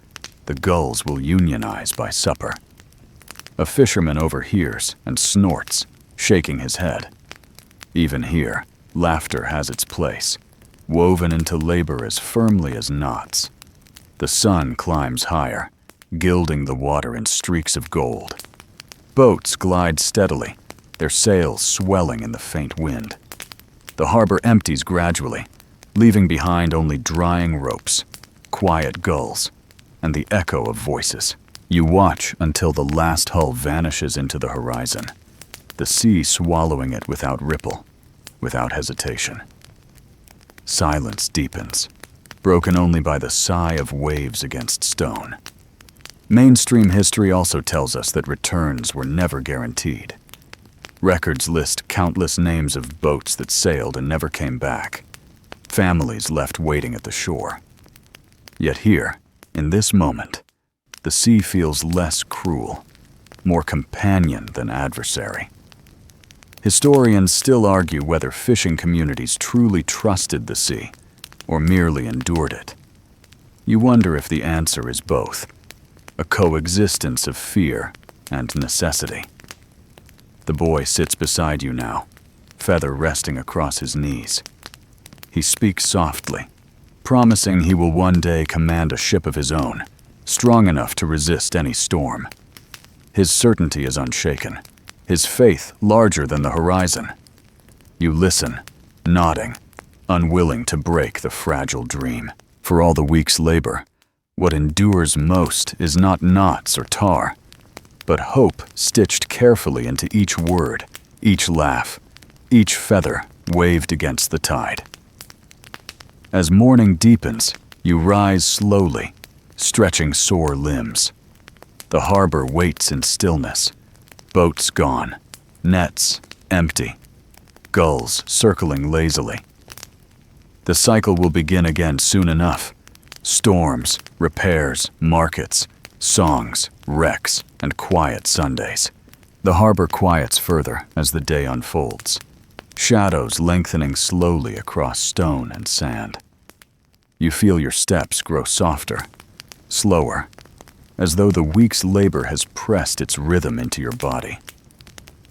the gulls will unionize by supper. A fisherman overhears and snorts, shaking his head. Even here, laughter has its place, woven into labor as firmly as knots. The sun climbs higher, gilding the water in streaks of gold. Boats glide steadily, their sails swelling in the faint wind. The harbor empties gradually, leaving behind only drying ropes, quiet gulls, and the echo of voices. You watch until the last hull vanishes into the horizon, the sea swallowing it without ripple, without hesitation. Silence deepens, broken only by the sigh of waves against stone. Mainstream history also tells us that returns were never guaranteed. Records list countless names of boats that sailed and never came back, families left waiting at the shore. Yet here, in this moment, the sea feels less cruel, more companion than adversary. Historians still argue whether fishing communities truly trusted the sea or merely endured it. You wonder if the answer is both, a coexistence of fear and necessity. The boy sits beside you now, feather resting across his knees. He speaks softly, promising he will one day command a ship of his own, strong enough to resist any storm. His certainty is unshaken, his faith larger than the horizon. You listen, nodding, unwilling to break the fragile dream. For all the week's labor, what endures most is not knots or tar, but hope stitched carefully into each word, each laugh, each feather waved against the tide. As morning deepens, you rise slowly, stretching sore limbs. The harbor waits in stillness, boats gone, nets empty, gulls circling lazily. The cycle will begin again soon enough. Storms, repairs, markets, songs, wrecks, and quiet Sundays. The harbor quiets further as the day unfolds, shadows lengthening slowly across stone and sand. You feel your steps grow softer, slower, as though the week's labor has pressed its rhythm into your body.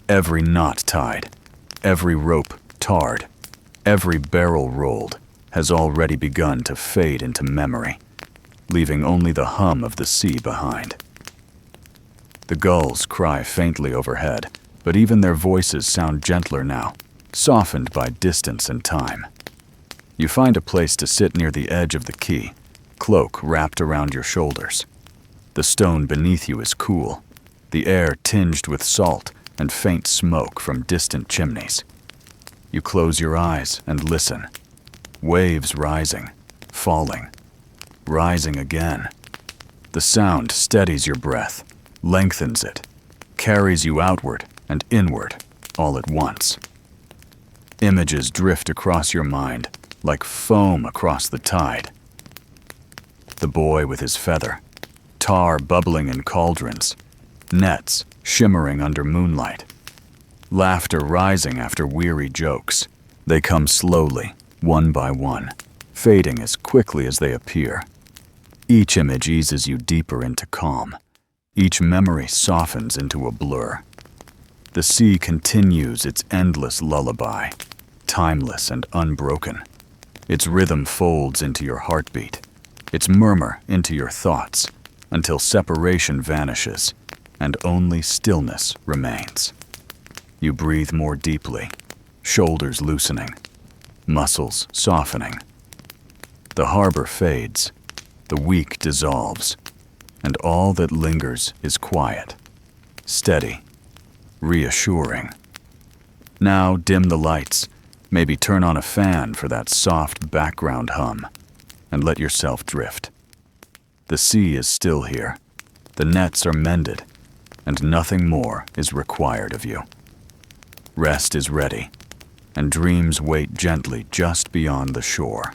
Every knot tied, every rope tarred, every barrel rolled has already begun to fade into memory, leaving only the hum of the sea behind. The gulls cry faintly overhead, but even their voices sound gentler now, softened by distance and time. You find a place to sit near the edge of the quay, cloak wrapped around your shoulders. The stone beneath you is cool, the air tinged with salt and faint smoke from distant chimneys. You close your eyes and listen. Waves rising, falling, rising again. The sound steadies your breath, lengthens it, carries you outward and inward all at once. Images drift across your mind like foam across the tide. The boy with his feather, tar bubbling in cauldrons, nets shimmering under moonlight, laughter rising after weary jokes. They come slowly, one by one, fading as quickly as they appear. Each image eases you deeper into calm. Each memory softens into a blur. The sea continues its endless lullaby, timeless and unbroken. Its rhythm folds into your heartbeat, its murmur into your thoughts, until separation vanishes and only stillness remains. You breathe more deeply, shoulders loosening, muscles softening. The harbor fades, the week dissolves, and all that lingers is quiet, steady, reassuring. Now dim the lights, maybe turn on a fan for that soft background hum, and let yourself drift. The sea is still here, the nets are mended, and nothing more is required of you. Rest is ready, and dreams wait gently just beyond the shore.